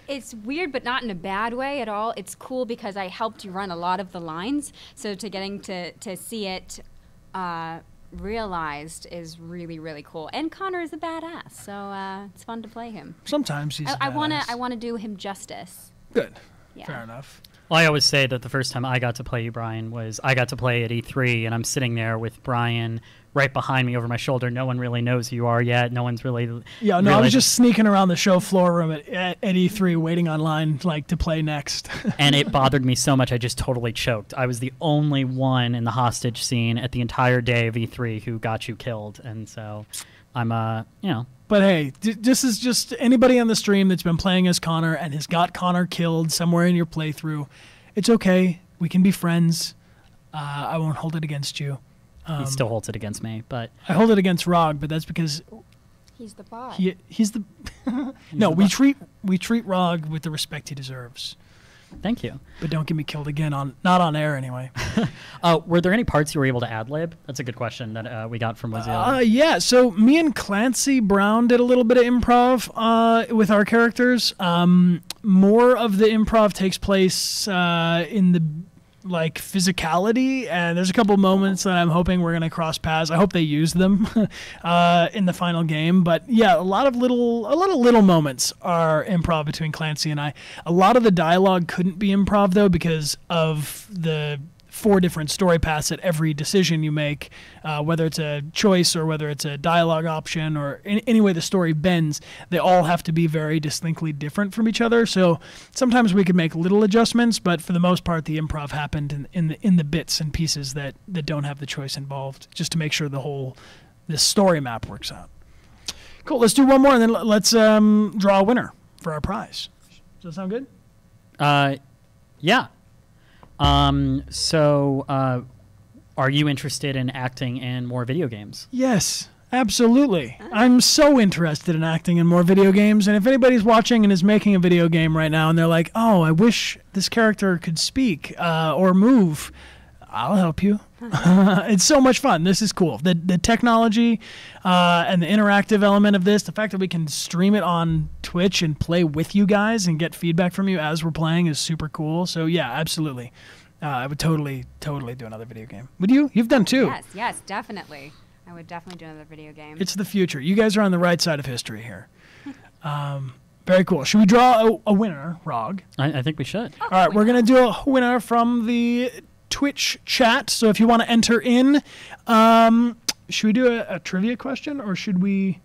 it's weird, but not in a bad way at all. It's cool because I helped you run a lot of the lines, so getting to see it realized is really, really cool. And Connor is a badass, so it's fun to play him. Sometimes he's I wanna do him justice. Good. Yeah. Fair enough. Well, I always say that the first time I got to play you, Bryan, was I got to play at E3, and I'm sitting there with Bryan right behind me over my shoulder. No one really knows who you are yet. No one's really... Yeah, no, I was just sneaking around the show floor room at E3 waiting online like to play next. And it bothered me so much, I just totally choked. I was the only one in the hostage scene at the entire day of E3 who got you killed. And so I'm, you know... But hey, this is just anybody on the stream that's been playing as Connor and has got Connor killed somewhere in your playthrough. It's okay. We can be friends. I won't hold it against you. He still holds it against me, but... I hold it against Rog, but that's because... He's the boss. He's the... No, we treat Rog with the respect he deserves. Thank you. But don't get me killed again, not on air anyway. Were there any parts you were able to ad-lib? That's a good question that we got from Wazil. Yeah, so me and Clancy Brown did a little bit of improv with our characters. More of the improv takes place in the physicality, and there's a couple moments that I'm hoping we're gonna cross paths. I hope they use them in the final game. But yeah, a lot of little moments are improv between Clancy and I. A lot of the dialogue couldn't be improv though because of the 4 different story paths at every decision you make, whether it's a choice or whether it's a dialogue option or any way the story bends. They all have to be very distinctly different from each other. So sometimes we could make little adjustments, but for the most part, the improv happened in the bits and pieces that don't have the choice involved, just to make sure this story map works out. Cool. Let's do one more, and then let's draw a winner for our prize. Does that sound good? Yeah. Are you interested in acting in more video games? Yes, absolutely. I'm so interested in acting in more video games, and if anybody's watching and is making a video game right now and they're like, oh, I wish this character could speak or move, I'll help you. It's so much fun. This is cool. The technology and the interactive element of this, the fact that we can stream it on Twitch and play with you guys and get feedback from you as we're playing is super cool. So yeah, absolutely. I would totally do another video game. Would you? You've done 2. Yes, definitely. I would definitely do another video game. It's the future. You guys are on the right side of history here. Very cool. Should we draw a winner, Rog? I think we should. All right, we're going to do a winner from the Twitch chat. So if you want to enter in, should we do a trivia question or should we...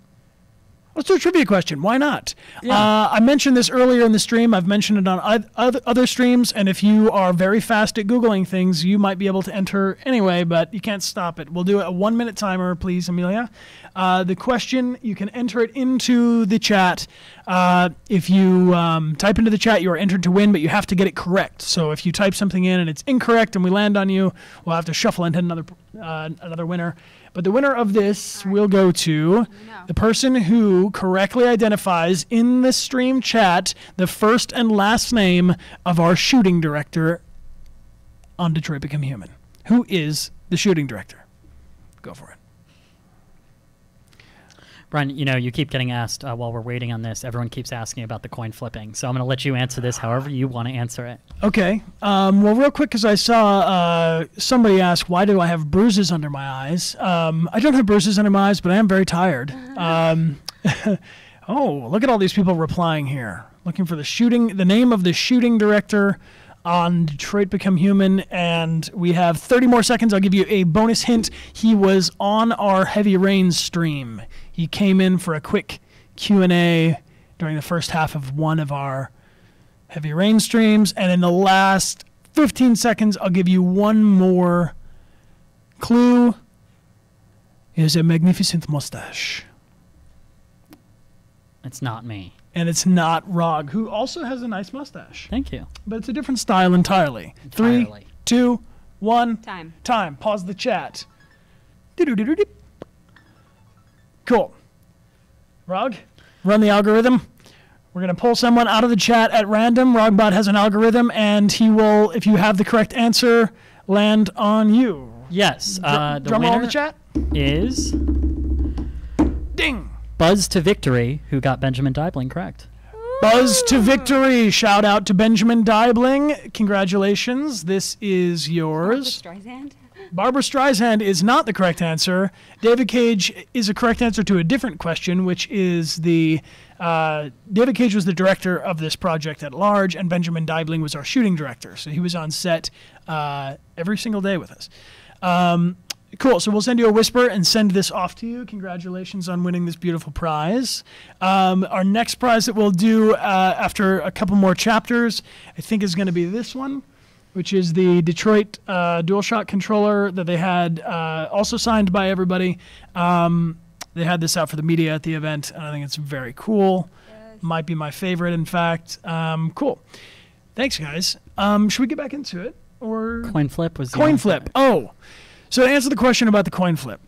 Let's do a trivia question. Why not? Yeah. I mentioned this earlier in the stream. I've mentioned it on other streams, and if you are very fast at Googling things, you might be able to enter anyway, but you can't stop it. We'll do a 1-minute timer, please, Amelia. The question, you can enter it into the chat. If you type into the chat, you are entered to win, but you have to get it correct. So if you type something in and it's incorrect and we land on you, we'll have to shuffle and hit another winner. But the winner of this will go to the person who correctly identifies in the stream chat the first and last name of our shooting director on Detroit Become Human. Who is the shooting director? Go for it. Bryan, you keep getting asked while we're waiting on this. Everyone keeps asking about the coin flipping. So I'm going to let you answer this however you want to answer it. Okay. Well, real quick, because I saw somebody ask, why do I have bruises under my eyes? I don't have bruises under my eyes, but I am very tired. Oh, look at all these people replying here. Looking for the name of the shooting director on Detroit Become Human, and we have 30 more seconds. I'll give you a bonus hint. He was on our Heavy Rain stream. He came in for a quick Q&A during the first half of one of our Heavy Rain streams, and in the last 15 seconds, I'll give you one more clue. He has a magnificent mustache. It's not me. And it's not Rog, who also has a nice mustache. Thank you. But it's a different style entirely. 3, 2, 1. Time. Pause the chat. Do-do-do-do-do. Cool. Rog, run the algorithm. We're going to pull someone out of the chat at random. Rogbot has an algorithm, and he will, if you have the correct answer, land on you. Yes. The drum roll in the chat is... Ding! Buzz to Victory, who got Benjamin Dybling correct. Buzz to Victory. Shout out to Benjamin Dybling. Congratulations. This is yours. Streisand? Barbara Streisand is not the correct answer. David Cage is a correct answer to a different question, which is the David Cage was the director of this project at large, and Benjamin Deibling was our shooting director. So he was on set every single day with us. Cool. So we'll send you a whisper and send this off to you. Congratulations on winning this beautiful prize. Our next prize that we'll do after a couple more chapters, I think, is going to be this one, which is the Detroit DualShock controller that they had also signed by everybody. They had this out for the media at the event, and I think it's very cool. Yes. Might be my favorite, in fact. Cool. Thanks, guys. Should we get back into it? Or coin flip was the coin flip. Oh. So to answer the question about the coin flip,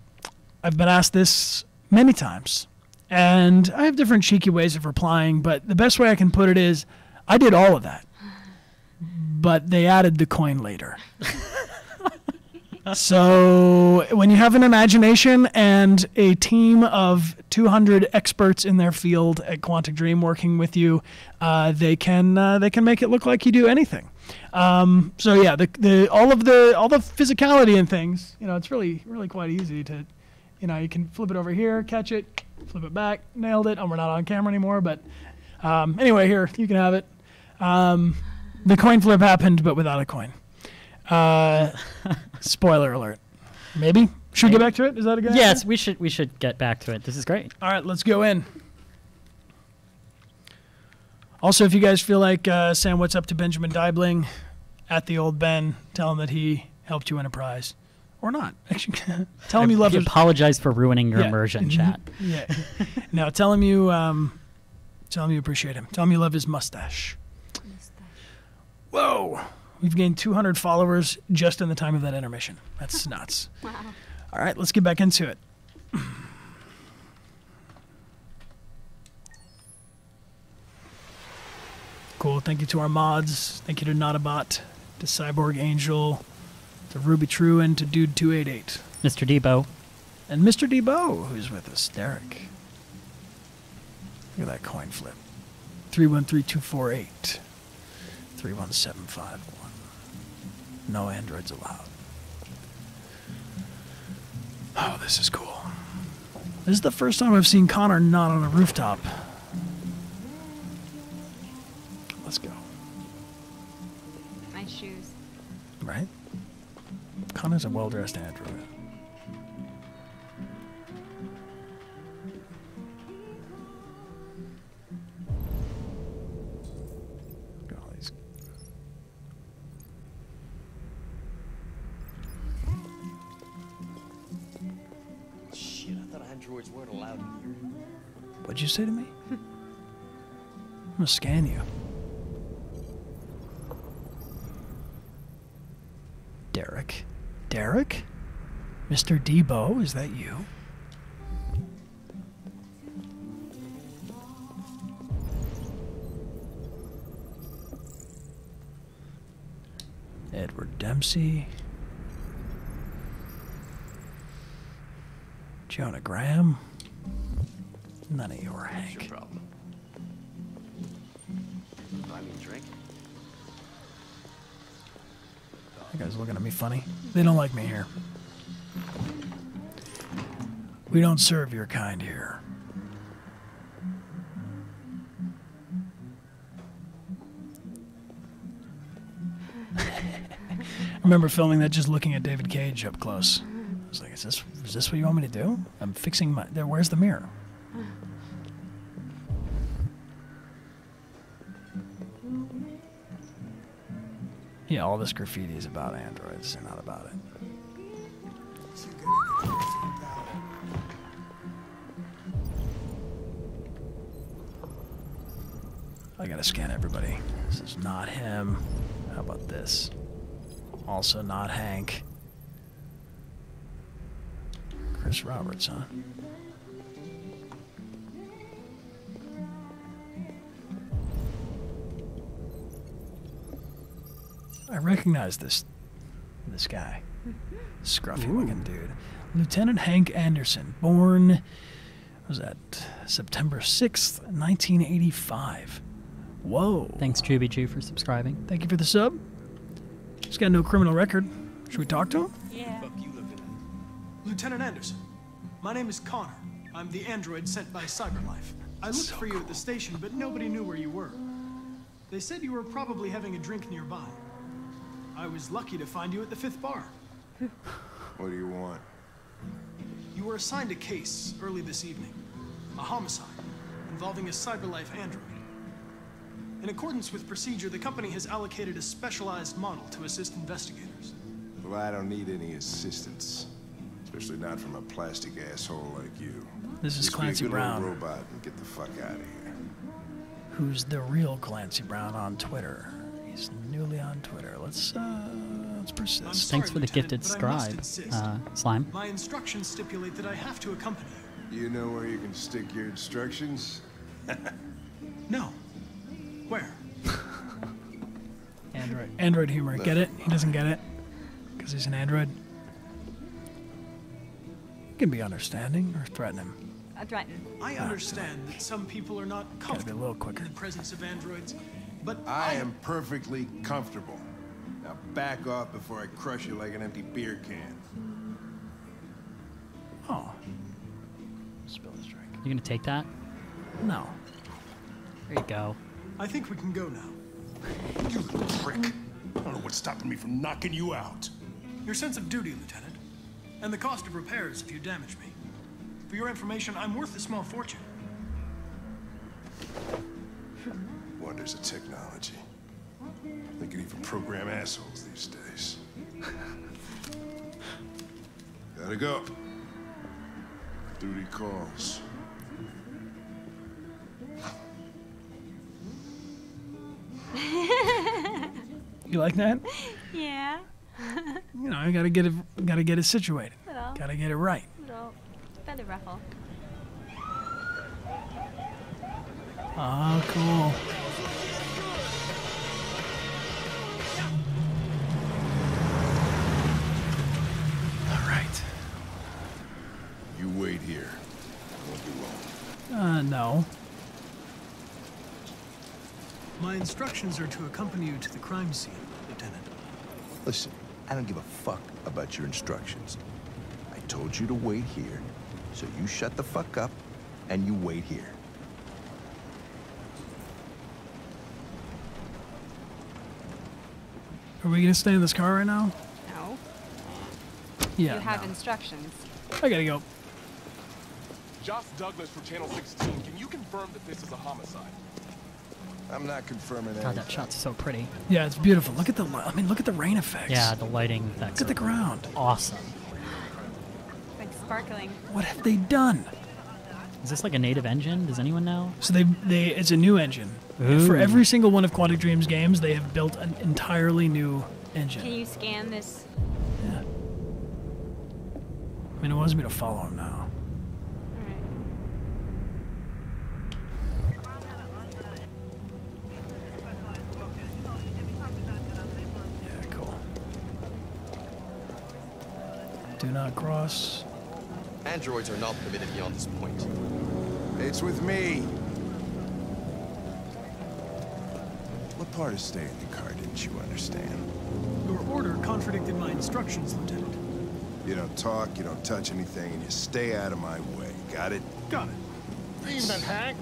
I've been asked this many times, and I have different cheeky ways of replying, but the best way I can put it is I did all of that, but they added the coin later. So when you have an imagination and a team of 200 experts in their field at Quantic Dream working with you, they can make it look like you do anything. So yeah, all the physicality and things, it's really quite easy to, you can flip it over here, catch it, flip it back, nailed it. Oh, we're not on camera anymore, but anyway, here you can have it. The coin flip happened, but without a coin. Spoiler alert. Maybe should we get back to it? Is that a good idea? Yes, we should get back to it. This is great. All right, let's go in. Also, if you guys feel like saying what's up to Benjamin Deibling at the old Ben, tell him that he helped you win a prize. Or not. Actually, tell him you love him. Apologize for ruining your immersion, chat. Yeah. No, tell him you appreciate him. Tell him you love his mustache. Whoa. We've gained 200 followers just in the time of that intermission. That's nuts. Wow. All right, let's get back into it. Cool. Thank you to our mods. Thank you to Notabot, to Cyborg Angel, to Ruby True, and to Dude288. Mr. Debo. And Mr. Debo, who's with us. Derek. Look at that coin flip. 313248. 31751. No androids allowed. Oh, this is cool. This is the first time I've seen Connor not on a rooftop. Let's go. Nice shoes. Right? Connor's a well-dressed android. Androids weren't allowed in here. What'd you say to me? I'm gonna scan you. Derek? Derek? Mr. Debo, is that you? Edward Dempsey. Jonah Graham. None of your Hank. What's your problem? Buy me a drink? That guy's looking at me funny. They don't like me here. We don't serve your kind here. I remember filming that just looking at David Cage up close. I was like, is this what you want me to do? I'm fixing my... Where's the mirror? Yeah, all this graffiti is about androids and not about it. I gotta scan everybody. This is not him. How about this? Also not Hank. Chris Roberts, huh? I recognize this guy. Scruffy looking dude. Lieutenant Hank Anderson, born, what was that, September 6th, 1985. Whoa. Thanks, Juby Jew, for subscribing. Thank you for the sub. He's got no criminal record. Should we talk to him? Yeah. Lieutenant Anderson, my name is Connor. I'm the android sent by CyberLife. I looked for you at the station, but nobody knew where you were. They said you were probably having a drink nearby. I was lucky to find you at the 5th bar. What do you want? You were assigned a case early this evening. A homicide involving a CyberLife android. In accordance with procedure, the company has allocated a specialized model to assist investigators. Well, I don't need any assistance. Especially not from a plastic asshole like you. This is Just Clancy be a good Brown. little robot and get the fuck out of here. Who's the real Clancy Brown on Twitter? He's newly on Twitter. Let's persist. Thanks for the gifted scribe, Slime. My instructions stipulate that I have to accompany you. You know where you can stick your instructions? No. Where? Android humor. Get it? He doesn't get it because he's an android. He can be understanding or threaten him. Threaten. I understand that some people are not comfortable a little quicker. in the presence of androids, but I am perfectly comfortable. Now back off before I crush you like an empty beer can. Oh. Spill his drink. You gonna take that? No. There you go. I think we can go now. You little prick. I don't know what's stopping me from knocking you out. Your sense of duty, Lieutenant, and the cost of repairs if you damage me. For your information, I'm worth a small fortune. Wonders of technology. They can even program assholes these days. Gotta go. Duty calls. You like that? Yeah. You know, I gotta get it situated. Little. Gotta get it right. Little feather ruffle. Oh, cool. All right. You wait here. I won't be long. No. My instructions are to accompany you to the crime scene, Lieutenant. Listen, I don't give a fuck about your instructions. I told you to wait here, so you shut the fuck up and you wait here. Are we gonna stay in this car right now? No. Yeah. You have instructions. I gotta go. Josh Douglas from Channel 16. Can you confirm that this is a homicide? I'm not confirming that. God, that shot's so pretty. Yeah, it's beautiful. Look at the look at the rain effects. Yeah, the lighting effects. Look at the ground. Awesome. Like sparkling. What have they done? Is this like a native engine? Does anyone know? So it's a new engine. Ooh. For every single one of Quantic Dream's games, they have built an entirely new engine. Can you scan this? Yeah. I mean, it wants me to follow him now. Yeah, cool. Do not cross. Androids are not permitted beyond this point. It's with me. What part of staying in the car didn't you understand? Your order contradicted my instructions, Lieutenant. You don't talk, you don't touch anything, and you stay out of my way. Got it? Got it. Evening, Hank.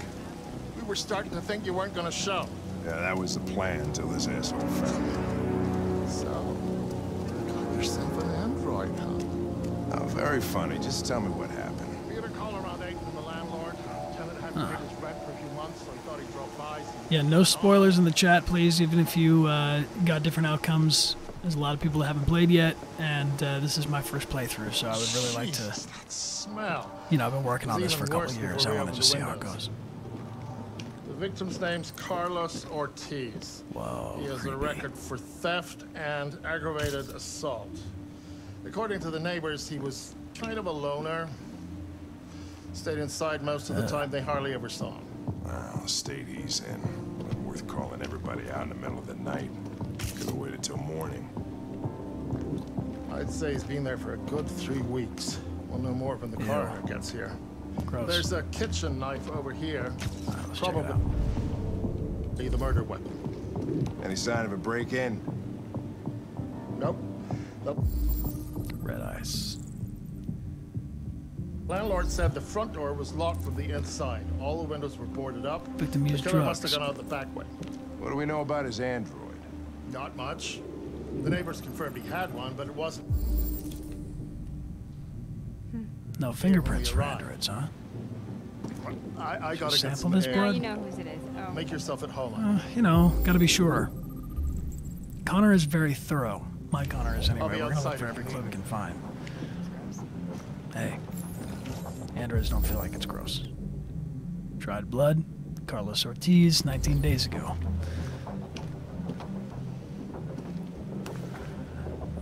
We were starting to think you weren't gonna show. Yeah, that was the plan till this asshole found it. So, you got yourself an android, huh? Oh, very funny. Just tell me what happened. We had a call around 8 from the landlord. Tenant hadn't paid his rent for a few months, so he thought he'd drop by. Yeah, no spoilers in the chat, please. Even if you got different outcomes, there's a lot of people that haven't played yet, and this is my first playthrough, so I would really like to. That smell. You know, I've been working on It's this for a even couple worse of years. before I we want to open just the see how it windows. goes. The victim's name's Carlos Ortiz. Whoa. He has a record for theft and aggravated assault. According to the neighbors, he was kind of a loner. Stayed inside most of the time. They hardly ever saw him. Well, the state he's in. Not worth calling everybody out in the middle of the night. Could have waited till morning. I'd say he's been there for a good 3 weeks. We'll know more when the coroner gets here. Gross. There's a kitchen knife over here. Probably the murder weapon. Any sign of a break-in? Nope. Nope. Red ice. Landlord said the front door was locked from the inside. All the windows were boarded up. Victim used the killer must have drugs. gone out the back way. What do we know about his android? Not much. The neighbors confirmed he had one, but it wasn't. No fingerprints for androids, huh? I Should gotta get sample some this air. blood? You know whose it is. Oh. Make yourself at home. You know, gotta be sure. Connor is very thorough. My Connor is anyway. I'll be We're gonna look outside for if every you clue need we can find. Hey, androids don't feel like it's gross. Dried blood, Carlos Ortiz, 19 days ago.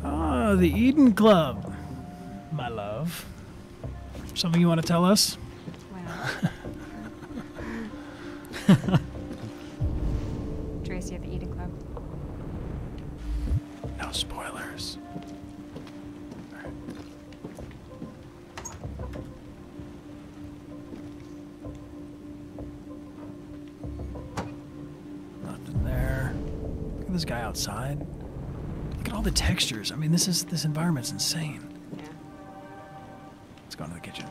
Ah, the Eden Club, my love. Something you want to tell us? Tracy at the Eden Club. No spoilers. Nothing there. Look at this guy outside. Look at all the textures. I mean, this environment's insane. Yeah. Let's go into the kitchen.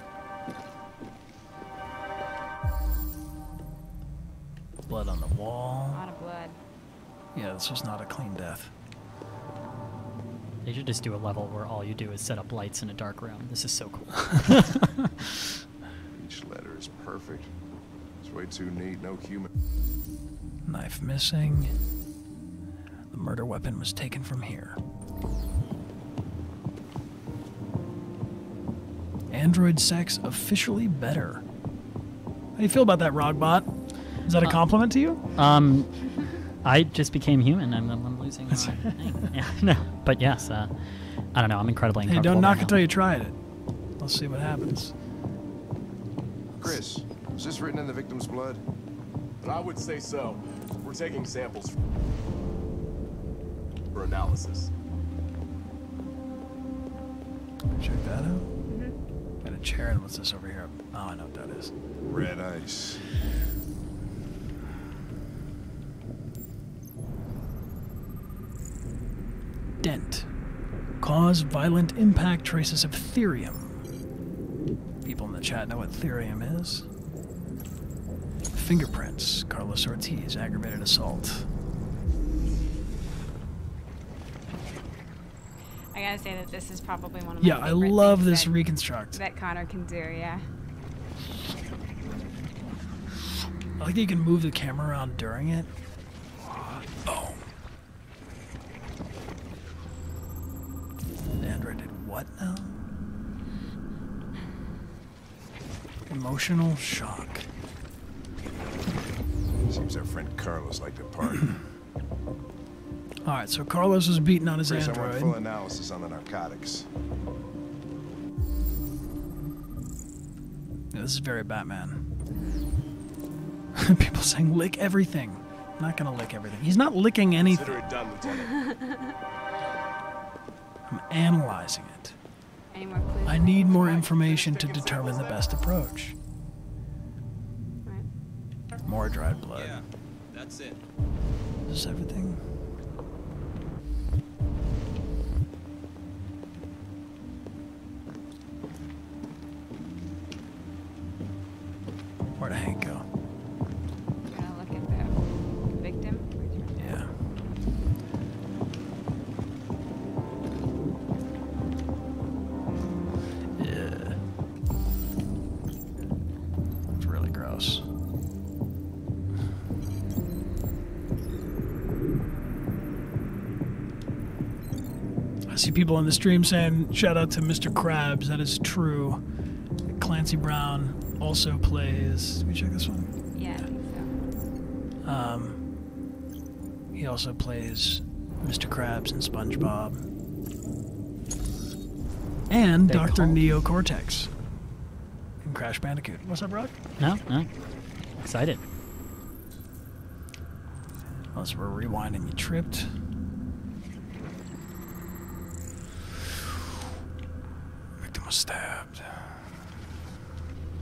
Blood on the wall. A lot of blood. Yeah, this was not a clean death. They should just do a level where all you do is set up lights in a dark room. This is so cool. Each letter is perfect. It's way too neat, no human. Knife missing. The murder weapon was taken from here. Android sex officially better. How do you feel about that, Rogbot? Is that a compliment to you? I just became human. I'm losing my thing. Yeah, no. But yes, I don't know. I'm incredibly Hey, uncomfortable don't knock right until you tried it. Let's see what happens. Chris, was this written in the victim's blood? I would say so. We're taking samples for analysis. Check that out. Got a chair, and what's this over here? Oh, I know what that is. Red ice. Dent. Cause violent impact traces of therium. People in the chat know what therium is. Fingerprints. Carlos Ortiz, aggravated assault. I gotta say that this is probably one of my Yeah, I favorite love things this that- reconstruct. that Connor can do, yeah. I like that you can move the camera around during it. Oh. The android did what now? Emotional shock. Seems our friend Carlos liked to party. Alright, so Carlos was beaten on his Chris, I want android. full analysis on the narcotics. Yeah, this is very Batman. People saying lick everything. I'm not gonna lick everything. He's not licking anything. Consider it done, Lieutenant. I'm analyzing it. Any more clues? I need more information to determine the best approach. More dried blood. Yeah, that's it. Is this everything? Where'd Hank go? You wanna look at the victim? Yeah. Yeah. It's really gross. I see people on the stream saying, shout out to Mr. Krabs. That is true. Clancy Brown also plays. Let me check this one. Yeah, I think so. He also plays Mr. Krabs in SpongeBob. And Big Dr. Hulk. Neo Cortex in Crash Bandicoot. What's up, Rock? No, no. Excited. Unless we're rewinding, you tripped. Victim was stabbed.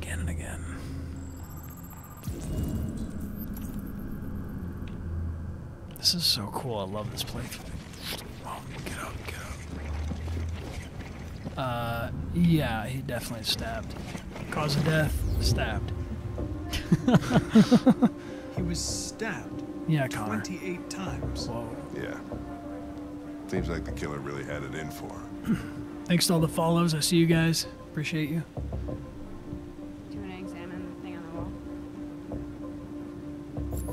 Again and again. This is so cool. I love this playthrough. Oh, get up, get up. Yeah, he definitely stabbed. Cause of death, stabbed. He was stabbed. Yeah, Connor. 28 times. Whoa. Yeah. Seems like the killer really had it in for him. Thanks to all the follows. I see you guys. Appreciate you. Do you want to examine the thing on the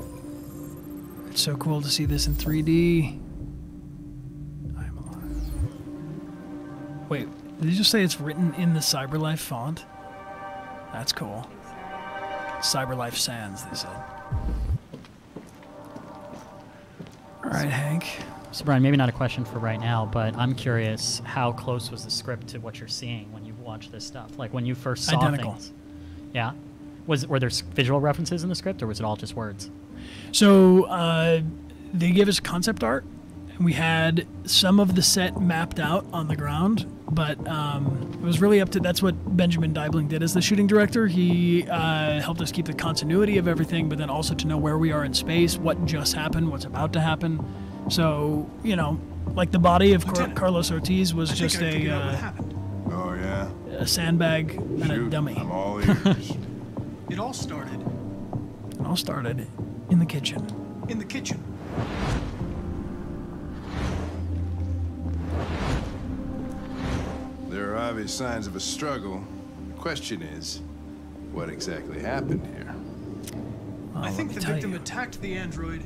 wall? It's so cool to see this in 3D. I'm alive. Wait, did you just say it's written in the CyberLife font? That's cool. CyberLife Sans, they said. All right, Hank. So Brian, maybe not a question for right now, but I'm curious, how close was the script to what you're seeing when you watch this stuff? Like when you first saw Identical. things? Yeah? Were there visual references in the script, or was it all just words? So they gave us concept art, and we had some of the set mapped out on the ground, but it was really up to, that's what Benjamin Deibling did as the shooting director. He helped us keep the continuity of everything, but then also to know where we are in space, what just happened, what's about to happen. So, you know, like the body of Carlos Ortiz was just what happened. Oh, yeah? a sandbag and a dummy. I'm all ears. It all started It all started in the kitchen. in the kitchen. There are obvious signs of a struggle. The question is, what exactly happened here? I think the victim attacked the android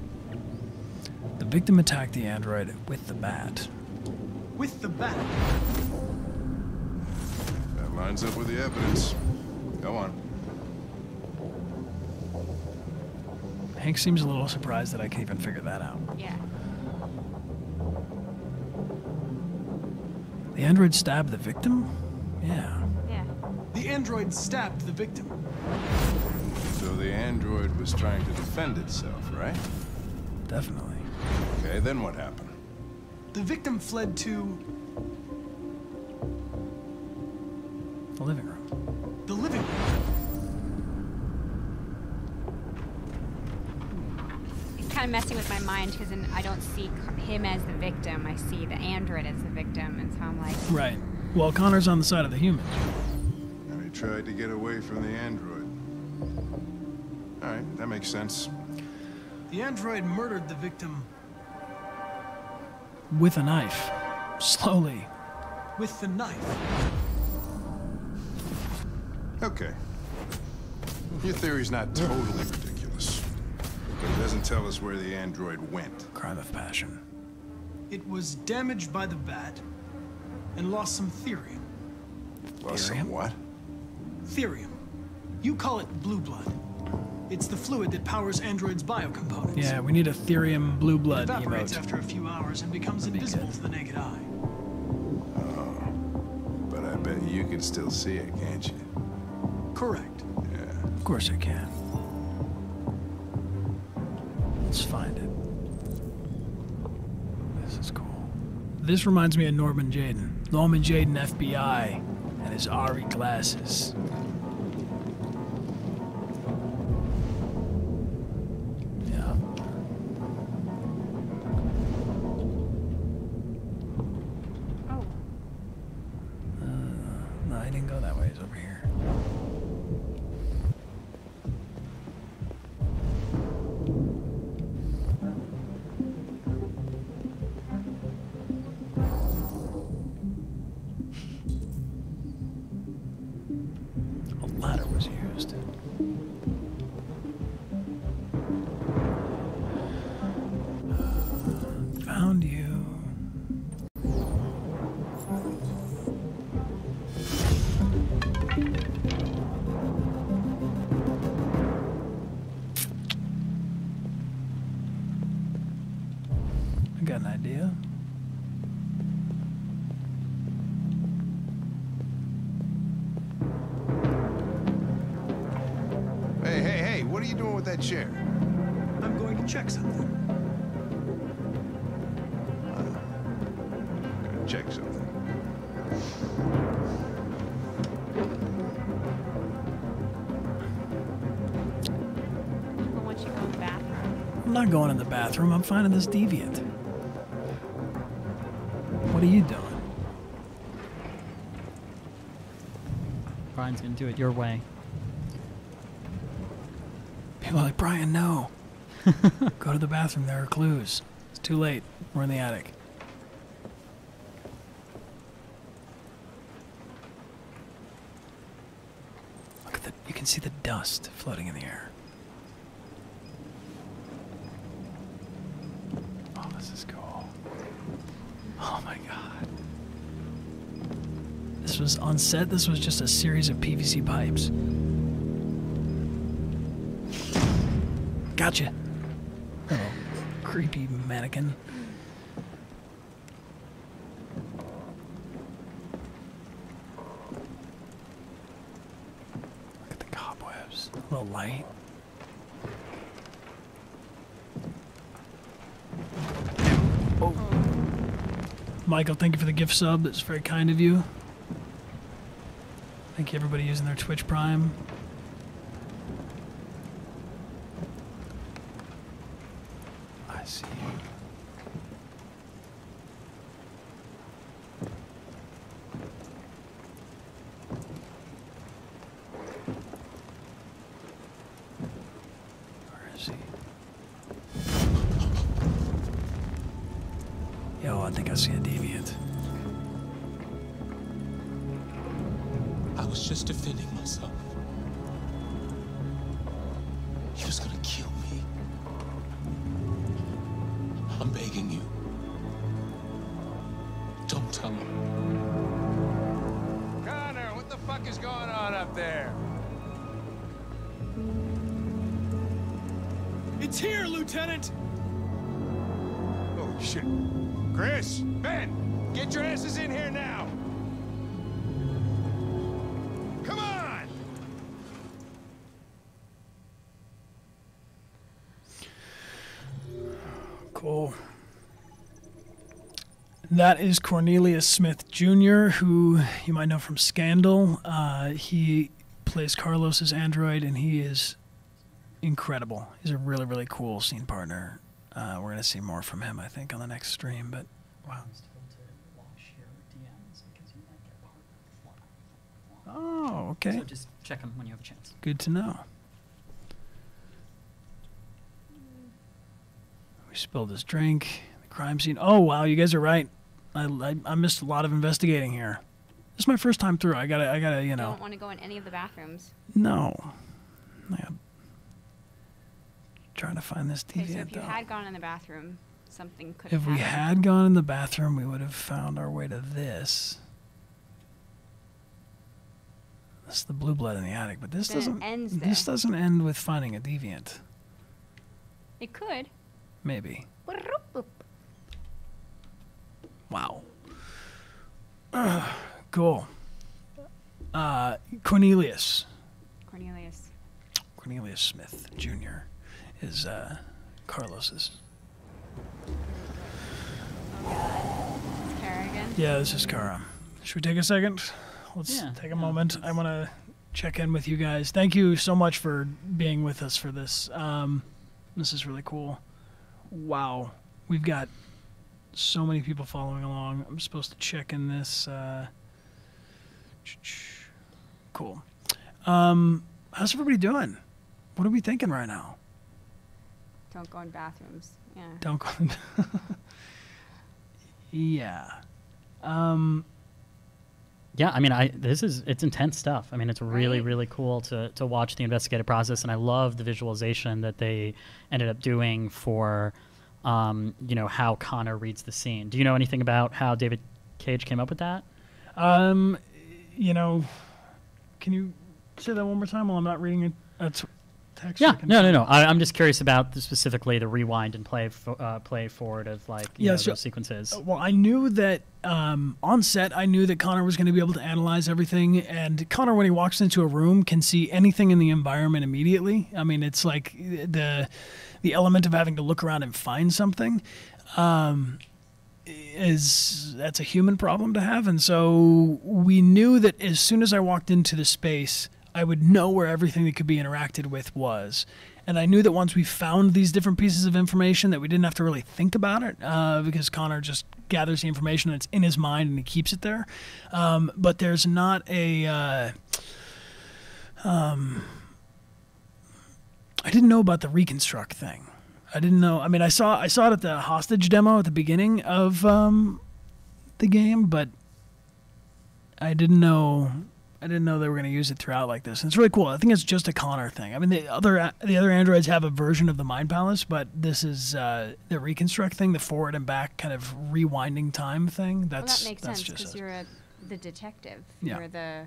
The victim attacked the android with the bat. with the bat. That lines up with the evidence. Go on. Hank seems a little surprised that I can even figure that out. Yeah. The android stabbed the victim? Yeah. Yeah. The android stabbed the victim. So the android was trying to defend itself, right? Definitely. Okay, then what happened? The victim fled to The living room. the living room. It's kind of messing with my mind because I don't see him as the victim. I see the android as the victim, and so I'm like, Right. Well, Connor's on the side of the humans. And he tried to get away from the android. All right, that makes sense. The android murdered the victim With a knife. Slowly. with the knife. Okay. Your theory's not totally ridiculous. But it doesn't tell us where the android went. Crime of passion. It was damaged by the bat and lost some therium. Lost some what? Therium. You call it blue blood. It's the fluid that powers androids' biocomponents. Yeah, we need a therium blue It blood evaporates emote. after a few hours and becomes invisible to the naked eye. Oh. But I bet you can still see it, can't you? Correct. Yeah. Of course I can. Let's find it. This is cool. This reminds me of Norman Jayden. Norman Jayden, FBI, and his Ari glasses. Yeah. oh, No, I didn't go that way. It's over here. A ladder was used. Found you. I got an idea. Hey, what are you doing with that chair? I'm going to check something. Gonna check something. but once you go in the bathroom, I'm not going in the bathroom. I'm finding this deviant. What are you doing? Brian's gonna do it your way. People are like, Brian, no. Go to the bathroom. There are clues. It's too late. We're in the attic. Look at you can see the dust floating in the air. Oh, this is cool. Oh my god. This was on set. This was just a series of PVC pipes. Gotcha. Oh, creepy mannequin. Look at the cobwebs. A little light. Oh. Michael, thank you for the gift sub. That's very kind of you. Thank you, everybody using their Twitch Prime. I see. Where is he? Yo, I think I see a deviant. I was just defending myself. He was gonna kill me. I'm begging you. Don't tell him. Connor, what the fuck is going on up there? It's here, Lieutenant! Oh, shit. Chris, Ben, get your asses in here now. Come on! Cool. That is Cornelius Smith Jr., who you might know from Scandal. He plays Carlos's android, and he is incredible. He's a really, really cool scene partner. We're going to see more from him, I think, on the next stream, but wow. Oh, okay. So just check them when you have a chance. Good to know. We spilled his drink. The crime scene. Oh, wow, you guys are right. I missed a lot of investigating here. This is my first time through. I gotta, you know. Don't want to go in any of the bathrooms. No. Trying to find this Okay, deviant, so if you though. had gone in the bathroom, something could have If we happened. had gone in the bathroom, we would have found our way to this. That's the blue blood in the attic, but this Then it doesn't. ends This there. doesn't end with finding a deviant. It could. Maybe. Wow. Cool. Cornelius Smith Jr. is Carlos's. It's Kara again. Yeah, this is Kara. Should we take a second? Let's Yeah, take a moment. I want to check in with you guys. Thank you so much for being with us for this. This is really cool. Wow. We've got so many people following along. I'm supposed to check in this. Cool. How's everybody doing? What are we thinking right now? Don't go in bathrooms. Yeah. Don't go. Yeah. Yeah, I mean, it's intense stuff. I mean, it's really, really cool to watch the investigative process, and I love the visualization that they ended up doing for, you know, how Connor reads the scene. Do you know anything about how David Cage came up with that? You know, can you say that one more time while I'm not reading it? Text. Yeah, no. I'm just curious about specifically the rewind and play forward of like those sequences. Well, I knew that on set, I knew that Connor was going to be able to analyze everything, and Connor, when he walks into a room, can see anything in the environment immediately. I mean, it's like the element of having to look around and find something. That's a human problem to have, and so we knew that as soon as I walked into the space, I would know where everything that could be interacted with was. And I knew that once we found these different pieces of information that we didn't have to really think about it, because Connor just gathers the information that's in his mind and he keeps it there. But there's not a I didn't know about the reconstruct thing. I didn't know. I mean, I saw it at the hostage demo at the beginning of the game, but I didn't know they were going to use it throughout like this. And it's really cool. I think it's just a Connor thing. I mean, the other androids have a version of the Mind Palace, but this is the reconstruct thing, the forward and back kind of rewinding time thing. That makes sense because you're the detective. Yeah. You're the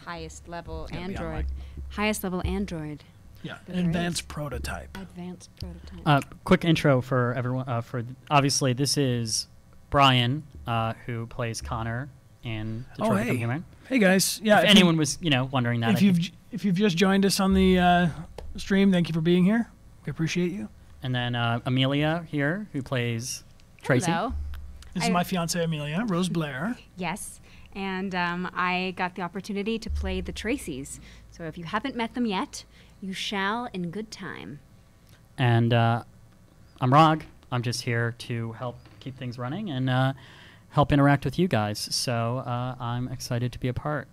highest level android. Highest level android. Yeah, an advanced prototype. Advanced prototype. Quick intro for everyone. Obviously, this is Bryan, who plays Connor in Detroit Become Human. Hey guys, yeah. If anyone was, wondering that. If you've just joined us on the stream, thank you for being here. We appreciate you. And then Amelia here, who plays Tracy. Hello. This is my fiance Amelia, Rose Blair. Yes, and I got the opportunity to play the Tracys. So if you haven't met them yet, you shall in good time. And I'm Rog. I'm just here to help keep things running and help interact with you guys. So I'm excited to be a part.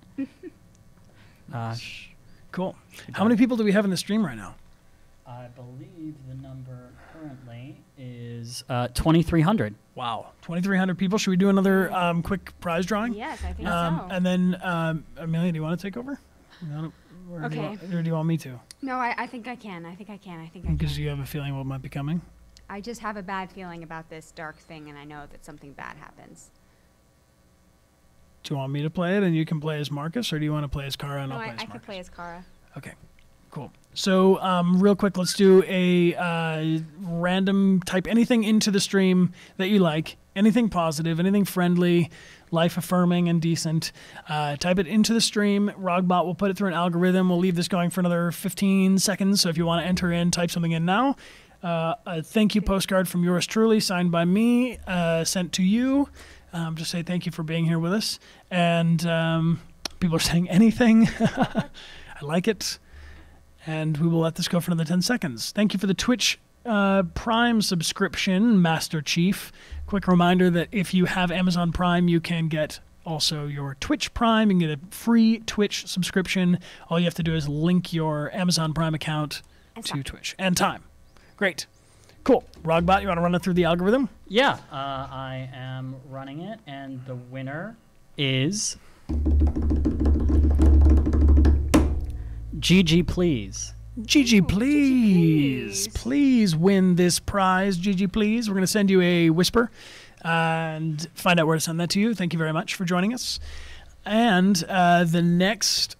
Cool. How many people do we have in the stream right now? I believe the number currently is 2,300. Wow, 2,300 people. Should we do another quick prize drawing? Yes, I think so. And then, Amelia, do you want to take over? Okay. Or do you want me to? No, I think I can. I think I can. Because you have a feeling what might be coming? I just have a bad feeling about this dark thing, and I know that something bad happens. Do you want me to play it and you can play as Marcus, or do you want to play as Kara and No, I'll play as I Marcus? could play as Kara. Okay, cool. So real quick, let's do a random type anything into the stream that you like, anything positive, anything friendly, life-affirming and decent. Type it into the stream. Rogbot will put it through an algorithm. We'll leave this going for another 15 seconds, so if you want to enter in, type something in now. A thank you postcard from yours truly, signed by me, sent to you. Just say thank you for being here with us. And people are saying anything. I like it. And we will let this go for another 10 seconds. Thank you for the Twitch Prime subscription, Master Chief. Quick reminder that if you have Amazon Prime, you can get also your Twitch Prime. You can get a free Twitch subscription. All you have to do is link your Amazon Prime account to Twitch. And time. Great. Cool. Rogbot, you want to run it through the algorithm? Yeah, I am running it, and the winner is GG Please. GG Please. Please win this prize, GG Please. We're going to send you a whisper and find out where to send that to you. Thank you very much for joining us. And the next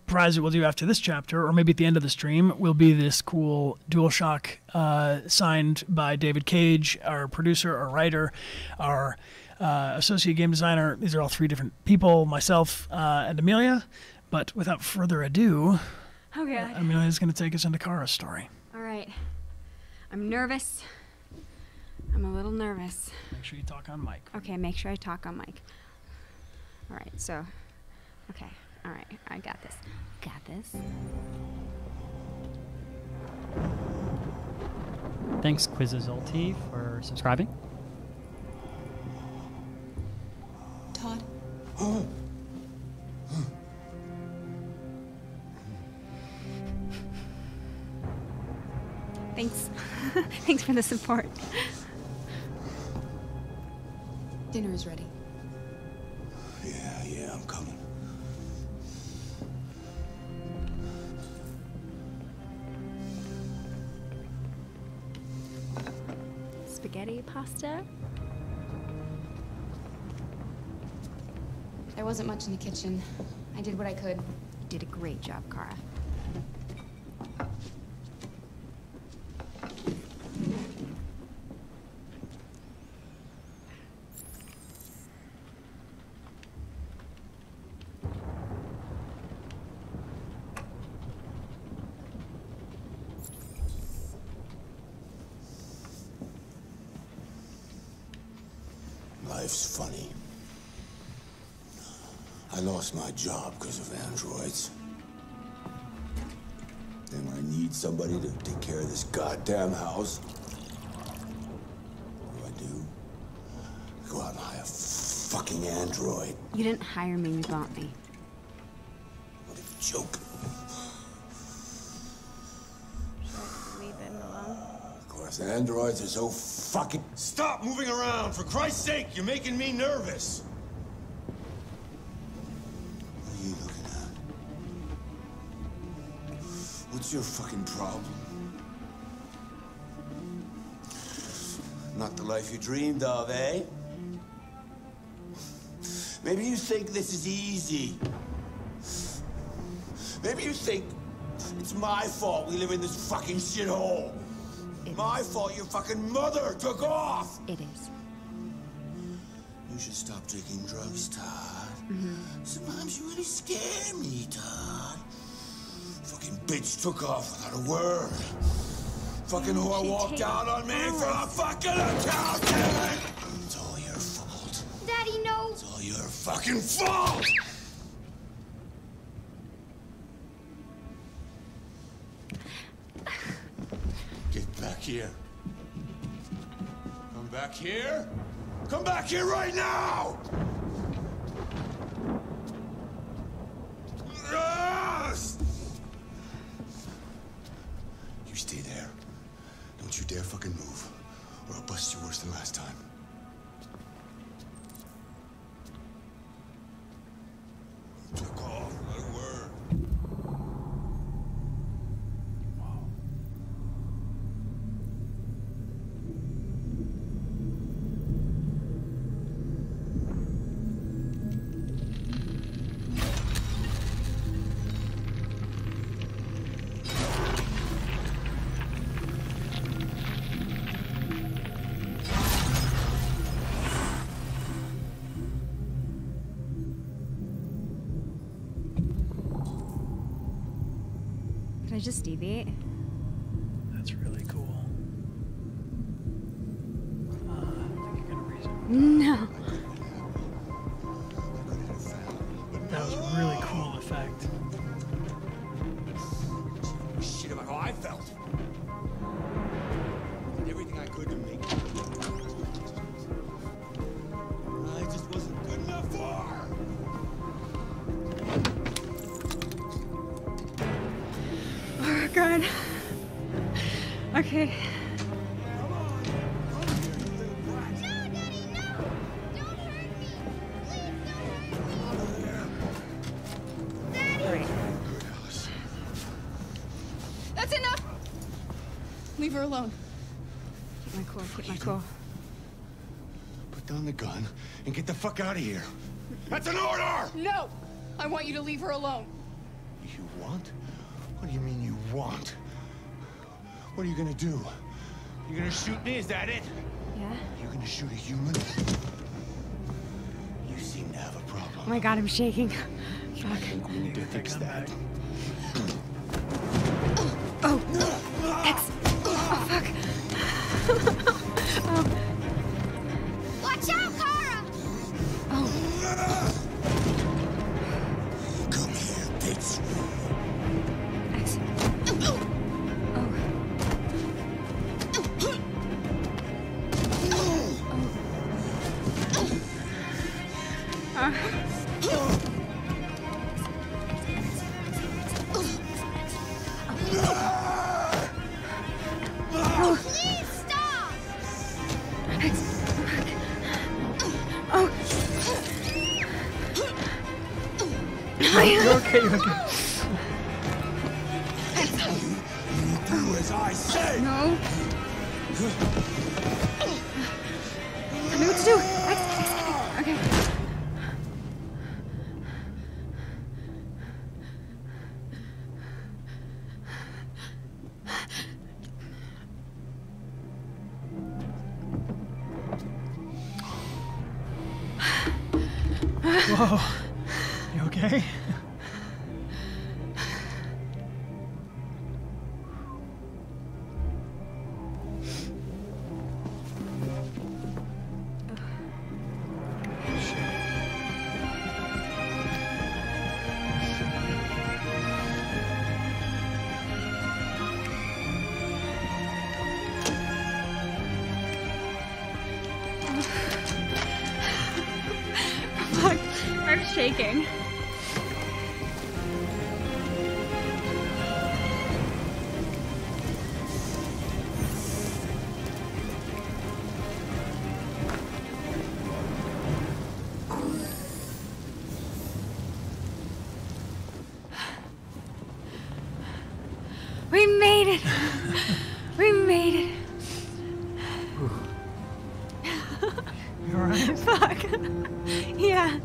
prize that we'll do after this chapter, or maybe at the end of the stream, will be this cool DualShock signed by David Cage, our producer, our writer, our associate game designer. These are all three different people, myself and Amelia. But without further ado, Amelia's going to take us into Kara's story. All right. I'm nervous. I'm a little nervous. Make sure you talk on mic. Okay, make sure I talk on mic. All right, so, okay. All right, I got this. Got this. Thanks, Quizazulti, for subscribing. Todd. Thanks. Thanks for the support. Dinner is ready. Yeah, I'm coming. Spaghetti pasta? There wasn't much in the kitchen. I did what I could. You did a great job, Kara. Life's funny. I lost my job because of androids. Then when I need somebody to take care of this goddamn house, what do? I go out and hire a fucking android. You didn't hire me, you bought me. joking? Leave him alone. Of course, androids are so fucking... Stop moving around! For Christ's sake, you're making me nervous! What are you looking at? What's your fucking problem? Not the life you dreamed of, eh? Maybe you think this is easy. Maybe you think it's my fault we live in this fucking shithole. My fault your fucking mother took off. It is. You should stop taking drugs, Todd. Sometimes you really scare me, Todd. Fucking bitch took off without a word. Fucking whore walked out on me for a fucking accountant! It's all your fault. Daddy, no! It's all your fucking fault! Get back here. Come back here. Come back here right now! Yes! You stay there. Don't you dare fucking move, or I'll bust you worse than last time. Took off without a word. Can I just deviate? That's really cool. I think you're gonna reason. No. That was a really cool effect. Shit about how I felt. Did everything I could to make it. I just wasn't good enough for her. Oh, God. Okay. That's enough! Leave her alone. Keep my cool, keep my cool. Put down the gun and get the fuck out of here. That's an order! No! I want you to leave her alone. You want? What do you mean you want? What are you gonna do? You gonna shoot me? Is that it? Yeah? You gonna shoot a human? You seem to have a problem. Oh my God, I'm shaking. Fuck. I think we need to fix that. Oh! X! Oh, fuck. Oh. Watch out, Kara! Oh. Come here, bitch. X. Oh. Please stop! Oh. You're okay, you're okay. You do as I say. No. I know what to do. Okay. Whoa. You okay? Fuck. I'm shaking. it. We made it. You alright? Fuck. Yeah.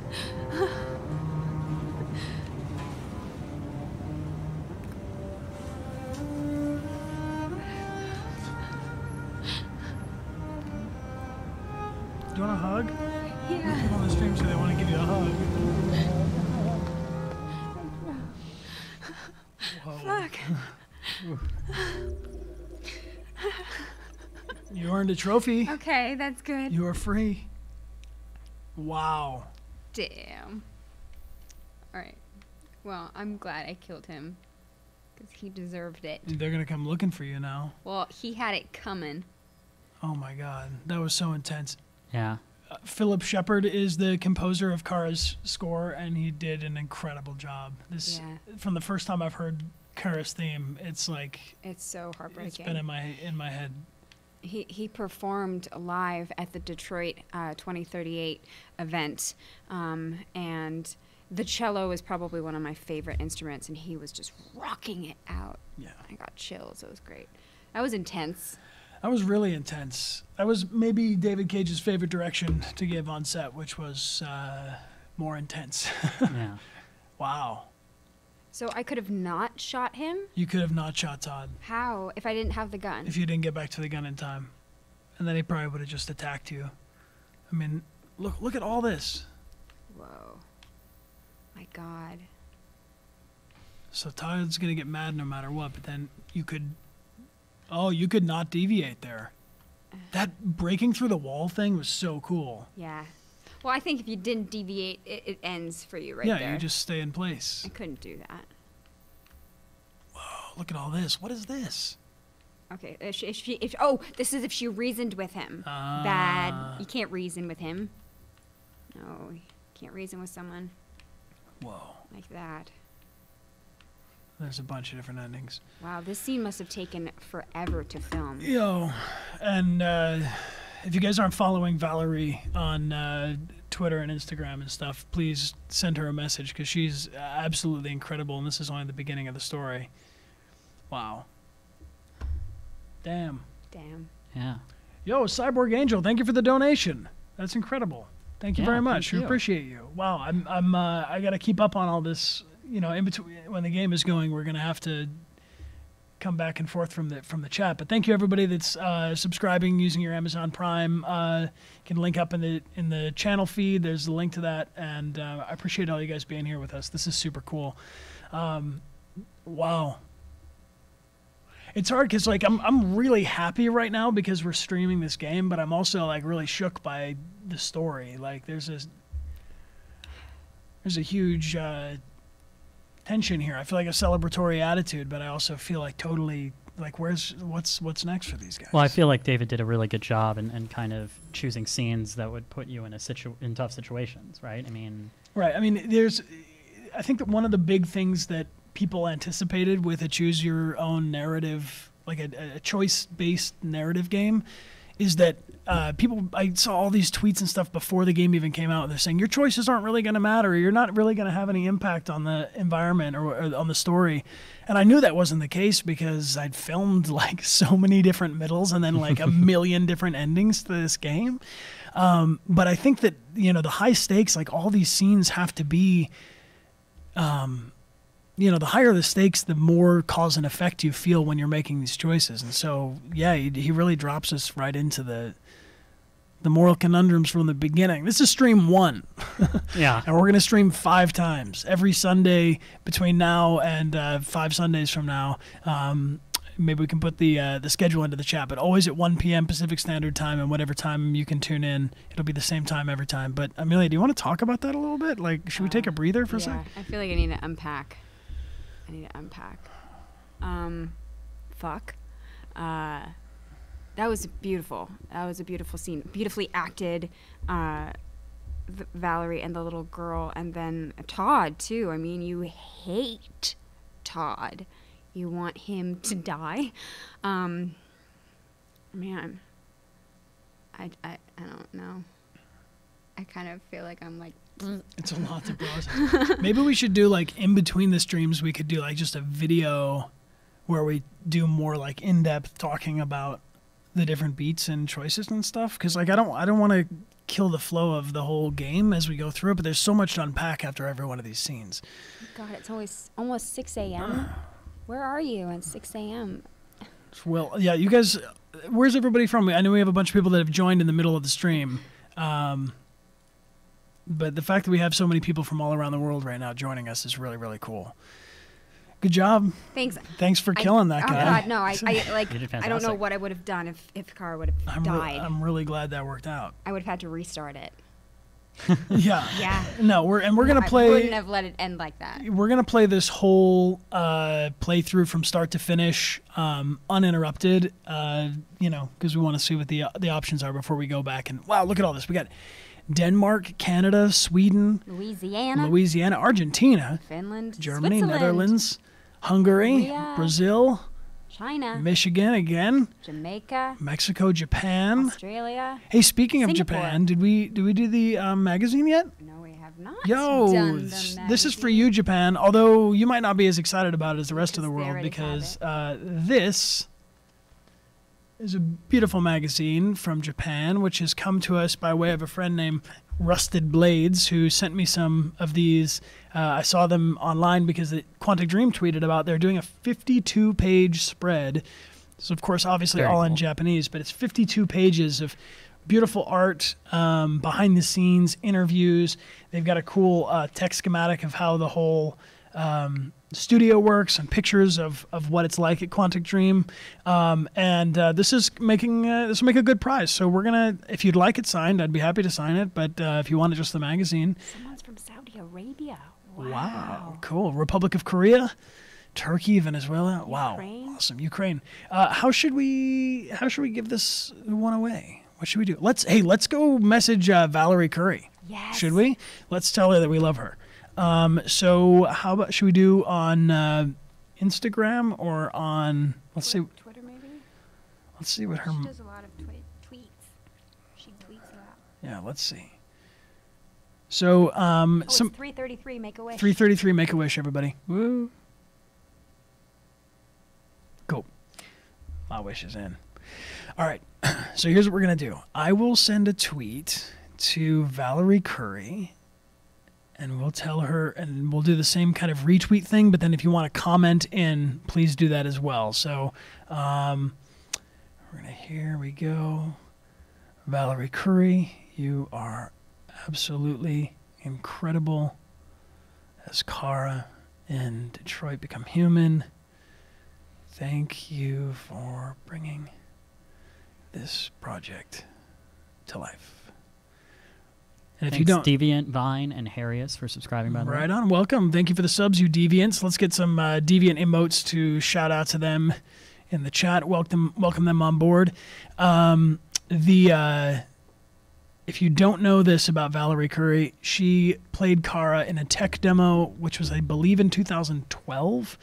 Do you want a hug? Yeah. People on the stream say they want to give you a hug. Fuck. You earned a trophy. Okay, that's good. You are free. Wow. Damn. Alright. Well, I'm glad I killed him. Because he deserved it. They're going to come looking for you now. Well, he had it coming. Oh my god. That was so intense. Yeah. Philip Shepard is the composer of Kara's score, and he did an incredible job. This, from the first time I've heard Kara's theme, it's like It's so heartbreaking. it's been in my head. He performed live at the Detroit 2038 event, and the cello is probably one of my favorite instruments, and he was just rocking it out. Yeah. I got chills. It was great. That was intense. That was really intense. That was maybe David Cage's favorite direction to give on set, which was more intense. Yeah. Wow. So I could have not shot him? You could have not shot Todd How? If I didn't have the gun? if you didn't get back to the gun in time. And then he probably would have just attacked you. I mean, look at all this. Whoa. My God. So Todd's going to get mad no matter what, but then you could not deviate there. That breaking through the wall thing was so cool. Yeah. Well, I think if you didn't deviate, it ends for you right yeah, there. you just stay in place. I couldn't do that. Oh, look at all this. What is this? Okay, if this is if she reasoned with him. Bad. You can't reason with him. No, you can't reason with someone. Whoa. Like that. There's a bunch of different endings. Wow, this scene must have taken forever to film. Yo, and if you guys aren't following Valerie on Twitter and Instagram and stuff, please send her a message because she's absolutely incredible, and this is only the beginning of the story. Wow. Damn. Damn. Yeah. Yo, Cyborg Angel, thank you for the donation. That's incredible. Thank you very much. thank We you. appreciate you. Wow, I got to keep up on all this. You know, in between when the game is going, we're gonna have to come back and forth from the chat. But thank you everybody that's subscribing using your Amazon Prime. You can link up in the channel feed. There's a link to that, and I appreciate all you guys being here with us. This is super cool. Wow. It's hard because like I'm really happy right now because we're streaming this game, but I'm also like really shook by the story. Like there's a huge tension here. I feel like a celebratory attitude, but I also feel like totally like what's next for these guys. Well, I feel like David did a really good job in kind of choosing scenes that would put you in in tough situations, right? I mean, right. I mean, I think that one of the big things that people anticipated with a choose your own narrative, like a choice-based narrative game, is that I saw all these tweets and stuff before the game even came out. They're saying your choices aren't really going to matter. Or you're not really going to have any impact on the environment or on the story. And I knew that wasn't the case because I'd filmed like so many different middles and then like a million different endings to this game. But I think that, you know, the high stakes, like all these scenes have to be, you know, the higher the stakes, the more cause and effect you feel when you're making these choices. And so, yeah, he really drops us right into the moral conundrums from the beginning. This is stream 1. Yeah. And we're going to stream 5 times every Sunday between now and 5 Sundays from now. Maybe we can put the schedule into the chat, but always at 1 p.m. Pacific Standard Time, and whatever time you can tune in, it'll be the same time every time. But Amelia, do you want to talk about that a little bit? Like, should we take a breather for a sec? I feel like I need to unpack. Fuck. That was beautiful. That was a beautiful scene. Beautifully acted. Valerie and the little girl, and then Todd too. I mean, you hate Todd. You want him to die. Man, I don't know. I kind of feel like I'm like. It's a lot to process. Maybe we should do like in between the streams, we could do like just a video where we do more like in-depth talking about the different beats and choices and stuff. Because like I don't want to kill the flow of the whole game as we go through it, but there's so much to unpack after every one of these scenes. God, it's almost 6 a.m. Where are you at 6 a.m.? Well, yeah, you guys, where's everybody from? I know we have a bunch of people that have joined in the middle of the stream. But the fact that we have so many people from all around the world right now joining us is really, really cool. Good job. Thanks for killing that guy. Oh God, no! I don't know fantastic. what I would have done if Kara would have died. I'm really glad that worked out. I would have had to restart it. Yeah. Yeah. No, we're gonna play. I wouldn't have let it end like that. We're gonna play this whole playthrough from start to finish, uninterrupted. Because we want to see what the options are before we go back and wow, look at all this. We got Denmark, Canada, Sweden, Louisiana, Argentina, Finland, Germany, Switzerland, Netherlands, Hungary, Korea, Brazil, China, Michigan again, Jamaica, Mexico, Japan, Australia. Hey, speaking of Singapore. Japan, did we do the magazine yet? No, we have not. Yo, done this is for you, Japan. Although you might not be as excited about it as the rest of the they world already because this is a beautiful magazine from Japan, which has come to us by way of a friend named Rusted Blades, who sent me some of these. I saw them online because Quantic Dream tweeted about they're doing a 52-page spread. So, of course, obviously Very all in cool. Japanese, but it's 52 pages of beautiful art, behind the scenes, interviews. They've got a cool tech schematic of how the whole studio works and pictures of what it's like at Quantic Dream. And this is making this will make a good prize. So we're gonna, if you'd like it signed, I'd be happy to sign it. But if you want just the magazine, Someone's from Saudi Arabia. wow, cool. Republic of Korea, Turkey, Venezuela. Wow, Ukraine. awesome. Ukraine. How should we give this one away? What should we do? Let's go message Valerie Curry. Yes. Should we? Let's tell her that we love her. So how about, should we do on Instagram or on, let's see. Twitter maybe? Let's see what her, She does a lot of tweets. She tweets a lot. yeah, let's see. So, It's 3:33, make a wish. 3:33, make a wish, everybody. Woo. Cool. My wish is in. All right. So here's what we're going to do. I will send a tweet to Valerie Curry, and we'll tell her, and we'll do the same kind of retweet thing, but then if you want to comment in, please do that as well. So we're going to, here we go. Valerie Curry, you are absolutely incredible as Kara in Detroit Become Human. Thank you for bringing this project to life. And if Thanks, you don't, Deviant, Vine, and Harrius for subscribing, by the way. right on, welcome. Thank you for the subs, you Deviants. Let's get some Deviant emotes to shout out to them in the chat. Welcome them on board. If you don't know this about Valerie Curry, she played Kara in a tech demo, which was, I believe, in 2012,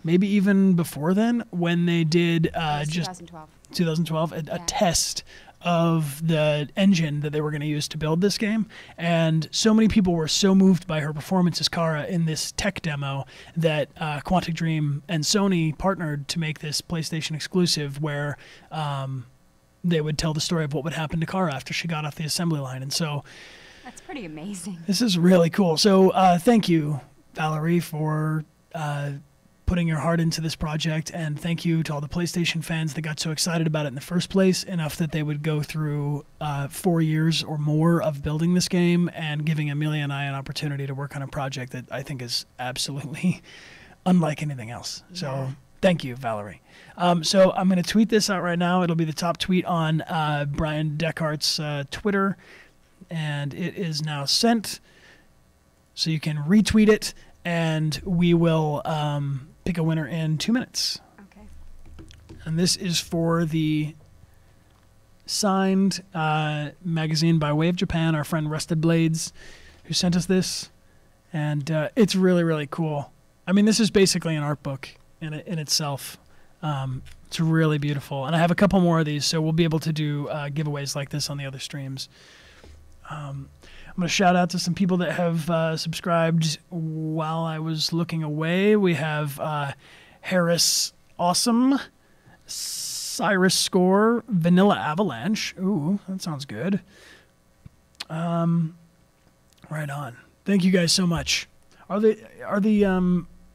maybe even before then, when they did 2012, a test of the engine that they were going to use to build this game. And so many people were so moved by her performance as Kara in this tech demo that Quantic Dream and Sony partnered to make this PlayStation exclusive where they would tell the story of what would happen to Kara after she got off the assembly line. And so That's pretty amazing. this is really cool. So thank you, Valerie, for putting your heart into this project, and thank you to all the PlayStation fans that got so excited about it in the first place, enough that they would go through 4 years or more of building this game and giving Amelia and I an opportunity to work on a project that I think is absolutely unlike anything else. So thank you, Valerie. So I'm going to tweet this out right now. It'll be the top tweet on Bryan Dechart's Twitter, and it is now sent. So you can retweet it, and we will pick a winner in 2 minutes. Okay. And this is for the signed magazine by way of Japan, our friend Rusted Blades, who sent us this. And it's really, really cool. I mean, this is basically an art book in itself. It's really beautiful. And I have a couple more of these, so we'll be able to do giveaways like this on the other streams. I'm going to shout out to some people that have subscribed while I was looking away. We have Harris awesome. Cyrus Score, Vanilla Avalanche. Ooh, that sounds good. Right on. Thank you guys so much. Are the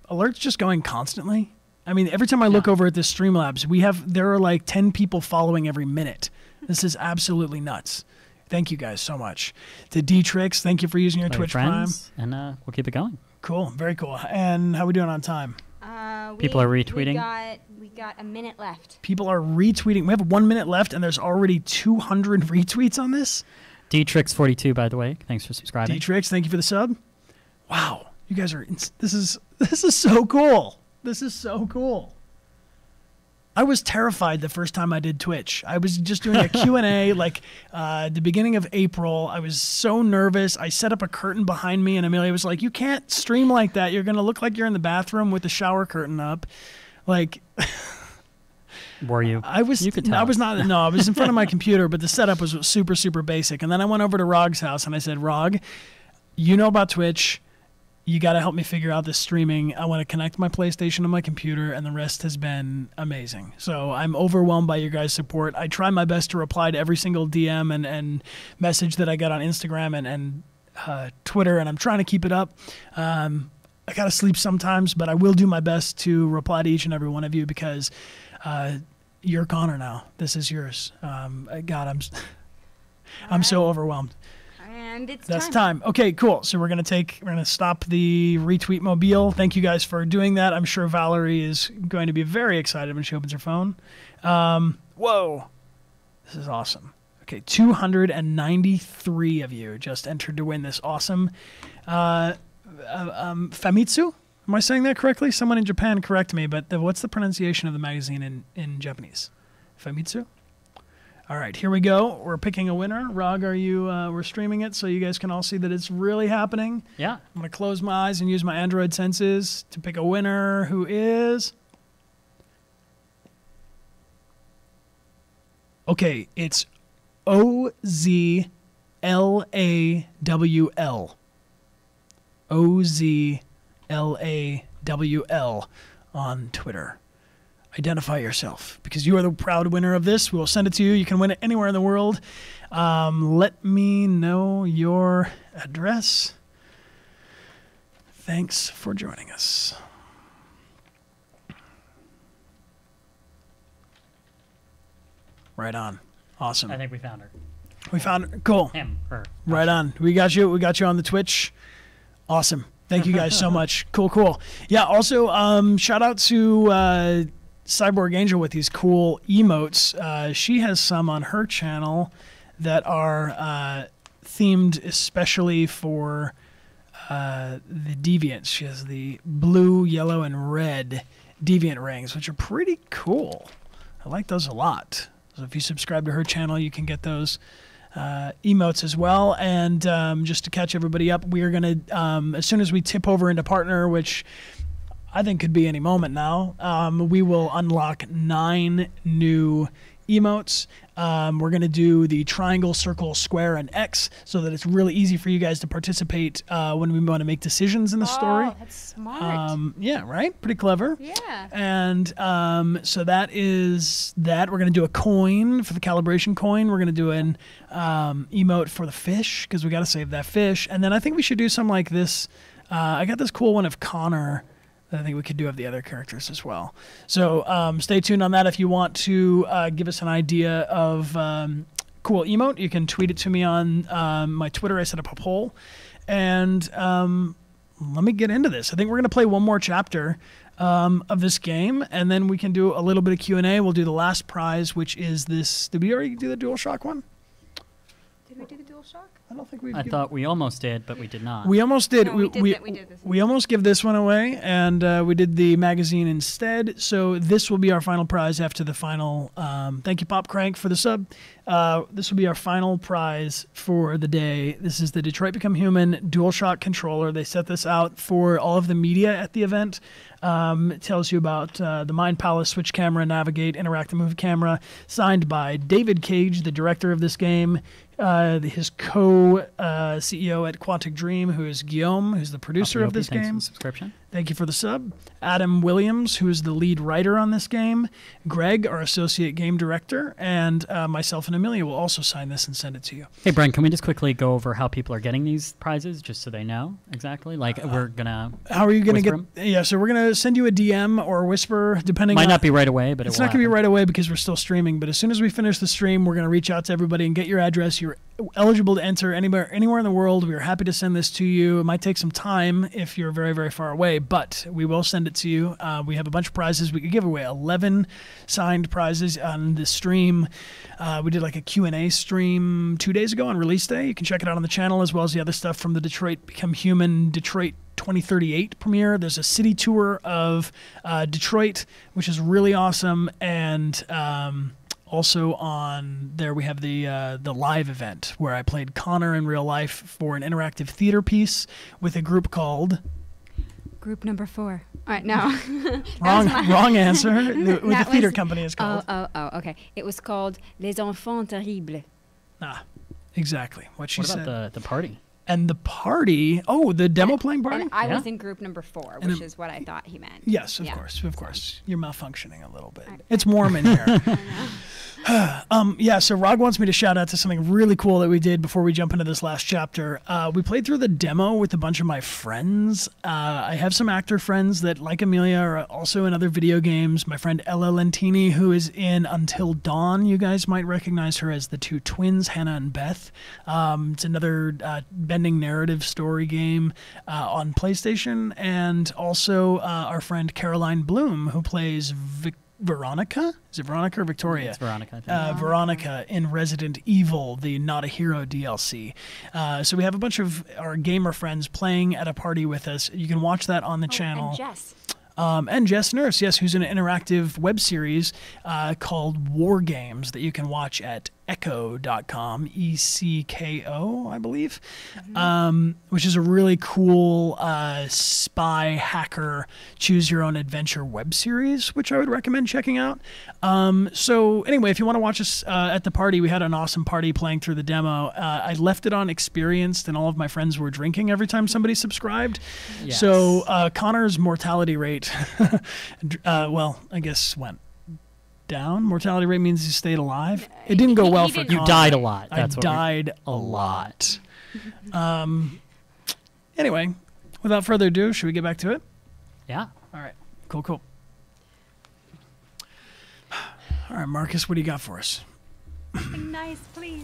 alerts just going constantly? I mean, every time I look over at this Streamlabs, there are like 10 people following every minute. This is absolutely nuts. Thank you guys so much. To D-Trix, thank you for using your Twitch Prime. And we'll keep it going. Cool, very cool. And how we doing on time? People are retweeting. We got a minute left. People are retweeting. We have 1 minute left, and there's already 200 retweets on this. Dtrix42, by the way. Thanks for subscribing. D-Trix, thank you for the sub. Wow, you guys are. This is so cool. This is so cool. I was terrified the first time I did Twitch. I was just doing a Q&A like the beginning of April. I was so nervous. I set up a curtain behind me, and Amelia was like, "You can't stream like that. You're going to look like you're in the bathroom with the shower curtain up." Like, were you? I was. You could tell I was us. not. No, I was in front of my computer, but the setup was super, super basic. And then I went over to Rog's house, and I said, "Rog, you know about Twitch. You got to help me figure out this streaming. I want to connect my PlayStation to my computer," and the rest has been amazing. So I'm overwhelmed by your guys' support. I try my best to reply to every single DM and message that I got on Instagram and Twitter, and I'm trying to keep it up. I got to sleep sometimes, but I will do my best to reply to each and every one of you because you're Connor now. This is yours. God, I'm so overwhelmed. And it's That's time. Okay, cool. So we're gonna stop the retweet mobile. Thank you guys for doing that. I'm sure Valerie is going to be very excited when she opens her phone. Whoa, this is awesome. Okay, 293 of you just entered to win this awesome Famitsu. Am I saying that correctly? Someone in Japan correct me, but what's the pronunciation of the magazine in Japanese? Famitsu? All right, here we go. We're picking a winner. Rog, are you? We're streaming it so you guys can all see that it's really happening. Yeah. I'm going to close my eyes and use my Android senses to pick a winner who is... Okay, it's OZLAWL. OZLAWL on Twitter. Identify yourself because you are the proud winner of this. We will send it to you. You can win it anywhere in the world. Let me know your address. Thanks for joining us. Right on. Awesome. I think we found her. We found her. Cool. Him, her. Right on. We got you. We got you on the Twitch. Awesome. Thank you guys so much. Cool. Yeah, also, shout out to Cyborg Angel with these cool emotes. She has some on her channel that are themed especially for the deviants. She has the blue, yellow, and red deviant rings, which are pretty cool. I like those a lot. So if you subscribe to her channel, you can get those emotes as well. And just to catch everybody up, we are going to, as soon as we tip over into partner, which I think could be any moment now, we will unlock 9 new emotes. We're going to do the triangle, circle, square, and X so that it's really easy for you guys to participate when we want to make decisions in the story. Oh, that's smart. Yeah, right? Pretty clever. Yeah. And so that is that. We're going to do a coin for the calibration coin. We're going to do an emote for the fish because we got to save that fish. And then I think we should do some like this. I got this cool one of Connor that I think we could do of the other characters as well. So stay tuned on that. If you want to give us an idea of cool emote, you can tweet it to me on my Twitter. I set up a poll. And let me get into this. I think we're going to play one more chapter of this game, and then we can do a little bit of Q&A. We'll do the last prize, which is this. Did we already do the DualShock one? Did we do the DualShock? I don't think we. I thought we almost did, but we did not. We almost did. No, we did this. We almost give this one away, and we did the magazine instead. So this will be our final prize after the final. Thank you, Pop Crank, for the sub. This will be our final prize for the day. This is the Detroit Become Human DualShock controller. They set this out for all of the media at the event. It tells you about the Mind Palace, Switch Camera, Navigate, Interactive Move Camera, signed by David Cage, the director of this game, his co-CEO at Quantic Dream, who is Guillaume, who's the producer of this game. Subscription. Thank you for the sub. Adam Williams, who is the lead writer on this game. Greg, our associate game director. And myself and Amelia will also sign this and send it to you. Hey, Bryan, can we just quickly go over how people are getting these prizes, just so they know exactly? Like, we're going to How are you going to get... Yeah, so we're going to send you a DM or a whisper, depending on... Might not be right away, but it's not going to be right away because we're still streaming. But as soon as we finish the stream, we're going to reach out to everybody and get your address. You're eligible to enter anywhere in the world. We are happy to send this to you. It might take some time if you're very, very far away, but we will send it to you. We have a bunch of prizes. We could give away 11 signed prizes on the stream. We did like a Q&A stream 2 days ago on release day. You can check it out on the channel, as well as the other stuff from the Detroit Become Human Detroit 2038 premiere. There's a city tour of Detroit, which is really awesome, and also on there we have the live event where I played Connor in real life for an interactive theater piece with a group called Group Number 4. All right, no. wrong answer. The theater company is called. Oh, okay. It was called Les Enfants Terribles. Ah, exactly. What she said. What about the party? And the party, the demo playing party? And I was in group number 4, which is what I thought he meant. Yes, of course. You're malfunctioning a little bit. It's warm in here. So Rog wants me to shout out to something really cool that we did before we jump into this last chapter. We played through the demo with a bunch of my friends. I have some actor friends that, like Amelia, are also in other video games. My friend Ella Lentini, who is in Until Dawn. You guys might recognize her as the two twins, Hannah and Beth. It's another bending narrative story game on PlayStation. And also our friend Caroline Bloom, who plays Veronica? Is it Veronica or Victoria? It's Veronica, I think. Veronica in Resident Evil, the Not a Hero DLC. So we have a bunch of our gamer friends playing at a party with us. You can watch that on the channel. And Jess. And Jess Nurse, yes, who's in an interactive web series called War Games that you can watch at echo.com, ECKO, I believe, which is a really cool spy hacker choose your own adventure web series, which I would recommend checking out. So anyway, if you want to watch us at the party, we had an awesome party playing through the demo. I left it on experienced, and all of my friends were drinking every time somebody subscribed. Yes. So Connor's mortality rate, well, I guess went down. Mortality rate means he stayed alive. It didn't go well for Connor. You died a lot. I died a lot. Anyway, without further ado, should we get back to it? Yeah. All right. Cool. All right, Marcus, what do you got for us? Something nice, please.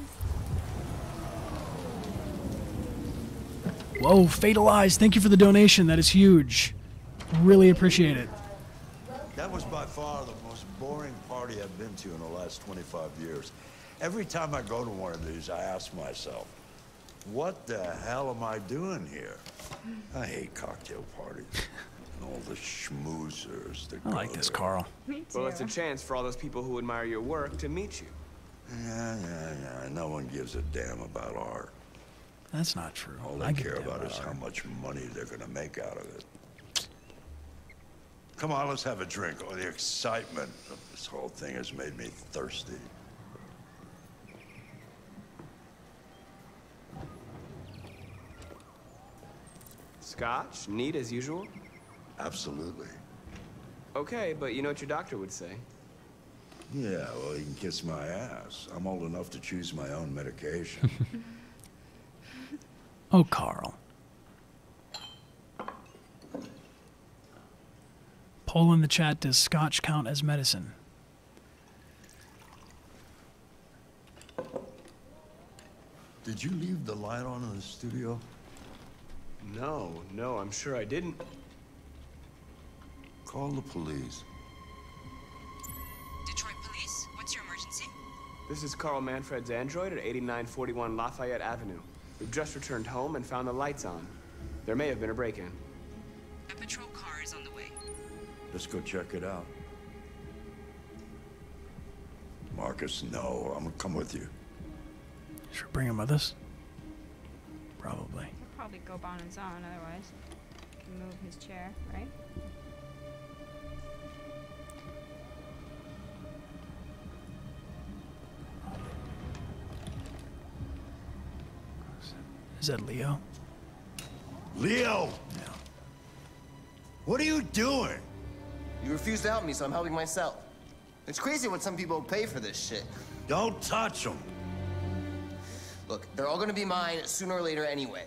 Whoa, Fatal Eyes. Thank you for the donation. That is huge. Really appreciate it. That was by far the most boring party I've been to in the last 25 years. Every time I go to one of these, I ask myself, what the hell am I doing here? I hate cocktail parties and all the schmoozers that I like this, Carl. Me too. Well, it's a chance for all those people who admire your work to meet you. Yeah. No one gives a damn about art. That's not true. All they care about is how much money they're going to make out of it. Come on, let's have a drink. Oh, the excitement of this whole thing has made me thirsty. Scotch? Neat as usual? Absolutely. Okay, but you know what your doctor would say. Yeah, well, he can kiss my ass. I'm old enough to choose my own medication. Oh, Carl. Poll in the chat, does scotch count as medicine? Did you leave the light on in the studio? No, I'm sure I didn't. Call the police. Detroit Police, what's your emergency? This is Carl Manfred's android at 8941 Lafayette Avenue. We've just returned home and found the lights on. There may have been a break-in. A patrol car is on the way. Let's go check it out. Marcus, no. I'm gonna come with you. Should we bring him with us? Probably. He'll probably go on his own otherwise. He can move his chair, right? Is that Leo? Leo! Yeah. What are you doing? You refuse to help me, so I'm helping myself. It's crazy what some people pay for this shit. Don't touch them. Look, they're all gonna be mine sooner or later anyway.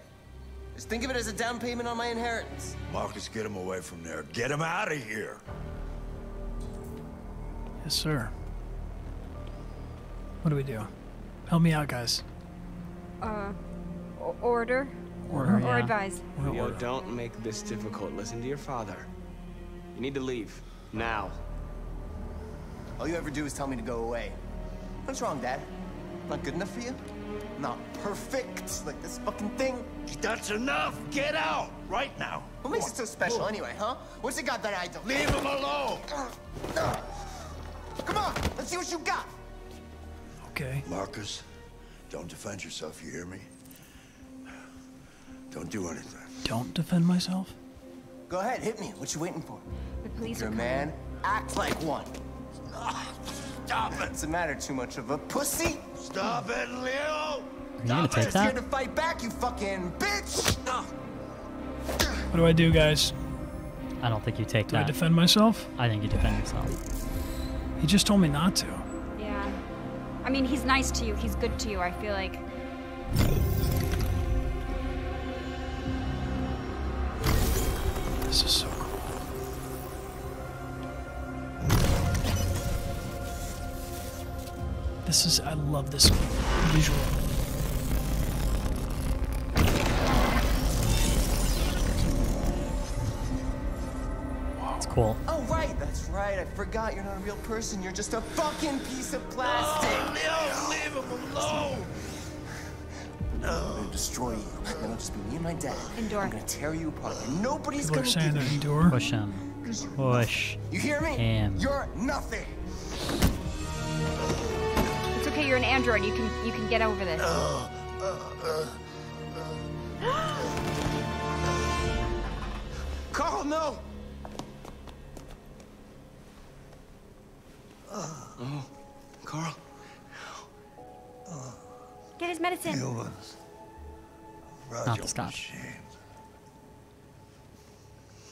Just think of it as a down payment on my inheritance. Marcus, get him away from there. Get him out of here. Yes, sir. What do we do? Help me out, guys. Order? Order, Or yeah. advise? Leo, don't make this difficult. Listen to your father. You need to leave. Now. All you ever do is tell me to go away. What's wrong, Dad? Not good enough for you? Not perfect, like this fucking thing? That's enough. Get out right now. What makes it so special anyway, huh? What's it got that I don't? Leave him alone. Come on, let's see what you got. Okay. Marcus, don't defend yourself, you hear me? Don't do anything. Don't defend myself? Go ahead, hit me. What you waiting for? The police You're are a coming. man, act like one. Stop it. What's the matter? Too much of a pussy? Stop it, Leo. Are you gonna take Just here that? to fight back, you fucking bitch! What do I do, guys? I don't think you take Do I that. defend myself? I think you defend yourself. He just told me not to. Yeah. I mean, he's nice to you. He's good to you. I feel like. This is so cool. This is, I love this visual. It's cool. Oh, right, that's right. I forgot you're not a real person. You're just a fucking piece of plastic. Leo, leave him alone. I'm gonna destroy you. Then it'll just be me and my dad. Endure. I'm gonna tear you apart, and nobody's People are gonna saying give they're me. endure. Push him. Push You hear me? him. You're nothing. It's okay. You're an android. You can get over this. Carl, no. Oh, Carl. Get his medicine. Humans. Not Fragile the Scott. machines.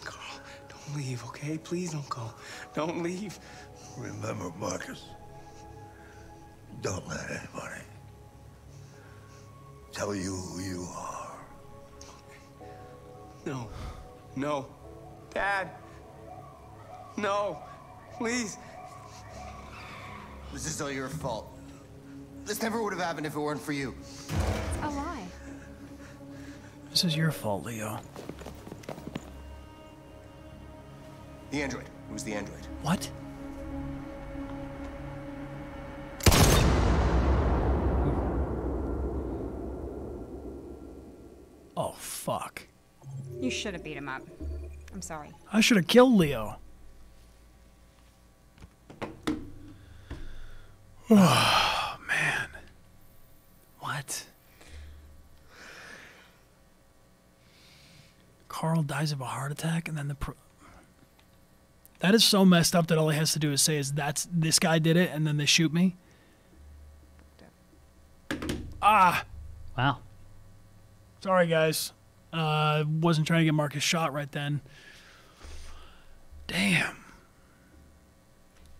Carl, don't leave, okay? Please don't go. Don't leave. Remember, Marcus, don't let anybody tell you who you are. No. No. Dad. No. Please. This is all your fault. This never would have happened if it weren't for you. A lie. This is your fault, Leo. The android. It was the android. What? Oh, fuck. You should have beat him up. I'm sorry. I should have killed Leo. Oh, man. What? Carl dies of a heart attack and then that is so messed up that all he has to do is say is this guy did it and then they shoot me. Ah. Wow. Sorry, guys. Wasn't trying to get Marcus shot right then. Damn.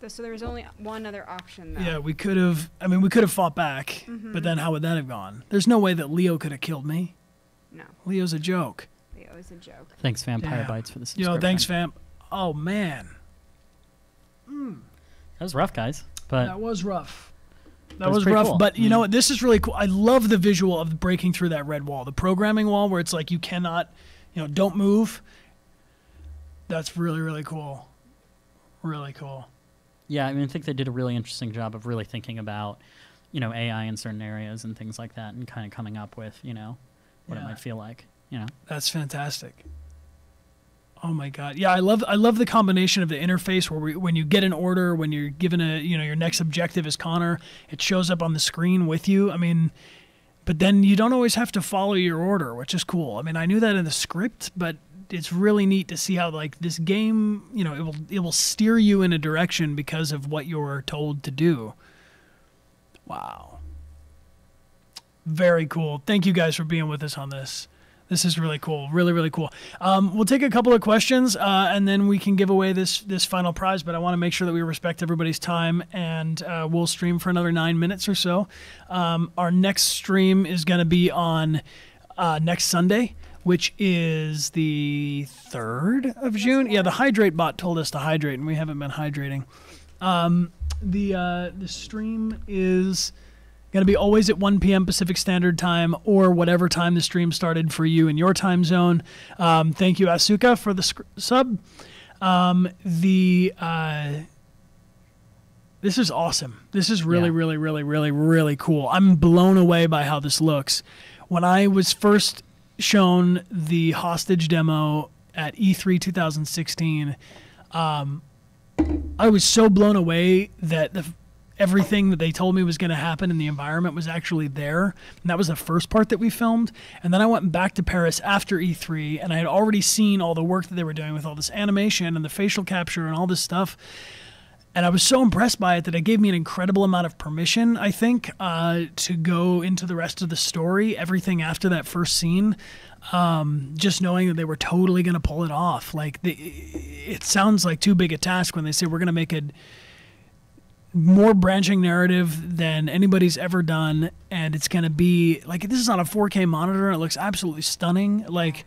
So there was only one other option, though. Yeah, we could have. I mean, we could have fought back, but then how would that have gone? There's no way that Leo could have killed me. No. Leo's a joke. Leo is a joke. Thanks, Vampire Damn. Bites, for the subscription. Yo, thanks, fam. Oh man. That was rough, guys. But That was rough. That It was was pretty rough, cool. but you know what? This is really cool. I love the visual of breaking through that red wall, the programming wall, where it's like you cannot, don't move. That's really, really cool. Really cool. yeah, I mean, I think they did a really interesting job of really thinking about, AI in certain areas and things like that, and kind of coming up with, what it Yeah. might feel like. That's fantastic. Oh my god. Yeah, I love the combination of the interface where when you get an order, when you're given your next objective is Connor, it shows up on the screen with you. I mean, but then you don't always have to follow your order, which is cool. I mean, I knew that in the script, but it's really neat to see how like this game, it will steer you in a direction because of what you're told to do. Wow. Very cool. Thank you guys for being with us on this. This is really cool. Really, really cool. We'll take a couple of questions, and then we can give away this final prize. But I want to make sure that we respect everybody's time, and we'll stream for another 9 minutes or so. Our next stream is going to be on next Sunday, which is the 3rd of June. Yeah, the Hydrate bot told us to hydrate, and we haven't been hydrating. The stream is going to be always at 1 p.m. Pacific Standard Time, or whatever time the stream started for you in your time zone. Thank you, Asuka, for the sub. This is awesome. This is really, really, really, really, really cool. I'm blown away by how this looks. When I was first shown the hostage demo at E3 2016, I was so blown away that everything that they told me was going to happen in the environment was actually there. And that was the first part that we filmed. And then I went back to Paris after E3, and I had already seen all the work that they were doing with all this animation and the facial capture and all this stuff. And I was so impressed by it that it gave me an incredible amount of permission, I think, to go into the rest of the story, everything after that first scene, just knowing that they were totally going to pull it off. Like, it sounds like too big a task when they say we're going to make a more branching narrative than anybody's ever done, and it's going to be, like, this is on a 4K monitor, and it looks absolutely stunning. Like,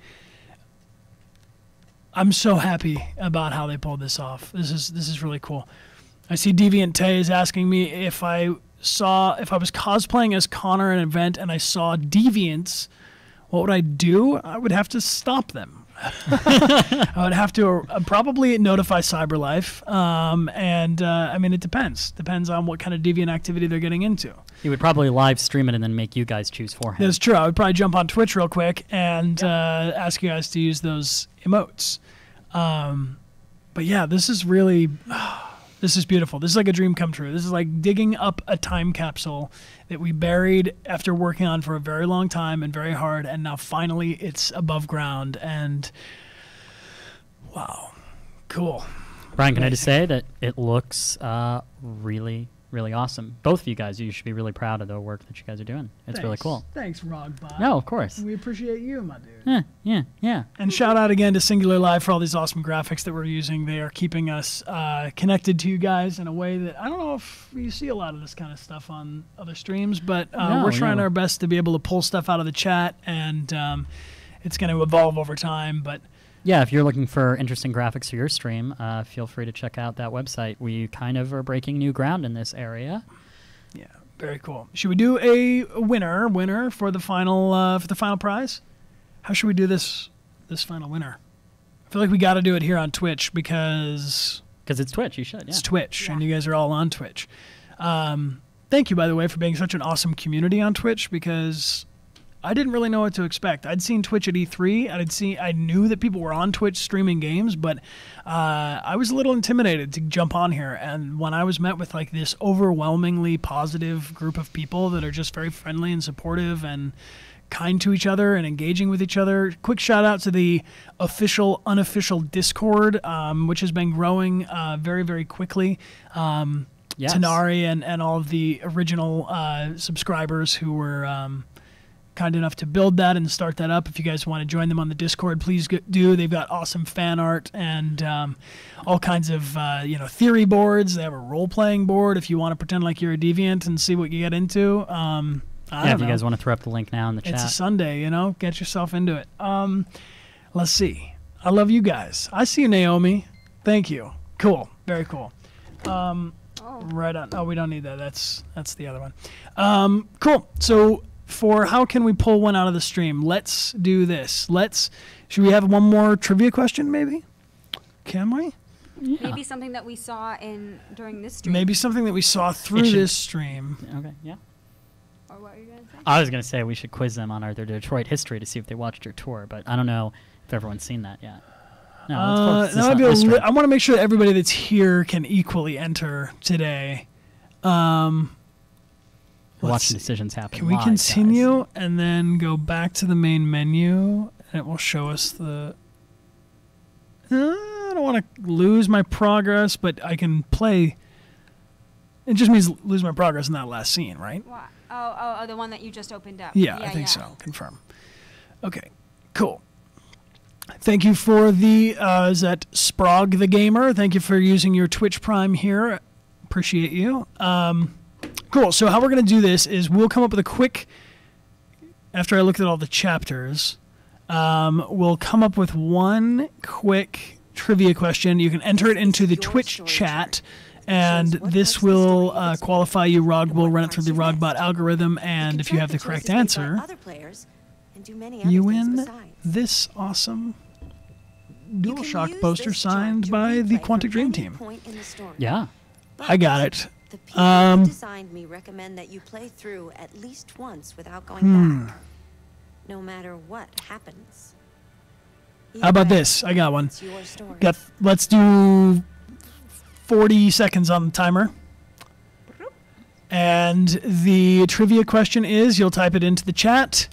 I'm so happy about how they pulled this off. This is really cool. I see Deviant Tay is asking me if I was cosplaying as Connor at an event and I saw deviants, what would I do? I would have to stop them. I would have to probably notify CyberLife. I mean, it depends. Depends on what kind of deviant activity they're getting into. He would probably live stream it and then make you guys choose for him. That's true. I would probably jump on Twitch real quick and ask you guys to use those emotes. But yeah, this is really... this is beautiful. This is like a dream come true. This is like digging up a time capsule that we buried after working on for a very long time and very hard, and now finally it's above ground, and wow, cool. Bryan, can I just say that it looks really, really awesome. Both of you guys, you should be really proud of the work that you guys are doing. It's really cool. Thanks, Rogbot. No, of course. We appreciate you, my dude. Yeah. And shout out again to Singular Live for all these awesome graphics that we're using. They are keeping us connected to you guys in a way that I don't know if you see a lot of this kind of stuff on other streams, but we're trying our best to be able to pull stuff out of the chat, and it's going to evolve over time. But yeah, if you're looking for interesting graphics for your stream, feel free to check out that website. We kind of are breaking new ground in this area. Yeah, very cool. Should we do a winner for the final prize? How should we do this final winner? I feel like we got to do it here on Twitch because it's Twitch. You should. Yeah. It's Twitch, and you guys are all on Twitch. Thank you, by the way, for being such an awesome community on Twitch, because I didn't really know what to expect. I'd seen Twitch at E3. I knew that people were on Twitch streaming games, but I was a little intimidated to jump on here. And when I was met with like this overwhelmingly positive group of people that are just very friendly and supportive and kind to each other and engaging with each other. Quick shout out to the official, unofficial Discord, which has been growing very, very quickly. Yes. Tanari and all of the original subscribers who were kind enough to build that and start that up. If you guys want to join them on the Discord, please do. They've got awesome fan art and all kinds of theory boards. They have a role-playing board if you want to pretend like you're a deviant and see what you get into. If you guys want to throw up the link now in the chat. It's a Sunday, get yourself into it. Let's see. I love you guys. I see you, Naomi. Thank you. Cool. Very cool. Right on. Oh, we don't need that. That's the other one. Cool. So for how can we pull one out of the stream, let's do this. Should we have one more trivia question, maybe? Can we? Yeah. Maybe something that we saw during this stream. Maybe something that we saw through this stream. Okay, yeah. Or what were you going to say? I was going to say we should quiz them on their Detroit history to see if they watched your tour, but I don't know if everyone's seen that yet. No, I want to make sure that everybody that's here can equally enter today. Watching decisions happen. Can we continue and then go back to the main menu, and it will show us the... I don't want to lose my progress, but I can play... It just means lose my progress in that last scene, right? What? Oh, the one that you just opened up. Yeah, I think so. Confirm. Okay, Cool. Thank you for the, is that Sprog the Gamer? Thank you for using your Twitch Prime here. Appreciate you. Cool. So how we're going to do this is we'll come up with a quick, after I looked at all the chapters, we'll come up with one quick trivia question. You can enter it into the Twitch chat, and this will qualify you. Rog will run it through the Rogbot algorithm, and if you have the correct answer, you win this awesome DualShock poster signed by the Quantic Dream team. Yeah. I got it. The people who designed me recommend that you play through at least once without going back, no matter what happens. How about this? I got one. Let's do 40 seconds on the timer. And the trivia question is, you'll type it into the chat.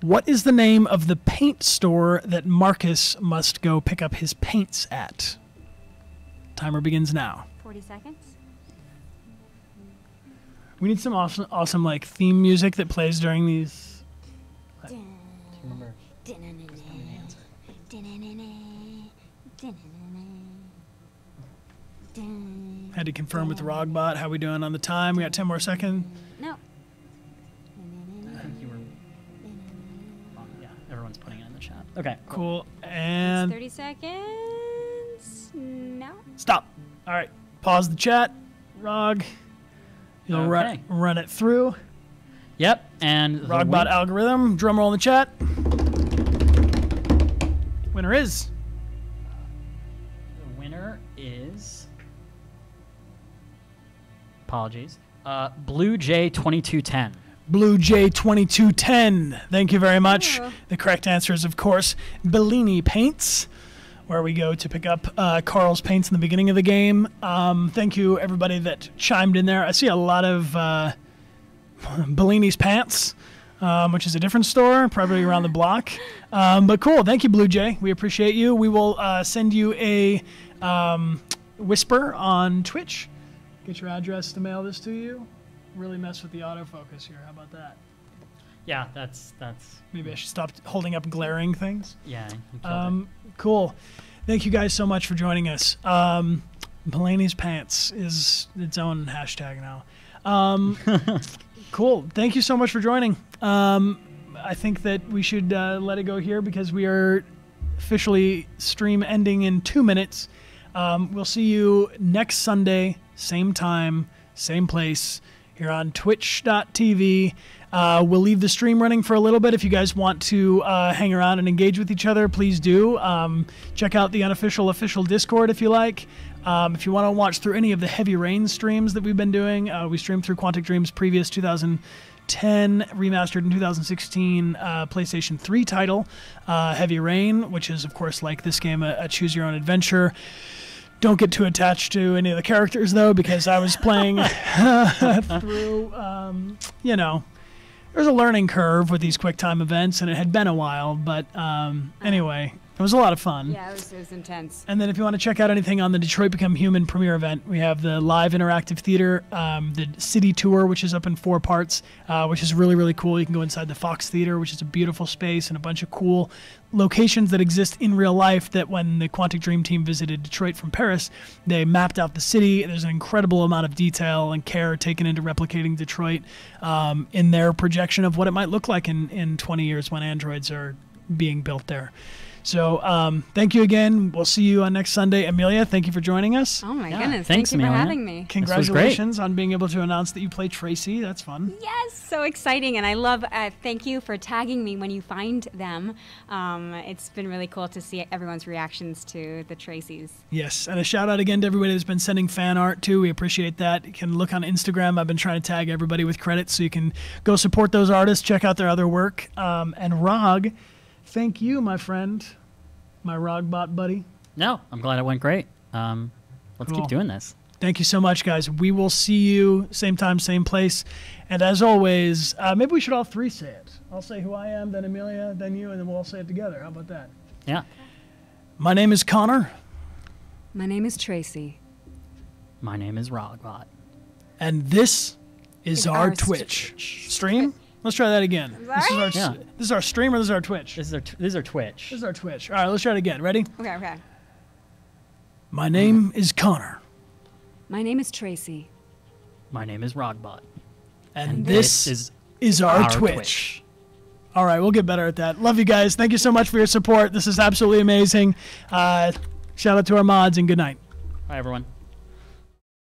What is the name of the paint store that Marcus must go pick up his paints at? Timer begins now. 40 seconds. We need some awesome like theme music that plays during these. Had to confirm with Rogbot. How we doing on the time? We got 10 more seconds. No. I think you were. Yeah, everyone's putting it in the chat. Okay. Cool. And 30 seconds. No. Stop. All right. Pause the chat. Rog. You'll run it through. Yep. And Rogbot algorithm. Drum roll in the chat. Winner is. The winner is. Apologies. Blue J 2210. Blue J 2210. Thank you very much. The correct answer is, of course, Bellini Paints, where we go to pick up Carl's paints in the beginning of the game. Thank you, everybody that chimed in there. I see a lot of Bellini's Pants, which is a different store, probably around the block. But cool. Thank you, Blue Jay. We appreciate you. We will send you a whisper on Twitch. Get your address to mail this to you. Really mess with the autofocus here. How about that? Yeah, that's. Maybe I should stop holding up glaring things. Yeah. You killed it. Cool. Thank you guys so much for joining us. Bellini's Pants is its own hashtag now. Cool. Thank you so much for joining. I think that we should let it go here because we are officially stream ending in 2 minutes. We'll see you next Sunday, same time, same place, here on twitch.tv. We'll leave the stream running for a little bit. If you guys want to hang around and engage with each other, please do. Check out the unofficial official Discord if you like. If you want to watch through any of the Heavy Rain streams that we've been doing, we streamed through Quantic Dream's previous 2010, remastered in 2016 PlayStation 3 title, Heavy Rain, which is, of course, like this game, a choose-your-own-adventure. Don't get too attached to any of the characters, though, because I was playing through, you know, there's a learning curve with these QuickTime events, and it had been a while, but anyway, it was a lot of fun. Yeah, it was intense. And then if you want to check out anything on the Detroit Become Human premiere event, we have the live interactive theater, the city tour, which is up in 4 parts, which is really, really cool. You can go inside the Fox Theater, which is a beautiful space and a bunch of cool locations that exist in real life that when the Quantic Dream team visited Detroit from Paris, they mapped out the city. There's an incredible amount of detail and care taken into replicating Detroit in their projection of what it might look like in 20 years when androids are being built there. So thank you again. We'll see you on next Sunday. Amelia, thank you for joining us. Oh my goodness. Thanks, Thank you Amelia. for having me. Congratulations on being able to announce that you play Tracy. That's fun. Yes, so exciting. And I love, thank you for tagging me when you find them. It's been really cool to see everyone's reactions to the Tracys. Yes, and a shout out again to everybody that's been sending fan art too. We appreciate that. You can look on Instagram. I've been trying to tag everybody with credits so you can go support those artists, check out their other work. And Rog, thank you, my friend. My Rogbot buddy. No, I'm glad it went great. Let's keep doing this. Thank you so much, guys. We will see you same time, same place. And as always, maybe we should all three say it. I'll say who I am, then Amelia, then you, and then we'll all say it together. How about that? Yeah. My name is Connor. My name is Tracy. My name is Rogbot. And this is our Twitch stream. Let's try that again. This is our stream or this is our Twitch? This is our Twitch. This is our Twitch. All right, let's try it again. Ready? Okay. My name is Connor. My name is Tracy. My name is Rogbot. And this is our Twitch. All right, we'll get better at that. Love you guys. Thank you so much for your support. This is absolutely amazing. Shout out to our mods and good night. Bye, everyone.